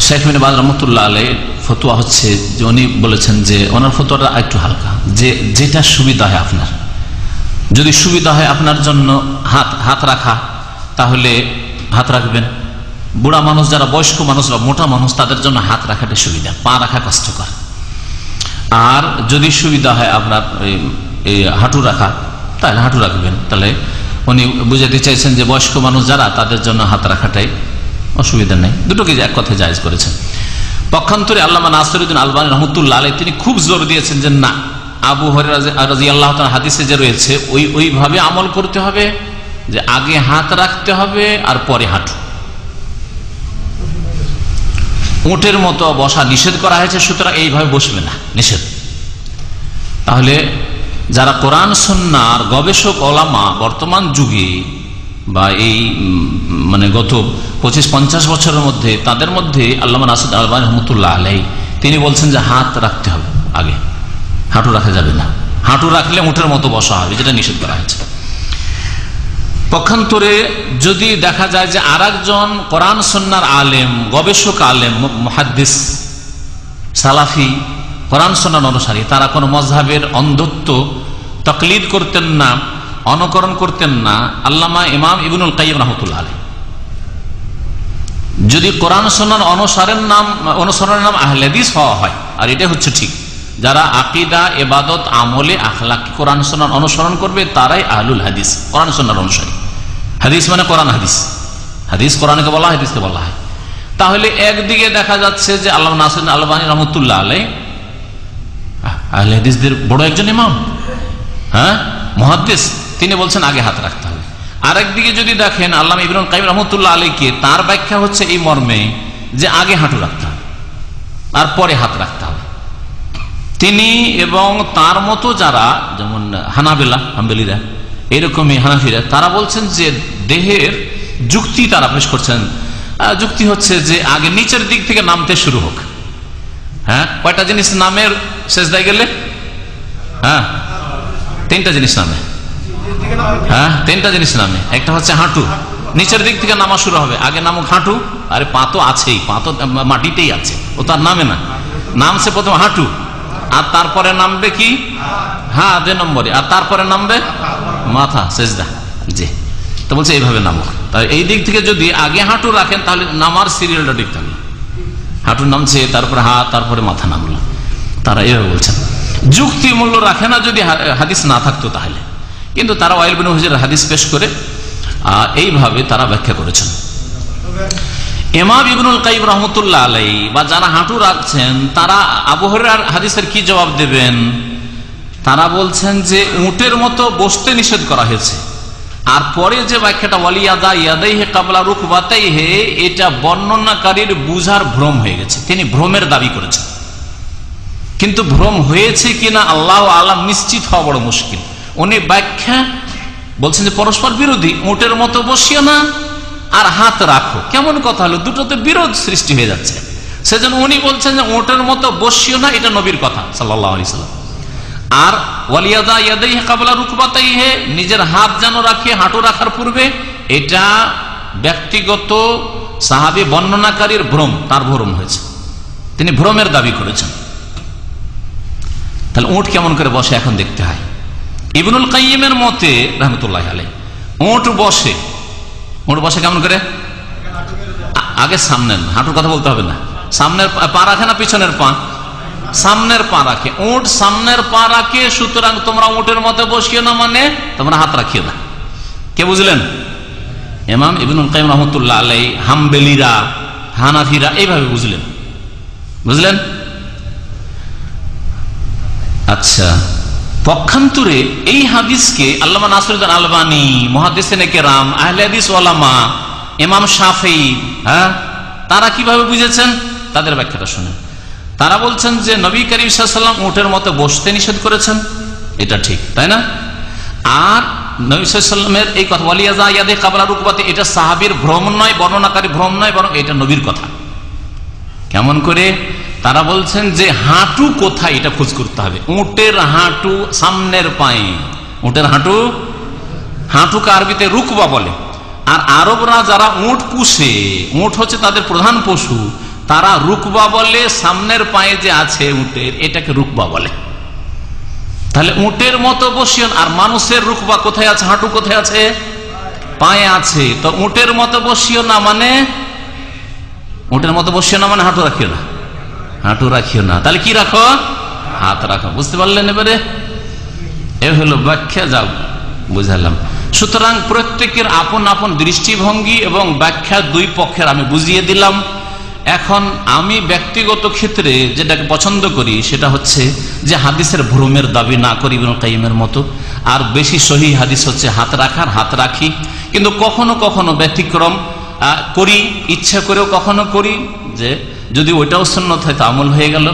শেখ বিন বাজ রহমতুল্লাহ আলাইহি ফতোয়া হচ্ছে যে উনি বলেছেন যে ওনার ফতোয়াটা একটু হালকা, যে যেটা সুবিধা হয় আপনার, যদি সুবিধা হয় আপনার জন্য হাত রাখা তাহলে হাত রাখবেন। বুড়া মানুষ, যারা বয়স্ক মানুষ বা মোটা মানুষ, তাদের জন্য হাত রাখাটা সুবিধা, পা রাখা কষ্টকর। আর যদি সুবিধা হয় আপনার এই হাঁটু রাখা, তাহলে হাঁটু রাখবেন। তাহলে উনি বুঝাতে চাইছেন যে বয়স্ক মানুষ যারা, তাদের জন্য হাত রাখাটাই অসুবিধা নেই, দুটোকে এক কথায় জায়েজ করেছেন। পক্ষান্তরে আল্লামা নাসিরউদ্দিন আলবানী রহমতুল্লাহ আলাইহি তিনি খুব জোর দিয়েছেন যে না, আবু হুরায়রা রাদিয়াল্লাহু তাআলা হাদিসে যে রয়েছে ওইভাবে আমল করতে হবে, যে আগে হাত রাখতে হবে আর পরে হাঁটু। উটের মতো বসা নিষেধ করা হয়েছে, সুতরাং এইভাবে বসবে না, নিষেধ। তাহলে যারা কোরআন সুন্নাহর গবেষক ওলামা বর্তমান যুগে বা এই মানে গত 25-50 বছরের মধ্যে, তাদের মধ্যে আল্লামা নাসিরউদ্দিন আলবানী রহমতুল্লাহ আলাইহি তিনি বলছেন যে হাত রাখতে হবে আগে, হাঁটু রাখা যাবে না। হাঁটু রাখলে উটের মতো বসা হবে, যেটা নিষেধ করা হয়েছে। পক্ষান্তরে যদি দেখা যায় যে আরেকজন কোরআন সুন্নাহর আলেম, গবেষক আলেম, মুহাদ্দিস, সালাফি, কোরআন সুন্নাহর অনুসারী, তারা কোনো মযহাবের অন্ধত্ব তাকলিদ করতেন না, অনুকরণ করতেন না। আল্লামা ইমাম ইবনুল কাইয়িম রাহমাতুল্লাহ আলাইহি যদি কোরআন সুন্নাহর অনুসরণের নাম আহলে হাদিস হওয়া হয়, আর এটা হচ্ছে ঠিক, যারা আকীদা, ইবাদত, আমলে, আখলাক, কোরআন সুন্নাহ অনুসরণ করবে তারাই আহলুল হাদিস, কোরআন সুন্নাহর অনুসারী। হাদিস মানে কোরআন হাদিস, হাদিস কোরআনকে বলা হয়, হাদিসকে বলা হয়। তাহলে একদিকে দেখা যাচ্ছে যে আল্লামা নাসিরুদ্দিন আলবানী রহমতুল্লাহ আলাইহি আহলে হাদিসদের বড় একজন ইমাম, হ্যাঁ, মুহাদ্দিস, তিনি বলছেন আগে হাত রাখতে হবে। আরেকদিকে যদি দেখেন আল্লামা ইবনুল কাইয়িম রহমতুল্লাহ আলাইহিকে, তার ব্যাখ্যা হচ্ছে এই মর্মে যে আগে হাঁটু রাখতে হবে আর পরে হাত রাখতে হবে। তিনি এবং তার মতো যারা, যেমন হাম্বলীরা, এরকমই হানাফিরা, তারা বলছেন যে দেহের যুক্তি তারা পেশ করছেন। যুক্তি হচ্ছে যে আগে নিচের দিক থেকে নামতে শুরু হোক। হ্যাঁ, কয়টা জিনিস নামের সেজদায় গেলে? হ্যাঁ, তিনটা জিনিস নামে। হ্যাঁ, তিনটা জিনিস নামে। একটা হচ্ছে হাঁটু, নিচের দিক থেকে নামা শুরু হবে। আগে নামুক হাঁটু, আরে পা তো আছেই, পা তো মাটিতেই আছে, ও তার নামে না। নামছে প্রথম হাঁটু, আর তারপরে নামবে কি? হ্যাঁ, 2 নম্বরে, আর তারপরে নামবে মাথা, সেজদা। জি, তো বলছে এইভাবে নামুক। তাই এই দিক থেকে যদি আগে হাঁটু রাখেন তাহলে নামার সিরিয়ালটা ঠিক থাকবে। হাঁটু নামছে, তারপরে হাত, তারপরে মাথা নামলো। তারা এইভাবে বলছেন। যুক্তি মূল্য রাখে না যদি হাদিস না থাকতো তাহলে, কিন্তু তারা ওয়াইল বিন হুজর হাদিস পেশ করে এইভাবে তারা ব্যাখ্যা করেছেন। ইমাম ইবনুল কাইয়িম রহমতুল্লাহ আলাইহি বা যারা হাঁটু রাখছেন তারা আবু হুরায়রার হাদিসের কি জবাব দেবেন? তারা বলছেন যে উটের মতো বসতে নিষেধ করা হয়েছে। আর পরে যে ব্যাখ্যাটা ওয়ালিয়াদা ইয়াদাইহি কাবলা রুকবাতাইহি, এটা বর্ণনাকারীর বুঝার ভ্রম হয়ে গেছে, তিনি ভ্রমের দাবি করেছেন। কিন্তু ভ্রম হয়েছে কিনা আল্লাহ আলাম, নিশ্চিত হওয়া বড় মুশকিল। উনি ব্যাখ্যা বলছেন যে পরস্পর বিরোধী। উটের মতো বসিও না আর হাত রাখো, কেমন কথা হলো? দুটোতে বিরোধ সৃষ্টি হয়ে যাচ্ছে। সেজন্য উনি বলছেন যে উটের মতো বসিও না, এটা নবীর কথা সাল্লাল্লাহু আলাইহি সাল্লাম। আর ওয়ালিয়াদা ইয়াদাইহি কাবলা রুকবাতাইহি, নিজের হাত যেন রাখে হাঁটু রাখার পূর্বে, এটা ব্যক্তিগত সাহাবী বর্ণনাকারীর ভ্রম, তার ভ্রম হয়েছে, তিনি ভ্রমের দাবি করেছেন। তাহলে উট কেমন করে বসে এখন দেখতে হয়। ইবনুল কাইয়িমের মতে রহমতুল্লাহ আলাইহি, উট বসে কেমন করে? আগে সামনের, হাঁটুর কথা বলতে হবে না, সামনের পা রাখে না পিছনের পা? সামনের পা রাখে। উট সামনের পা রাখে, সুতরাং তোমরা উটের মতো বসিও না, মানে তোমরা হাত রাখিও না। কে বুঝলেন? ইমাম ইবনুল কাইয়িম রহমতুল্লাহ আলাইহি, হাম্বলীরা, হানাফিরা এইভাবে বুঝলেন। আচ্ছা, পক্ষান্তরে এই হাদিসকে আল্লামা নাসিরুদ্দিন আলবানী, মুহাদ্দিসিনে কেরাম, আহলে হাদিস ওলামা, ইমাম শাফিঈ, হ্যাঁ, তারা কিভাবে বুঝেছেন তাদের ব্যাখ্যাটা শুনেন। তারা বলছেন যে নবী করিম সাল্লাল্লাহু আলাইহি ওয়াসাল্লাম উটের মতো বসতে নিষেধ করেছেন, এটা ঠিক, তাই না? আর নবী সাল্লাল্লাহু আলাইহি ওয়াসাল্লামের এই কথা ওয়ালিয়াদা ইয়াদাইহি কাবলা রুকবাতি, এটা সাহাবীর ভ্রম নয়, বর্ণনাকারী ভ্রম নয়, বরং এটা নবীর কথা। কেমন করে? তারা বলছেন যে হাঁটু কোথায় এটা খোঁজ করতে হবে। উটের হাঁটু সামনের পায়ে, উটের হাঁটুকে আরবিতে রুকবা বলে। আর আরবরা যারা উট পুষে, উট হচ্ছে তাদের প্রধান পশু, তারা রুকবা বলে, সামনের পায়ে যে আছে উটের, এটাকে রুকবা বলে। তাহলে উটের মতো বসিও। আর মানুষের রুকবা কোথায় আছে? হাঁটু কোথায় আছে? পায়ে আছে। তো উটের মতো বসিও না মানে, উটের মতো বসিও না মানে হাঁটু রাখিও না, হাঁটু রাখিও না। তাহলে কি রাখো? হাত রাখো। বুঝতে পারলেন? এবারে এ হলো ব্যাখ্যা, যা বুঝালাম। সুতরাং প্রত্যেকের আপন আপন দৃষ্টিভঙ্গি এবং ব্যাখ্যা দুই পক্ষের আমি বুঝিয়ে দিলাম। এখন আমি ব্যক্তিগত ক্ষেত্রে যেটাকে পছন্দ করি সেটা হচ্ছে যে হাদিসের ভ্রমের দাবি না করি ইবনুল কাইয়িমের মতো। আর বেশি সহিহ হাদিস হচ্ছে হাত রাখার, হাত রাখি। কিন্তু কখনো কখনো ব্যতিক্রম করি, ইচ্ছা করেও কখনো করি, যে যদি ওইটাও সুন্নত হয় তো আমল হয়ে গেল।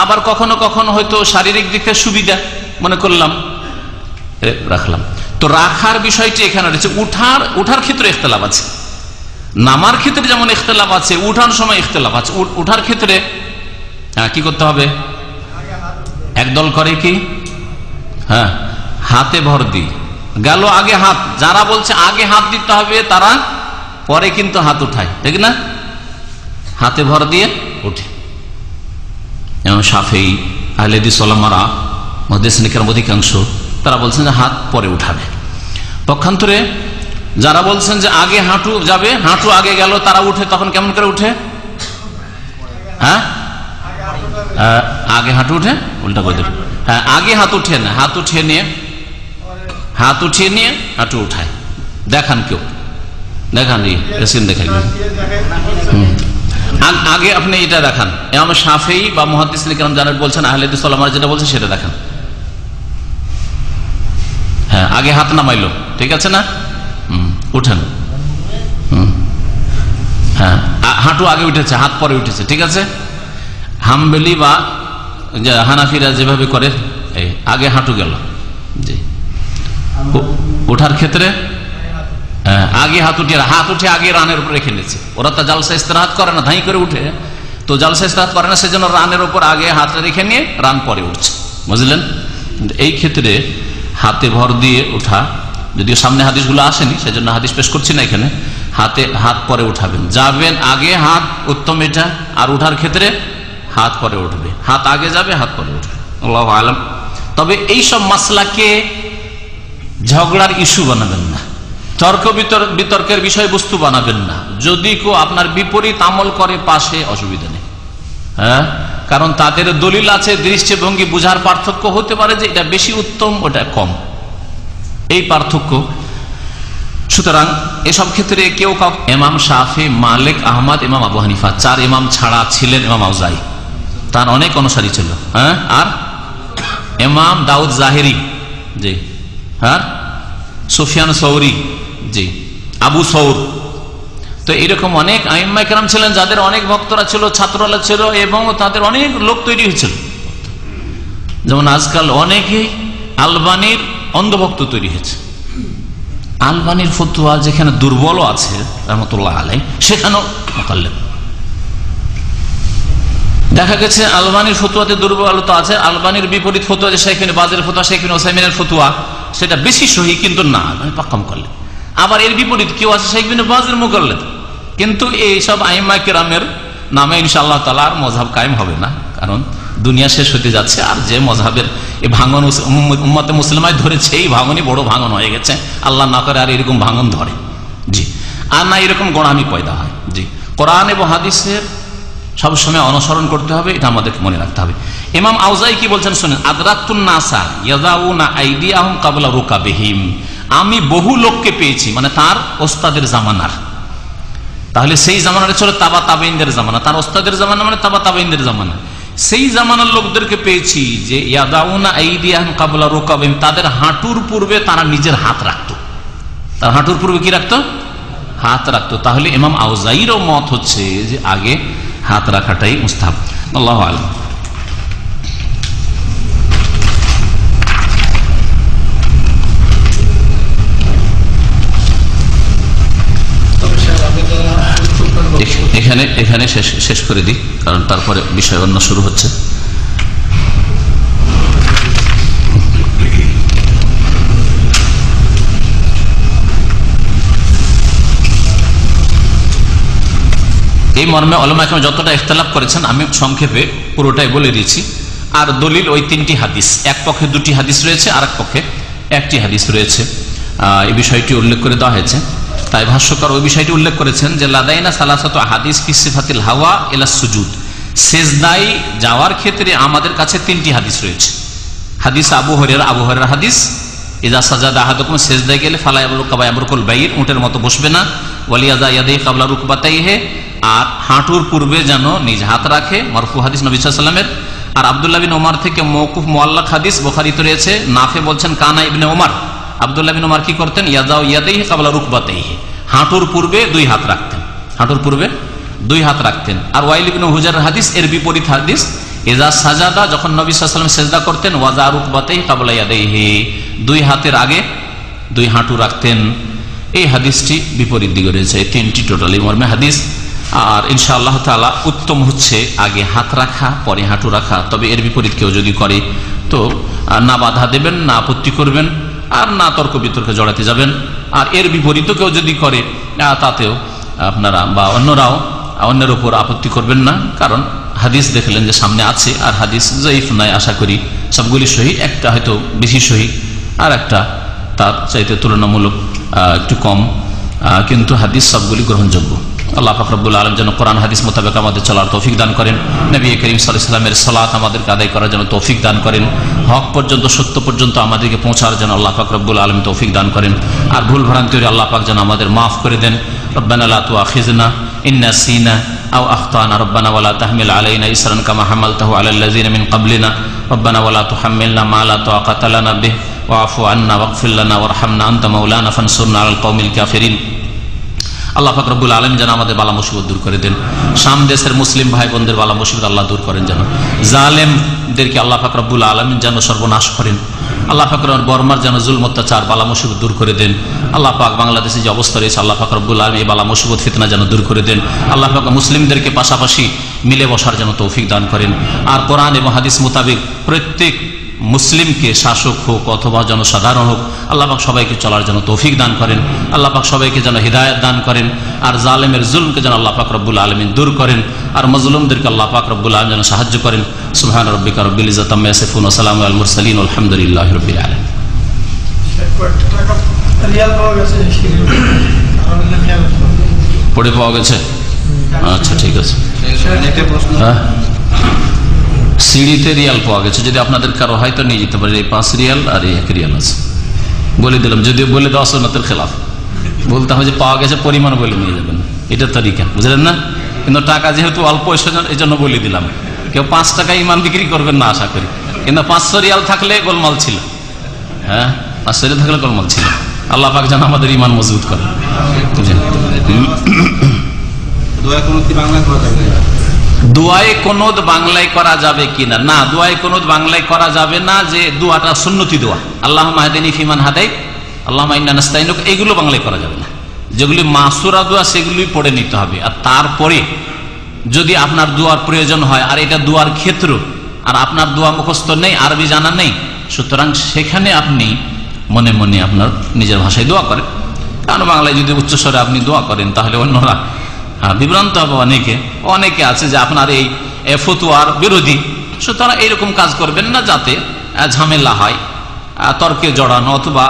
আবার কখনো কখনো হয়তো শারীরিক দিক থেকে সুবিধা মনে করলাম, রাখলাম। তো রাখার বিষয়টি এখানে রয়েছে। উঠার ক্ষেত্রে ইখতিলাফ আছে, নামার ক্ষেত্রে যেমন ইখতিলাফ আছে, উঠার সময় ইখতিলাফ আছে। উঠার ক্ষেত্রে কি করতে হবে? একদল করে কি, হ্যাঁ, হাতে ভর দি গেল, আগে হাত। যারা বলছে আগে হাত দিতে হবে তারা পরে কিন্তু হাত উঠায়, ঠিক না? হাতে ভর দিয়ে উঠে। যেমন শাফিঈ, আহলে হাদিস ওলামারা, মুহাদ্দিসিন কিরাম অধিকাংশ তারা বলছেন যে হাত পরে উঠাবে। পক্ষান্তরে যারা বলছেন যে আগে হাঁটু যাবে, হাঁটু আগে গেল, তারা উঠে তখন কেমন করে উঠে? হ্যাঁ, আগে হাঁটু উঠে উল্টা করে দেবে। হ্যাঁ, আগে হাত উঠিয়ে না, হাত উঠিয়ে নিয়ে হাঁটু উঠায়। দেখান কেউ, দেখান দেখাই আগে আপনি এটা দেখান। ইমাম শাফিঈ বা মুহাদ্দিস কিরাম যারা বলছেন, আহলে হাদিস ওলামারা যেটা বলছে সেটা দেখান। হ্যাঁ, আগে হাত নামাইলো, ঠিক আছে না? উঠেন। হ্যাঁ, হাঁটু আগে উঠেছে, হাত পরে উঠেছে, ঠিক আছে। হাম্বলি বা হানাফিরা যেভাবে করে, আগে হাঁটু গেল। জি, ওঠার ক্ষেত্রে আগে হাত উঠে আগে রানের উপর রেখে নিয়েছে। ওরা তো জালসা ইস্তেরাহাত করে না, ধাই করে উঠে, তো জালসা ইস্তেরাহাত করে না, সেজন্য রানের উপর আগে হাতটা রেখে নিয়ে রান পরে উঠছে, বুঝলেন? এই ক্ষেত্রে হাতে ভর দিয়ে ওঠা, যদিও সামনে হাদিসগুলো আসেনি সেজন্য হাদিস পেশ করছি না এখানে, হাত পরে উঠাবেন, যাবেন আগে হাত, উত্তম এটা। আর উঠার ক্ষেত্রে হাত পরে উঠবে, হাত আগে যাবে, হাত পরে উঠবে, আল্লাহু আলাম। তবে এইসব মাসলাকে ঝগড়ার ইস্যু বানাবেন না, তর্ক বিতর্কের বিষয়বস্তু বানাবেন না। যদি কেউ আপনার বিপরীত আমল করে পাশে, অসুবিধা নেই। হ্যাঁ, কারণ তাদের দলিল আছে, দৃষ্টিভঙ্গি বুঝার পার্থক্য হতে পারে যে এটা বেশি উত্তম, ওটা কম, এই পার্থক্য। সুতরাং এসব ক্ষেত্রে কেউ ইমাম শাফি, মালিক, আহমদ, ইমাম আবু হানিফা, 4 ইমাম ছাড়া ছিলেন ইমাম আউজাই, তার অনেক অনুসারী ছিল। হ্যাঁ, আর ইমাম দাউদ জাহেরি, জি, হ্যাঁ, সুফিয়ান সৌরি, জি, আবু সৌর। তো এরকম অনেক আইম্মায়ে কেরাম ছিলেন যাদের অনেক ভক্তরা ছিল, ছাত্ররা ছিল, এবং তাদের অনেক লোক তৈরি হয়েছিল। যেমন আজকাল অনেকেই আলবানির অন্ধভক্ত তৈরি হয়েছে। আলবানির ফতোয়া যেখানে দুর্বলও আছে রহমতুল্লাহ আলাই, সেখানেও মুকাল্লিদ। দেখা গেছে আলবানির ফতোয়াতে দুর্বলতা আছে, আলবানির বিপরীত ফতোয়া যে শেখ ইবনে বাজের ফতোয়া, শেখ ইবনে উসাইমিনের ফতোয়া, সেটা বেশি সহি, কিন্তু না পাক্কা মুকাল্লিদ। আবার এর বিপরীত কেউ আছে শেখ ইবনে বাজের মুকাল্লিদ, কিন্তু এইসব আইম্মায়ে কেরামের নামে ইনশাআল্লাহ তাআলা আর মযহাব কায়েম হবে না, কারণ দুনিয়া শেষ হতে যাচ্ছে। আর যে মযহাবের এই ভাঙন উম্মতে মুসলিমায় ধরেছে, এই ভাঙনই বড় ভাঙন হয়ে গেছে। আল্লাহ না করে আর এরকম ভাঙন ধরে, জি, আর না এরকম গোড়ামি পয়দা হয়। জি, কোরআন এবং হাদিসের সবসময় অনুসরণ করতে হবে, এটা আমাদেরকে মনে রাখতে হবে। ইমাম আউজাই কি বলছেন শুনেন, আদরাতুন নাসা ইয়াযাউনা আইদিয়াহুম ক্বাবলা রুকাবিহিম, আমি বহু লোককে পেয়েছি, মানে তার ওস্তাদের জামানার। তাহলে সেই জামানাটা ছিল তাবা তাবেইনদের জামানা, তার ওস্তাদের জামানা মানে তাবা তাবেইনদের জামানা। সেই জামানার লোকদেরকে পেয়েছি যে ইয়াদাউনা আইদিয়াহুম ক্বাবলা রুকাবিহিম, তাদের হাঁটুর পূর্বে তারা নিজের হাত রাখতো। তার হাঁটুর পূর্বে কি রাখতো? হাত রাখতো। তাহলে ইমাম আউজাইরও মত হচ্ছে যে আগে হাত রাখাটাই মুস্তাহাব। আল্লাহু আ'লাম। এখানে শেষ করে দিই, কারণ তারপরে বিষয় অন্য শুরু হচ্ছে। এই মর্মে উলামা কেরাম যতটা ইখতিলাফ করেছেন আমি সংক্ষেপে পুরোটাই বলে দিয়েছি। আর দলিল ওই 3টি হাদিস, এক পক্ষে 2টি হাদিস রয়েছে, আর এক পক্ষে 1টি হাদিস রয়েছে। এই বিষয়টি উল্লেখ করে দেওয়া হয়েছে। তাই ভাষ্যকার ওই বিষয়টি উল্লেখ করেছেন যে লাদাইনা সালাসাতু হাদিস ফি সিফাতিল হাওয়া ইলা সুজুদ, সেজদায় যাওয়ার ক্ষেত্রে আমাদের কাছে 3টি হাদিস রয়েছে। হাদিস আবু হুরায়রা হাদিস, ইযা সাজাদা আহাদুকুম, সেজদায় গেলে ফালা ইয়াবরুকুল বাইর, উটের মতো বসবে না, ওয়ালিয়াযা ইয়াদাইহি ক্বাবলা রুকবাতাইহি, আর হাঁটুর পূর্বে যেন নিজ হাত রাখে, মারফু হাদিস নবী সাল্লাল্লাহু আলাইহি ওয়াসাল্লামের। আর আব্দুল্লাহ বিন ওমর থেকে মওকুফ মুআল্লাক হাদিস বুখারীতে রয়েছে, নাফে বলছেন কানা ইবনে ওমর, আব্দুল্লাহ বিন ওমর কি করতেন, ইয়াদাউ ইয়াদাইহি ক্বাবলা রুকবাতাইহি, হাঁটুর পূর্বে 2 হাত রাখতেন, হাঁটুর পূর্বে 2 হাত রাখতেন। আর ওয়াইল ইবনে হুজার হাদিস, এর বিপরীত হাদিস, ইযা সাজাদা, যখন নবী সাল্লাল্লাহু আলাইহি ওয়াসাল্লাম সিজদা করতেন, ওয়াজা রুকবাতাইহি ক্বাবলা ইয়াদাইহি, 2 হাতের আগে 2 হাঁটু রাখতেন। এই হাদিসটি বিপরীত দিকে রয়েছে, এই 3টি টোটালি মর্মে হাদিস। আর ইনশাআল্লাহ তাআলা উত্তম হচ্ছে আগে হাত রাখা, পরে হাঁটু রাখা। তবে এর বিপরীত কেউ যদি করে তো না বাধা দেবেন, না আপত্তি করবেন, আর না তর্ক বিতর্কে জড়াতে যাবেন। আর এর বিপরীত কেউ যদি করে তাতেও আপনারা বা অন্যরাও অন্যের উপর আপত্তি করবেন না, কারণ হাদিস দেখলেন যে সামনে আছে, আর হাদিস যঈফ নয়, আশা করি সবগুলি সহি, একটা হয়তো বেশি সহি আর একটা তার চাইতে তুলনামূলক একটু কম, কিন্তু হাদিস সবগুলি গ্রহণযোগ্য। আল্লাহ পাক রব্বুল আলামিন যেন কোরআন হাদিস মোতাবেক আমাদের চলার তৌফিক দান করেন, নবী করিম সাল্লাল্লাহু আলাইহি ওয়াসাল্লামের সালাত আমাদেরকে আদায় করার জন্য তৌফিক দান করেন, হক পর্যন্ত সত্য পর্যন্ত আমাদেরকে পৌঁছার জন্য আল্লাহ পাক রব্বুল আলামিন তৌফিক দান করেন। আর ভুল ভ্রান্তি হলে আল্লাহ পাক যেন আমাদের মাফ করে দেন। রব্বানা লা তুআখিযনা ইন নাসিনা আও আখতানা রব্বানা ওয়া লা তাহমিল আলাইনা ইসরান কামা হামালতাহু আলাল লাযিনা মিন ক্বাবলিনা রব্বানা ওয়া লা তুহাম্মিলনা মা লা তাকাতা লানা বিহি ওয়াফু আন্না ওয়াগফির লানা ওয়ারহামনা আনতা মাওলানা ফানসুরনা আলাল কওমিল কাফিরিন। আল্লাহ পাক রব্বুল আলামিন যেন আমাদের বালা মুসিবত দূর করে দেন। শাম দেশের মুসলিম ভাই বোনদের বালা মুসিবত আল্লাহ দূর করেন, যেন জালেমদেরকে আল্লাহ পাক রব্বুল আলামিন যেন সর্বনাশ করেন। আল্লাহ পাক বর্মার যেন জুলম অত্যাচার বালা মুসিবত দূর করে দেন। আল্লাহ পাক বাংলাদেশে যে অবস্থা রয়েছে আল্লাহ পাক রব্বুল আলামিন এই বালা মুসিবত ফিতনা যেন দূর করে দেন। আল্লাহ পাক মুসলিমদেরকে পাশাপাশি মিলে বসার যেন তৌফিক দান করেন। আর কোরআন এবং হাদিস মোতাবেক প্রত্যেক মুসলিমকে, শাসক হোক অথবা জনসাধারণ হোক, আল্লাহ পাক সবাইকে চলার জন্য তৌফিক দান করেন। আল্লাহ পাক সবাইকে যেন হিদায়াত দান করেন। আর জালেমের জুলমকে যেন আল্লাহ পাক রব্বুল আলামিন দূর করেন। আর মজলুমদেরকে আল্লাহ পাক রব্বুল আলামিন যেন সাহায্য করেন। সুবহান রাব্বিকা রব্বিল ইজ্জাতি আম্মা ইয়াসিফুন ওয়া সালামুন আলাল মুরসালিন আলহামদুলিল্লাহি রাব্বিল আলামিন। পড়ে পাওয়া গেছে? আচ্ছা, ঠিক আছে। হ্যাঁ, সিঁড়িতে রিয়াল পাওয়া গেছে। যদি আপনাদের কারো হয় তো নিয়ে যেতে পারে। এই 5 রিয়াল আর এই 1 রিয়াল আছে, বলে দিলাম। যদিও বলে দেওয়া সুন্নাতের খেলাফ, বলতে হবে যে পাওয়া গেছে পরিমাণ বলে নিয়ে যাবেন, এটা তরিকা, বুঝলেন না? কিন্তু টাকা যেহেতু অল্প এই জন্য বলে দিলাম। কেউ 5 টাকা ইমান বিক্রি করবেন না আশা করি। কিন্তু 500 রিয়াল থাকলে গোলমাল ছিল। হ্যাঁ, 500 রিয়াল থাকলে গোলমাল ছিল। আল্লাহ পাক যেন আমাদের ইমান মজবুত করে। দোয়ায়ে কুনুত বাংলায় করা যাবে কিনা? না, দোয়ায়ে কুনুত বাংলায় করা যাবে না। যে দোয়াটা সুন্নতি দোয়া, আল্লাহুম্মা হাদিনি ফিমান হাদাইত, আল্লাহুম্মা ইন্না নাস্তাইনুক, এগুলো বাংলায় করা যাবে না। যেগুলি মাসুরা দোয়া সেগুলি পড়ে নিতে হবে। আর তারপরে যদি আপনার দোয়ার প্রয়োজন হয়, আর এটা দোয়ার ক্ষেত্র, আর আপনার দোয়া মুখস্থ নেই, আরবি জানা নেই, সুতরাং সেখানে আপনি মনে মনে আপনার নিজের ভাষায় দোয়া করেন। কারণ বাংলায় যদি উচ্চস্বরে আপনি দোয়া করেন তাহলে অন্যরা বিভ্রান্ত হবে। অনেকে আছে যে আপনার এই ফতোয়ার বিরোধী, সুতরাং এইরকম কাজ করবেন না যাতে ঝামেলা হয়, তর্কে জড়ানো অথবা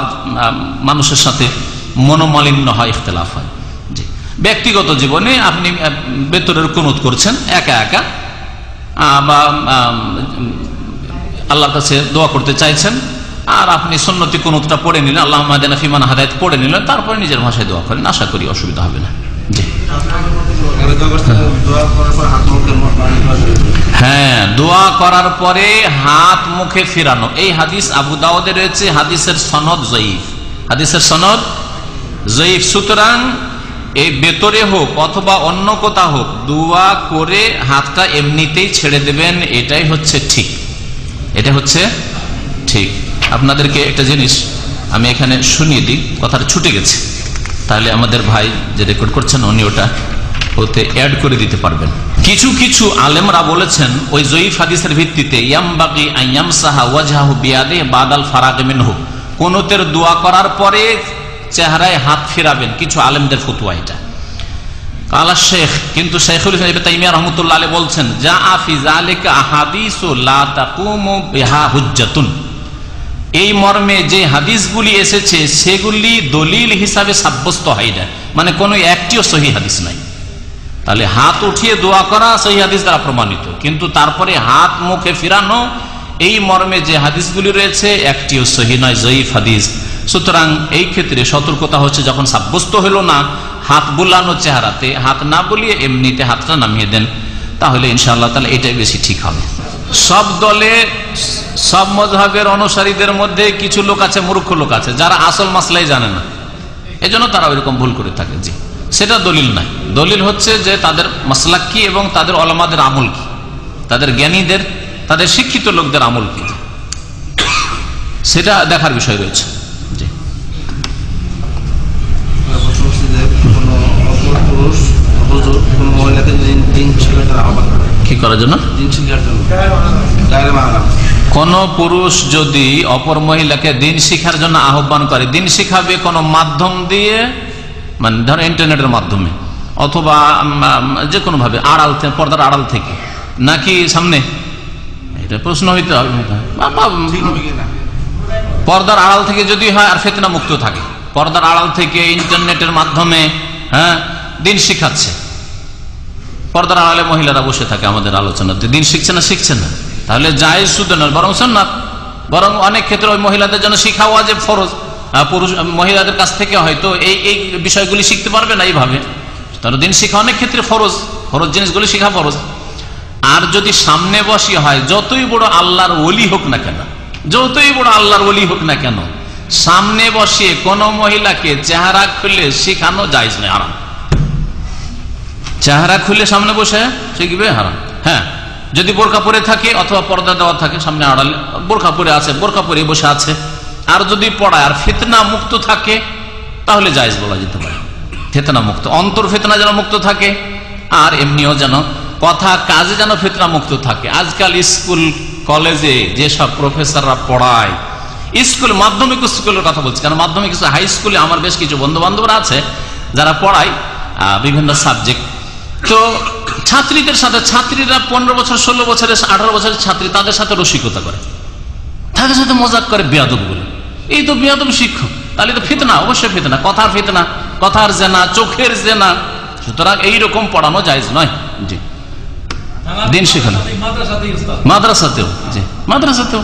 মানুষের সাথে মনোমালিন্য হয়, ইখতিলাফ হয়। জি, ব্যক্তিগত জীবনে আপনি বেতরের কুনুত করছেন একা একা, বা আল্লাহর কাছে দোয়া করতে চাইছেন, আর আপনি সুন্নতি কুনুতটা পড়ে নিলেন, আল্লাহুম্মা হাদিনা ফিমান হাদাইত পড়ে নিলেন, তারপরে নিজের ভাষায় দোয়া করেন, আশা করি অসুবিধা হবে না। জি, হ্যাঁ, দোয়া করার পরে হাত মুখে ফিরানো, এই হাদিস আবু দাউদে রয়েছে। হাদিসের সনদ জয়ীফ, হাদিসের সনদ জয়ীফ। সুতরাং এই ভেতরে হোক অথবা অন্য কোথাও হোক, দোয়া করে হাতটা এমনিতেই ছেড়ে দেবেন, এটাই হচ্ছে ঠিক, এটা হচ্ছে ঠিক। আপনাদেরকে একটা জিনিস আমি এখানে শুনিয়ে দিই, কথাটা ছুটে গেছে, তাহলে আমাদের ভাই যে রেকর্ড করছেন উনি ওতে অ্যাড করে দিতে পারবেন। কিছু কিছু আলেমরা বলেছেন ওই জয়ীফ হাদিসের ভিত্তিতে, ইয়ামবাগি আন ইয়ামসাহা ওয়াজহাহু বিয়াদিহি বাদাল ফারাগ মিনহু, কুনুতের দোয়া করার পরে চেহারায় হাত ফিরাবেন। কিছু আলেমদের ফতোয়া এটা। কালা শেখ, কিন্তু শাইখুল ইসলাম ইবনে তাইমিয়া রাহমাতুল্লাহ আলাইহি বলছেন, জাআ ফি যালিকা আহাদিসু লা তাকুমু বিহা হুজ্জাতুন, এই মর্মে যে হাদিসগুলি এসেছে সেগুলি দলিল হিসাবে সাব্যস্ত হয় না, মানে কোনো একটিও সহি হাদিস নাই। তাহলে হাত উঠিয়ে দোয়া করা সহি হাদিস দ্বারা প্রমাণিত, কিন্তু তারপরে হাত মুখে ফিরানো এই মর্মে যে হাদিসগুলি রয়েছে একটিও সহি নয়, জয়ীফ হাদিস। সুতরাং এই ক্ষেত্রে সতর্কতা হচ্ছে, যখন সাব্যস্ত হলো না হাত বুলানো চেহারাতে, হাত না বুলিয়ে এমনিতে হাতটা নামিয়ে দেন, তাহলে ইনশাআল্লাহ তাহলে এটাই বেশি ঠিক হবে। সব দলে সব মযহাবের অনুসারীদের মধ্যে কিছু লোক আছে, মূর্খ লোক আছে, যারা আসল মাসলাই জানে না, এজন্য তারা ওইরকম ভুল করে থাকে। জি, সেটা দলিল নাই। দলিল হচ্ছে যে তাদের মাসলাক কি এবং তাদের ওলামাদের আমল কি, তাদের জ্ঞানীদের, তাদের শিক্ষিত লোকদের আমল কি, সেটা দেখার বিষয় রয়েছে। জি, কি করার জন্য? কোন পুরুষ যদি অপর মহিলাকে দিন শিখার জন্য আহ্বান করে, দিন শিখাবে কোন মাধ্যম দিয়ে, মানে ধরো ইন্টারনেটের মাধ্যমে অথবা যে কোনো ভাবে, আড়াল থেকে, পর্দার আড়াল থেকে নাকি সামনে, এটা প্রশ্ন হইতে হবে। পর্দার আড়াল থেকে যদি হয় আর ফিতনা মুক্ত থাকে, পর্দার আড়াল থেকে ইন্টারনেটের মাধ্যমে হ্যাঁ দিন শিখাচ্ছে, পর্দার আড়ালে মহিলারা বসে থাকে আমাদের আলোচনাতে, দিন শিখছে না? শিখছে না। তাহলে জায়েজ শুধু নয়, বরং সুন্নাত, বরং অনেক ক্ষেত্রে ওই মহিলাদের জন্য শিখা ওয়াজিব, ফরজ। পুরুষ মহিলাদের কাছ থেকে হয়তো এই বিষয়গুলি শিখতে পারবে না এইভাবে, তার দিন শিখা অনেক ক্ষেত্রে ফরজ, ফরজ জিনিসগুলি শিখা ফরজ। আর যদি সামনে বসি হয়, যতই বড় আল্লাহর ওলি হোক না কেন, যতই বড় আল্লাহর ওলি হোক না কেন, সামনে বসিয়ে কোন মহিলাকে চেহারা খুলে শিখানো জায়েজ নয়, হারাম। চেহারা খুলে সামনে বসে শিখবে, হারাম। হ্যাঁ, যদি বোরকা পরে থাকে অথবা পর্দা দেওয়া থাকে, সামনে আড়ালে বোরকা পরে আছে, বোরকা পরে বসে আছে, আর যদি পড়ায় আর ফিতনা মুক্ত থাকে, তাহলে জায়েজ বলা যেতে পারে। ফিতনা মুক্ত, অন্তর ফিতনা যেন মুক্ত থাকে, আর এমনিও যেন কথা কাজে যেন ফিতনা মুক্ত থাকে। আজকাল স্কুল কলেজে যেসব প্রফেসররা পড়ায়, স্কুল মাধ্যমিক স্কুলের কথা বলছি, কারণ মাধ্যমিক হাই স্কুলে আমার বেশ কিছু বন্ধু বান্ধবরা আছে যারা পড়ায় বিভিন্ন সাবজেক্ট। তো ছাত্রীদের সাথে, ছাত্রীরা 15 বছর 16 বছরের 18 বছরের ছাত্রী, তাদের সাথে রসিকতা করে, তাদের সাথে মজাক করে, বেয়াদব বলে। এই তো বেয়াদব শিক্ষক, তাহলে তো ফিতনা, অবশ্যই ফিতনা, কথার ফিতনা, কথার জেনা, চোখের জেনা। সুতরাং এইরকম পড়ানো জায়েজ নয়। জি, দিন শেখানো মাদ্রাসাতেও, জি মাদ্রাসাতেও,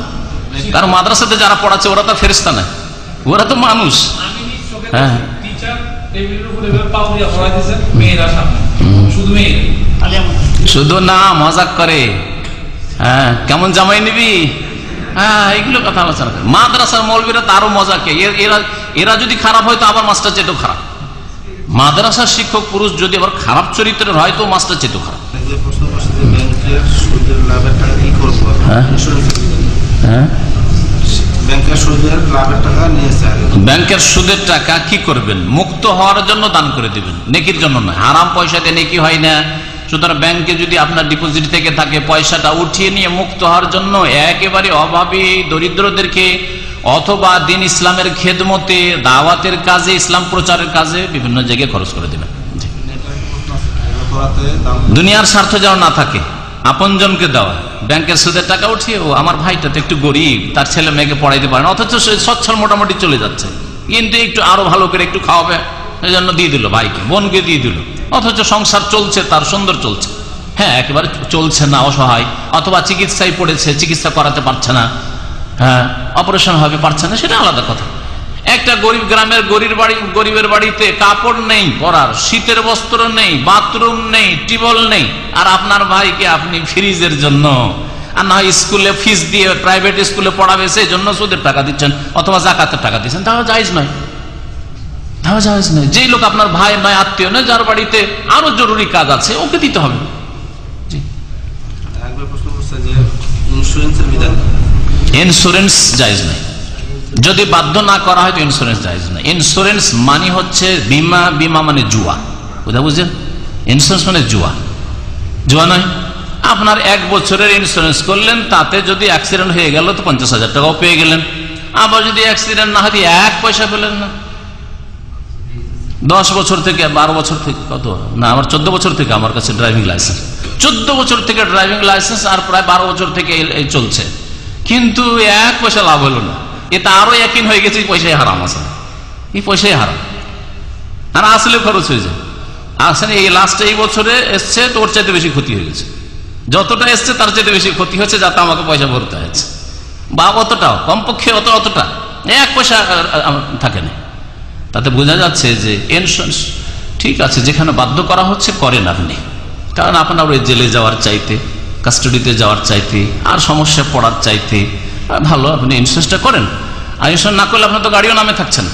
কারণ মাদ্রাসাতে যারা পড়াচ্ছে ওরা তো ফেরেশতা না, ওরা তো মানুষ। হ্যাঁ, শুধু না মজাক করে, হ্যাঁ কেমন জামাই নিবি, হ্যাঁ এইগুলো কথা আলোচনা করে। মাদ্রাসার মৌলবীরা তো আরো মজাকে, এরা যদি খারাপ হয় তো আবার মাস্টার চেয়েও খারাপ। মাদ্রাসার শিক্ষক পুরুষ যদি আবার খারাপ চরিত্রের হয় তো মাস্টার চেয়েও খারাপ। ব্যাংকের সুদের টাকা কি করবেন? মুক্ত হওয়ার জন্য দান করে দিবেন, নেকির জন্য নয়। হারাম পয়সাতে নেকি হয় না। সুতরাং ব্যাংকে যদি আপনার ডিপোজিট থেকে থাকে, পয়সাটা উঠিয়ে নিয়ে মুক্ত হওয়ার জন্য একেবারে অভাবী দরিদ্রদেরকে, অথবা দিন ইসলামের খেদমতে, দাওয়াতের কাজে, ইসলাম প্রচারের কাজে বিভিন্ন জায়গায় খরচ করে দিবেন। দুনিয়ার স্বার্থ যেন না থাকে, আপনজনকে দেওয়া। ব্যাংকের সুদের টাকা উঠিয়ে, ও আমার ভাইটা তো একটু গরিব, তার ছেলে মেয়েকে পড়াইতে পারে না, অথচ সে সচ্ছল মোটামুটি চলে যাচ্ছে, কিন্তু একটু আরো ভালো করে একটু খাওয়াবে, সেই জন্য দিয়ে দিল ভাইকে, বোনকে দিয়ে দিল, অথচ সংসার চলছে, তার সুন্দর চলছে। হ্যাঁ, একেবারে চলছে না, অসহায়, অথবা চিকিৎসায় পড়েছে, চিকিৎসা করাতে পারছে না, হ্যাঁ অপারেশন হবে, পারছে না, সেটা আলাদা কথা। একটা গরিব গ্রামের গরিবের বাড়িতে কাপড় নেই পরার, শীতের বস্ত্র নেই, বাথরুম নেই, টিউবওয়েল নেই, আর আপনার ভাইকে আপনি ফ্রিজের জন্য, আর না হয় স্কুলে ফিস দিয়ে প্রাইভেট স্কুলে পড়াবে সেই জন্য সুদের টাকা দিচ্ছেন অথবা জাকাতের টাকা দিচ্ছেন, তাহলে জায়েজ নয়, তাহলে জায়েজ নয়। যেই লোক আপনার ভাই নয়, আত্মীয় নয়, যার বাড়িতে আরো জরুরি কাজ আছে, ওকে দিতে হবে। ইন্স্যুরেন্স জায়েজ নয়, যদি বাধ্য না করা হয় তো ইন্স্যুরেন্স জায়েজ নয়। ইন্স্যুরেন্স মানে হচ্ছে বিমা, বিমা মানে জুয়া, বুঝা বুঝছেন? ইন্স্যুরেন্স মানে জুয়া, জুয়া নয়। আপনার 1 বছরের ইন্স্যুরেন্স করলেন, তাতে যদি অ্যাক্সিডেন্ট হয়ে গেল তো 50,000 টাকাও পেয়ে গেলেন, আবার যদি অ্যাক্সিডেন্ট না হয় 1 পয়সা পেলেন না। 10 বছর থেকে, 12 বছর থেকে, কত না, আমার 14 বছর থেকে আমার কাছে ড্রাইভিং লাইসেন্স, 14 বছর থেকে ড্রাইভিং লাইসেন্স, আর প্রায় 12 বছর থেকে চলছে, কিন্তু 1 পয়সা লাভ হলো না। এটা আরো একদিন হয়ে গেছে, পয়সায় হারাম আছে, এই পয়সায় হারাম, আর আসলে খরচ হয়ে যায়। আসলে এই লাস্টে এই বছরে এসছে তো ওর চাইতে বেশি ক্ষতি হয়ে গেছে, যতটা এসছে তার চাইতে বেশি ক্ষতি হচ্ছে, যাতে আমাকে পয়সা ভরতে হয়েছে, বা অতটাও কমপক্ষে অতটা 1 পয়সা থাকে না। তাতে বোঝা যাচ্ছে যে ইন্স্যুরেন্স ঠিক আছে, যেখানে বাধ্য করা হচ্ছে করেন আপনি, কারণ আপনার ওই জেলে যাওয়ার চাইতে, কাস্টডিতে যাওয়ার চাইতে, আর সমস্যা পড়ার চাইতে ভালো আপনি ইন্স্যুরেন্সটা করেন। আর ইন্স্যুরেন্স না করলে আপনার তো গাড়িও নামে থাকছে না,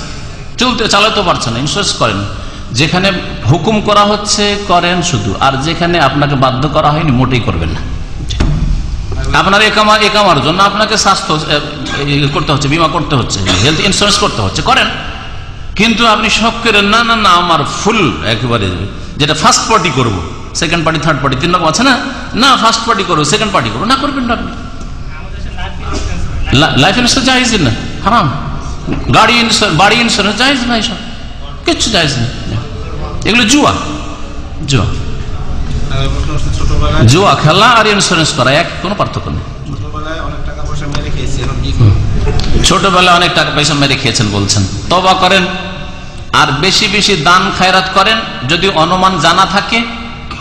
চালাতেও পারছেন না, ইন্স্যুরেন্স করেন। যেখানে হুকুম করা হচ্ছে করেন শুধু, আর যেখানে আপনাকে বাধ্য করা হয়নি মোটেই করবেন না। আপনার একামার জন্য আপনাকে স্বাস্থ্য করতে হচ্ছে, বীমা করতে হচ্ছে, হেলথ ইন্স্যুরেন্স করতে হচ্ছে, করেন। কিন্তু আপনি শখ করেন না, না না আমার ফুল একেবারে, যেটা ফার্স্ট পার্টি করবো, সেকেন্ড পার্টি, থার্ড পার্টি, 3 রকম আছে না, না ফার্স্ট পার্টি করবো, সেকেন্ড পার্টি করবো না, করবেন না আপনি। লাইফ ইন্স্যুরেন্স জায়েজ না, হারাম। গাড়ি ইন্স্যুরেন্স, বাড়ি ইন্স্যুরেন্স জায়েজ না, এসব কিচ্ছু জায়েজ না, এগুলো জুয়া। জুয়া, জুয়া খেলা আর ইন্স্যুরেন্স করা এক, কোনো পার্থক্য নেই। ছোটবেলায় অনেক টাকা পয়সা মেরে খেয়েছেন বলছেন, তওবা করেন, আর বেশি বেশি দান খায়রাত করেন। যদি অনুমান জানা থাকে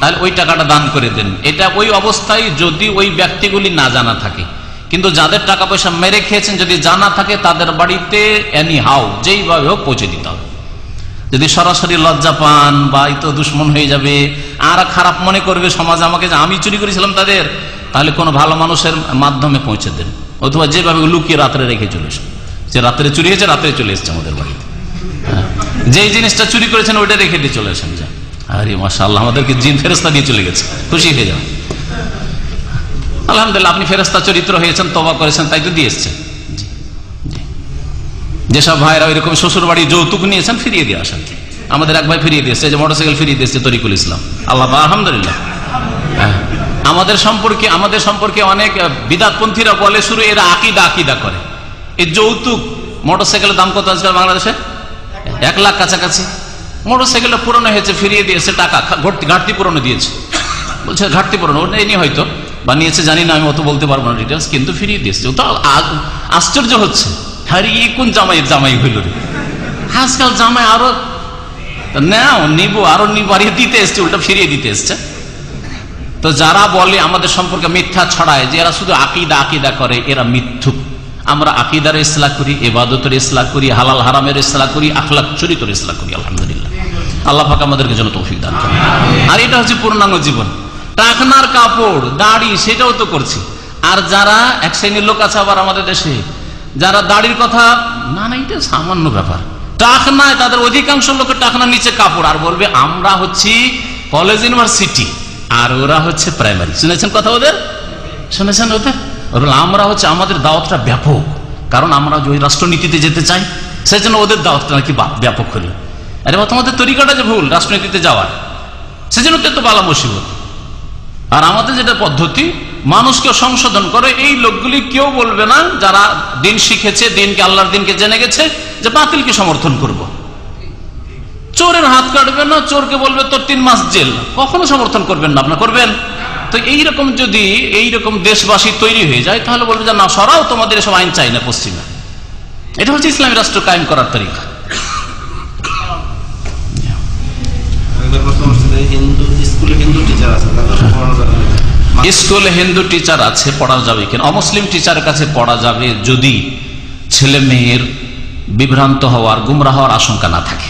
তাহলে ওই টাকাটা দান করে দেন। এটা ওই অবস্থায় যদি ওই ব্যক্তিগুলি না জানা থাকে। কিন্তু যাদের টাকা পয়সা মেরে খেয়েছেন যদি জানা থাকে তাদের বাড়িতে এনি হাউ যেইভাবে হোক পৌঁছে দিতে হবে। যদি সরাসরি লজ্জা পান বা এই তো দুশ্মন হয়ে যাবে আর খারাপ মনে করবে সমাজ আমাকে যে আমি চুরি করেছিলাম তাদের, তাহলে কোনো ভালো মানুষের মাধ্যমে পৌঁছে দেন, অথবা যেভাবে লুকিয়ে রাত্রে রেখে চলে এসে, যে রাত্রে চুরি হয়েছে রাত্রে চলে এসছে আমাদের বাড়িতে, যেই জিনিসটা চুরি করেছেন ওইটা রেখে দিয়ে চলে আসেন। যে আরে মাশাআল্লাহ আমাদেরকে জিন ফেরেশতা দিয়ে চলে গেছে, খুশি হয়ে যান। আলহামদুলিল্লাহ আপনি ফেরেশতা চরিত্র হয়েছেন, তওবা করেছেন, তাই তো দিয়ে এসছেন। যেসব ভাইরা ওইরকম শ্বশুর বাড়ি যৌতুক নিয়েছেন ফিরিয়ে দিয়ে আসেন। আমাদের এক ভাই ফিরিয়ে দিয়েছে, যে মোটরসাইকেল ফিরিয়ে দিয়েছে তরিকুল ইসলাম, আল্লাহ আলহামদুলিল্লাহ। আমাদের সম্পর্কে অনেক বিদাতপন্থীরা বলে শুরু এরা আকিদা করে। এই যৌতুক মোটরসাইকেলের দাম কত আজকাল বাংলাদেশে? 1 লাখ কাছাকাছি। মোটরসাইকেলটা পুরনো হয়েছে ফিরিয়ে দিয়েছে, টাকা ঘাটতি পুরনো দিয়েছে, বলছে ঘাটতি পুরনো ওটা এনে হয়তো বানিয়েছে জানি না, আমি অত বলতে পারবো না ডিটেলস, কিন্তু ফিরিয়ে দিয়েছে। তো আশ্চর্য হচ্ছে, আরে কোন জামাই হইল রে, আজকাল জামাই আরো নিবো আরো বাড়িয়ে দিতে এসছে, উল্টা ফিরিয়ে দিতে এসছে। তো যারা বলে আমাদের সম্পর্কে মিথ্যা ছড়ায় যে এরা শুধু আকিদা করে, এরা মিথ্যুক। আমরা আকিদার ইসলাহ করি, ইবাদতের ইসলাহ করি, হালাল হারামের ইসলাহ করি, আখলাক চরিত্রের ইসলাহ করি। আলহামদুলিল্লাহ, আল্লাহ পাক আমাদেরকে যেন তৌফিক দান করেন। আর এটা হচ্ছে পূর্ণাঙ্গ জীবন। টাকনার কাপড় দাড়ি সেটাও তো করছি। আর যারা এক শ্রেণীর লোক আছে আবার আমাদের দেশে, যারা দাড়ির কথা না এটা সামান্য ব্যাপার, টাকনায় তাদের অধিকাংশ লোকের টাকনার নিচে কাপড়, আর বলবে আমরা হচ্ছি কলেজ ইউনিভার্সিটি আর ওরা হচ্ছে প্রাইমারি। শুনেছেন কথা ওদের? শুনেছেন ওদের? আমরা হচ্ছে আমাদের দাওয়াতটা ব্যাপক, কারণ আমরা ওই রাষ্ট্রনীতিতে যেতে চাই, সেই জন্য ওদের দাওয়াতটা নাকি ব্যাপক হলো। আরে তোমাদের তরিকাটা যে ভুল রাষ্ট্রনীতিতে যাওয়ার, সেজন্য তো বালা মুসিবত। আর আমাদের যেটা পদ্ধতি মানুষকে সংশোধন করে, এই লোকগুলি কেউ বলবে না যারা দিন শিখেছে, দিনকে আল্লাহর দিনকে জেনে গেছে, যে বাতিলকে সমর্থন করব। চোরের হাত কাটবে না, চোরকে বলবে তোর 3 মাস জেল, কখনো সমর্থন করবেন না। আপনার করবেন? তো এইরকম যদি এইরকম দেশবাসী তৈরি হয়ে যায়, তাহলে বলবে যে না সরাও, তোমাদের এসব আইন চাই না পশ্চিমে। এটা হচ্ছে ইসলামী রাষ্ট্র কায়েম করার তরিকা। স্কুলে হিন্দু টিচার আছে, পড়া যাবে কেন? অমুসলিম টিচারের কাছে পড়া যাবে যদি ছেলে মেয়ের বিভ্রান্ত হওয়ার, গুমরাহ হওয়ার আশঙ্কা না থাকে।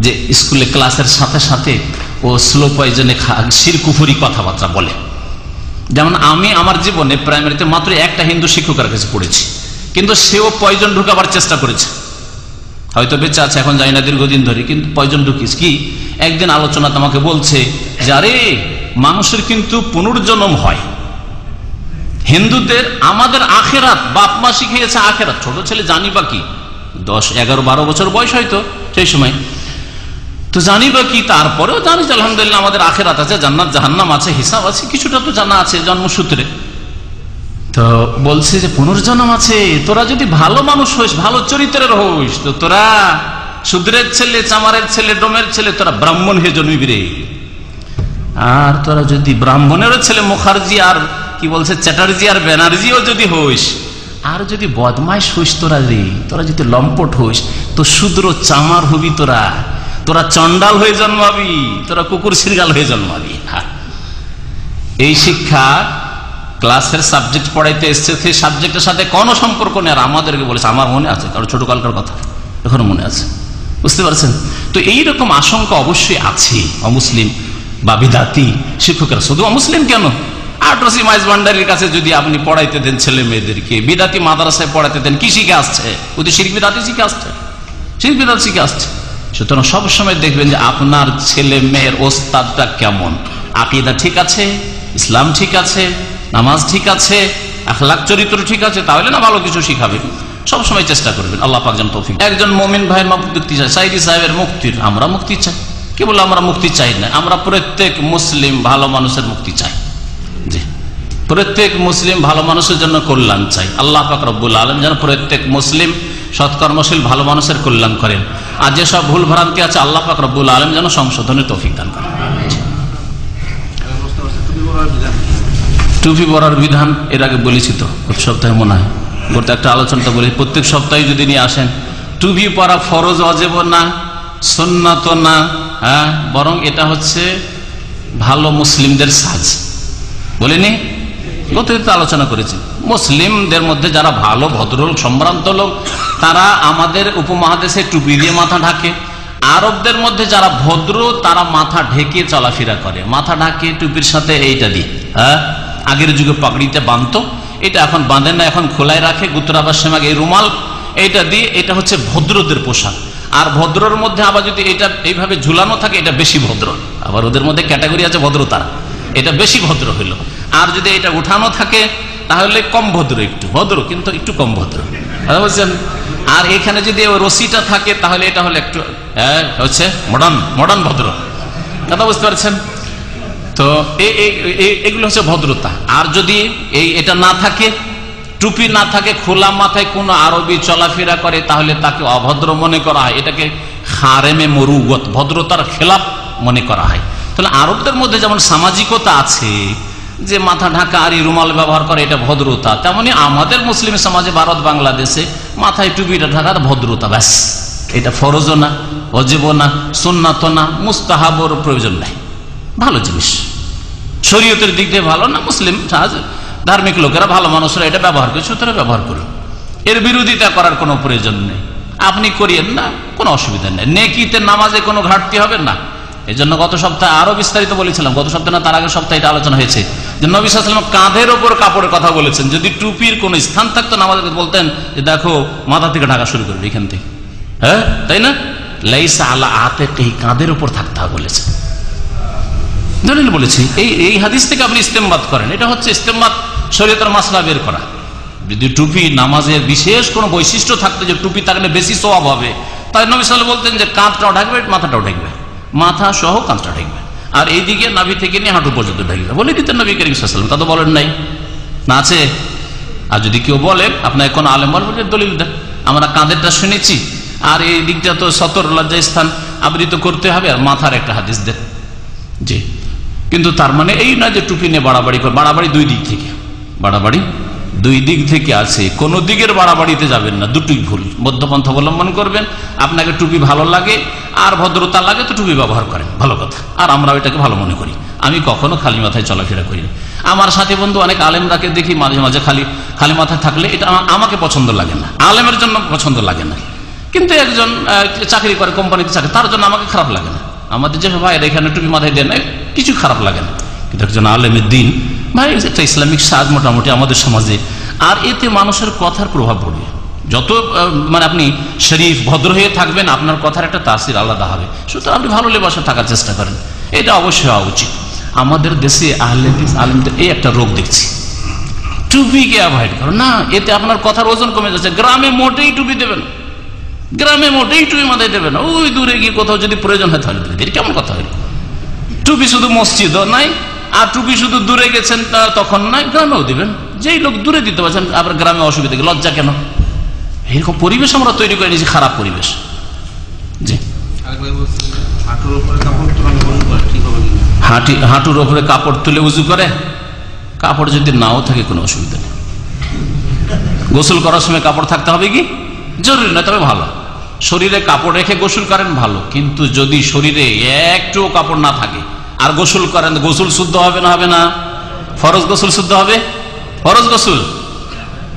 যে স্কুলে ক্লাসের সাথে সাথে ও স্লো পয়জনে শিরকুফুরি কথাবার্তা বলে। যেমন আমি আমার জীবনে প্রাইমারিতে মাত্র একটা হিন্দু শিক্ষকের কাছে পড়েছি, কিন্তু সেও পয়জন ঢুকাবার চেষ্টা করেছে, হয়তো বেঁচে আছে এখন জানি না দীর্ঘদিন ধরে, কিন্তু পয়জন ঢুকিস কি। একদিন আলোচনা তোমাকে বলছে যে আরে মানুষের কিন্তু পুনর্জন্ম হয়, হিন্দুদের আমাদের আখেরাত, বাপ মা শিখিয়েছে আখেরাত, ছোট ছেলে জানি বা কি, 10, 11, 12 বছর বয়স হয়তো সেই সময়, তো জানি বা কি, তারপরেও জানিস আলহামদুলিল্লাহ আমাদের আখেরাত আছে, জান্নাত জাহান্নাম আছে, হিসাব আছে, কিছুটা তো জানা আছে জন্মসূত্রে। তো বলছে যে পুনর্জন্ম আছে, তোরা যদি ভালো মানুষ হইস, ভালো চরিত্রের হইস, তো তোরা শূদ্রের ছেলে, চামারের ছেলে, ডোমের ছেলে, তোরা ব্রাহ্মণ হয়ে জন্মিবি রে। আর তোরা যদি ব্রাহ্মণেরও ছেলে মুখার্জি আর কি বলছে চ্যাটার্জি আর ব্যানার্জিও যদি হইস, আর যদি বদমাইশ হইস তোরা রে, তোরা যদি লম্পট হইস, তো শূদ্র চামার হবি তোরা, তোরা চন্ডাল হয়ে জন্মাবি, তোরা কুকুর শৃগাল হয়ে জন্মাবি। এই শিক্ষা ক্লাসের সাবজেক্ট পড়াইতে এসছে, সেই সাবজেক্টের সাথে কোনো সম্পর্ক নেই। আর আমাদেরকে বলেছে, আমার মনে আছে, কারণ ছোটকালকার কথা এখনো মনে আছে, বুঝতে পারছেন? তো এইরকম আশঙ্কা অবশ্যই আছে অমুসলিম বা বিদাতি শিক্ষকেরা। শুধু অমুসলিম কেন, আটরসি মাইজ ভান্ডারির কাছে যদি আপনি পড়াইতে দেন ছেলে মেয়েদেরকে, বিদাতি মাদ্রাসায় পড়াইতে দেন, কি শিখে আসছে? ওদের শিরক বিদাতি শিখে আসছে, শিরক বিদাত শিখে আসছে। সুতরাং সবসময় দেখবেন যে আপনার ছেলে মেয়ের ওস্তাদটা কেমন, আকীদা ঠিক আছে, ইসলাম ঠিক আছে, নামাজ ঠিক আছে, আখলাক চরিত্র ঠিক আছে, তাহলে না ভালো কিছু শিখাবে। সবসময় চেষ্টা করবেন, আল্লাহ পাক যেন তৌফিক। একজন মুমিন ভাইয়ের মুক্তি চাই, সাইদি সাহেবের মুক্তির, আমরা মুক্তি চাই। কি বলে আমরা মুক্তি চাই না? আমরা প্রত্যেক মুসলিম ভালো মানুষের মুক্তি চাই। জি, প্রত্যেক মুসলিম ভালো মানুষের জন্য কল্যাণ চাই। আল্লাহ পাক রব্বুল আলামিন যেন প্রত্যেক মুসলিম সৎকর্মশীল ভালো মানুষের কল্যাণ করেন। আর যেসব ভুল ভ্রান্তি আছে আল্লাহ পাক রব্বুল আলামিন যেন সংশোধনের তৌফিক দান করেন। টুপি পরার বিধান এর আগে বলেছি তো, গত সপ্তাহে মনে হয়, গত একটা আলোচনাটা বলি, প্রত্যেক সপ্তাহে যদি নিয়ে আসেন। টুপি পরা ফরজ, ওয়াজিব না, সুন্নাত না, হ্যাঁ, বরং এটা হচ্ছে ভালো মুসলিমদের সাজ বলিনি, গতদিন আলোচনা করেছি। মুসলিমদের মধ্যে যারা ভালো ভদ্র লোক, সম্ভ্রান্ত লোক, তারা আমাদের উপমহাদেশে টুপি দিয়ে মাথা ঢাকে। আরবদের মধ্যে যারা ভদ্র তারা মাথা ঢেকে চলাফেরা করে, মাথা ঢাকে টুপির সাথে এইটা দিয়ে। হ্যাঁ, আগের যুগে পাগড়িতে বাঁধতো, এটা এখন বাঁধেন না, এখন খোলায় রাখে। গুতরাবাসের আগে এই রুমাল এইটা দিয়ে, এটা হচ্ছে ভদ্রদের পোশাক। আর ভদ্রর মধ্যে আবার যদি এটা এইভাবে ঝুলানো থাকে এটা বেশি ভদ্র। আবার ওদের মধ্যে ক্যাটাগরি আছে ভদ্রতার, এটা বেশি ভদ্র হইল। আর যদি এটা উঠানো থাকে তাহলে কম ভদ্র, একটু ভদ্র কিন্তু একটু কম ভদ্র, বুঝছেন। আর এখানে যদি রশিটা থাকে তাহলে এটা হলো একটু হচ্ছে মডার্ন ভদ্র, কথা বুঝতে পারছেন তো। এগুলো হচ্ছে ভদ্রতা। আর যদি এটা না থাকে, টুপি না থাকে, খোলা মাথায় কোনো আরবি চলাফেরা করে তাহলে তাকে অভদ্র মনে করা হয়। এটাকে হারেমে মরুগত, ভদ্রতার খেলাফ মনে করা হয়। তাহলে আরবদের মধ্যে যেমন সামাজিকতা আছে যে মাথা ঢাকা আর রুমাল ব্যবহার করে, এটা ভদ্রতা, তেমনি আমাদের মুসলিম সমাজে ভারত বাংলাদেশে মাথায় টুপিটা ঢাকার ভদ্রতা। ব্যাস, এটা ফরজও না, ওয়াজিবও না, সুন্নাতও না, মুস্তাহাবর প্রয়োজন নাই, ভালো জিনিস, শরীয়তের দিক দিয়ে ভালো না। মুসলিম ধার্মিক লোকেরা, ভালো মানুষরা এটা ব্যবহার করে, সুতরাং ব্যবহার করুন। এর বিরোধিতা করার কোনো প্রয়োজন নেই, আপনি করিয়েন না, কোনো অসুবিধা নেই। নেকিতে নামাজে কোনো ঘাটতি হবে না। এই জন্য গত সপ্তাহে আরো বিস্তারিত বলেছিলাম, গত সপ্তাহে না তার আগের সপ্তাহে এটা আলোচনা হয়েছে যে নবী সাল্লাল্লাহু আলাইহি ওয়াসাল্লাম কাঁধের ওপর কাপড়ের কথা বলেছেন। যদি টুপির কোন স্থান থাকতো নামাজে বলতেন যে দেখো মাথা থেকে ঢাকা শুরু করবে এখান থেকে, হ্যাঁ তাই না, লাইসা আলা আতিকিহি, কাঁধের উপর থাকতে হবে বলেছেন। দলিল বলেছি, এই হাদিস থেকে আপনি ইস্তেমবাদ করেন, এটা হচ্ছে ইস্তেমবাদ, শরীয়তের মাসলা বের করা। যদি টুপি নামাজের বিশেষ কোন বৈশিষ্ট্য থাকতো যে টুপি থাকলে বেশি সওয়াব হবে, তাই নবী সাল্লাল্লাহু আলাইহি ওয়াসাল্লাম বলতেন যে কাঁধটাও ঢাকবে, মাথাটাও ঢাকবে, মাথা সহ কাঁধটা ঢাকবে, আর এইদিকে নাভি থেকে নিয়ে হাঁটু পর্যন্ত ঢাকবে বলে দিতেন নবী করিম সাল্লাল্লাহু আলাইহি ওয়াসাল্লাম। তা তো বলেন নাই, না আছে। আর যদি কেউ বলে, আপনার কোন আলেম বলবে দলিল দেন, আমরা কাঁধেরটা শুনেছি আর এই দিকটা তো সতর লজ্জা স্থান আবৃত করতে হবে, আর মাথার একটা হাদিস দেন। জি, কিন্তু তার মানে এই না যে টুপি নিয়ে বাড়াবাড়ি করে। বাড়াবাড়ি দুই দিক থেকে, বাড়াবাড়ি দুই দিক থেকে আছে, কোন দিকের বাড়াবাড়িতে যাবেন না, দুটোই ভুল। মধ্যপন্থা অবলম্বন করবেন। আপনাকে টুপি ভালো লাগে আর ভদ্রতা লাগে তো টুপি ব্যবহার করেন, ভালো কথা, আর আমরা ওইটাকে ভালো মনে করি। আমি কখনো খালি মাথায় চলাফেরা করি না। আমার সাথী বন্ধু অনেক আলেমরাকে দেখি মাঝে মাঝে খালি মাথায় থাকলে, এটা আমাকে পছন্দ লাগে না, আলেমের জন্য পছন্দ লাগে না। কিন্তু একজন চাকরি করে, কোম্পানিতে চাকরি, তার জন্য আমাকে খারাপ লাগে না। আমাদের যে ভাইয়ের এখানে টুপি মাথায় দেন কিছু খারাপ লাগে না, কিন্তু একজন আলেমের দিন ভাই একটা ইসলামিক সাজ মোটামুটি আমাদের সমাজে, আর এতে মানুষের কথার প্রভাব পড়বে। যত মানে আপনি শরীফ ভদ্র হয়ে থাকবেন, আপনার কথার একটা তাসির আলাদা হবে। সুতরাং আপনি ভালো লেবাসে থাকার চেষ্টা করেন, এটা অবশ্যই হওয়া উচিত। আমাদের দেশে আলেমদের এই একটা রোগ দেখছি, টুপিকে অ্যাভয়েড করো না, এতে আপনার কথার ওজন কমে যাচ্ছে। গ্রামে মোটেই টুপি দেবেন, গ্রামে মোটেই টুপি মাথায় দেবেন, ওই দূরে গিয়ে কোথাও যদি প্রয়োজন হয় তাহলে দিলে, কেমন কথা হলো? টুপি শুধু মসজিদও নাই, আর টুপি শুধু দূরে গেছেন তখন নাই, গ্রামেও দিবেন। যেই লোক দূরে দিতে পারছেন, আবার গ্রামে অসুবিধা, লজ্জা কেন? এরকম পরিবেশ আমরা তৈরি করে নিয়েছি, খারাপ পরিবেশ। জি, হাঁটুর ওপরে কাপড় তুলে উজু করে, কাপড় যদি নাও থাকে কোনো অসুবিধা নেই। গোসল করার সময় কাপড় থাকতে হবে কি? জরুরি নয়, তবে ভালো। শরীরে কাপড় রেখে গোসল করেন ভালো, কিন্তু যদি শরীরে একটু কাপড় না থাকে আর গোসল করেন, গোসল শুদ্ধ হবে না? হবে না? ফরজ গোসল শুদ্ধ হবে?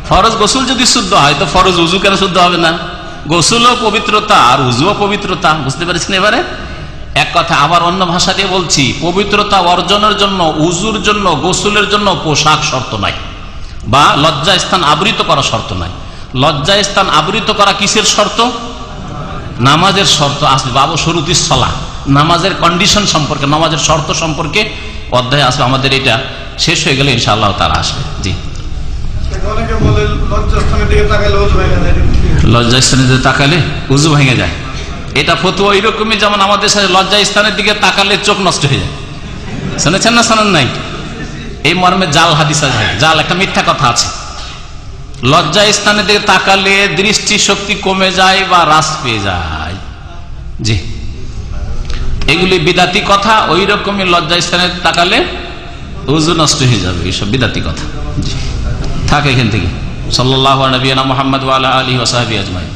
ফরজ গোসল যদি শুদ্ধ হয় তো ফরজ উজু কেন শুদ্ধ হবে না? গোসলও পবিত্রতা আর উজুও পবিত্রতা, বুঝতে পারছেন? এবারে এক কথা আবার অন্য ভাষা দিয়ে বলছি, পবিত্রতা অর্জনের জন্য, উজুর জন্য, গোসলের জন্য পোশাক শর্ত নাই, বা লজ্জা স্থান আবৃত করা শর্ত নাই। লজ্জা স্থান আবৃত করা কিসের শর্ত? নামাজের শর্ত আসবে। বাবু শুরুতি সলাহ, নামাজের কন্ডিশন সম্পর্কে, নামাজের শর্ত সম্পর্কে অধ্যায় আসবে আমাদের। এটা শেষ হয়ে গেলে ইনশাআল্লাহ তারা আসবে। জি, লজ্জা স্থানের দিকে তাকালে উজু ভেঙে যায়, এটা ফতোয়া ওইরকমই যেমন আমাদের সাথে লজ্জা স্থানের দিকে তাকালে চোখ নষ্ট হয়ে যায়। শুনেছেন না শোনেন নাই? এই মর্মে জাল হাদিস আছে, জাল একটা মিথ্যা কথা আছে। লজ্জা স্থানের দিকে তাকালে দৃষ্টি শক্তি কমে যায় বা হ্রাস পেয়ে যায়। জি, এগুলি বিদাতি কথা। ওই রকমই লজ্জা স্থানে তাকালে উযু নষ্ট হয়ে যাবে, এইসব বিদাতি কথা। জি, থাক এখান থেকে। সাল্লাল্লাহু আলা নবিয়িনা মুহাম্মদ ওয়া আলা আলিহি ওয়া সাহবিহি আজমাইন।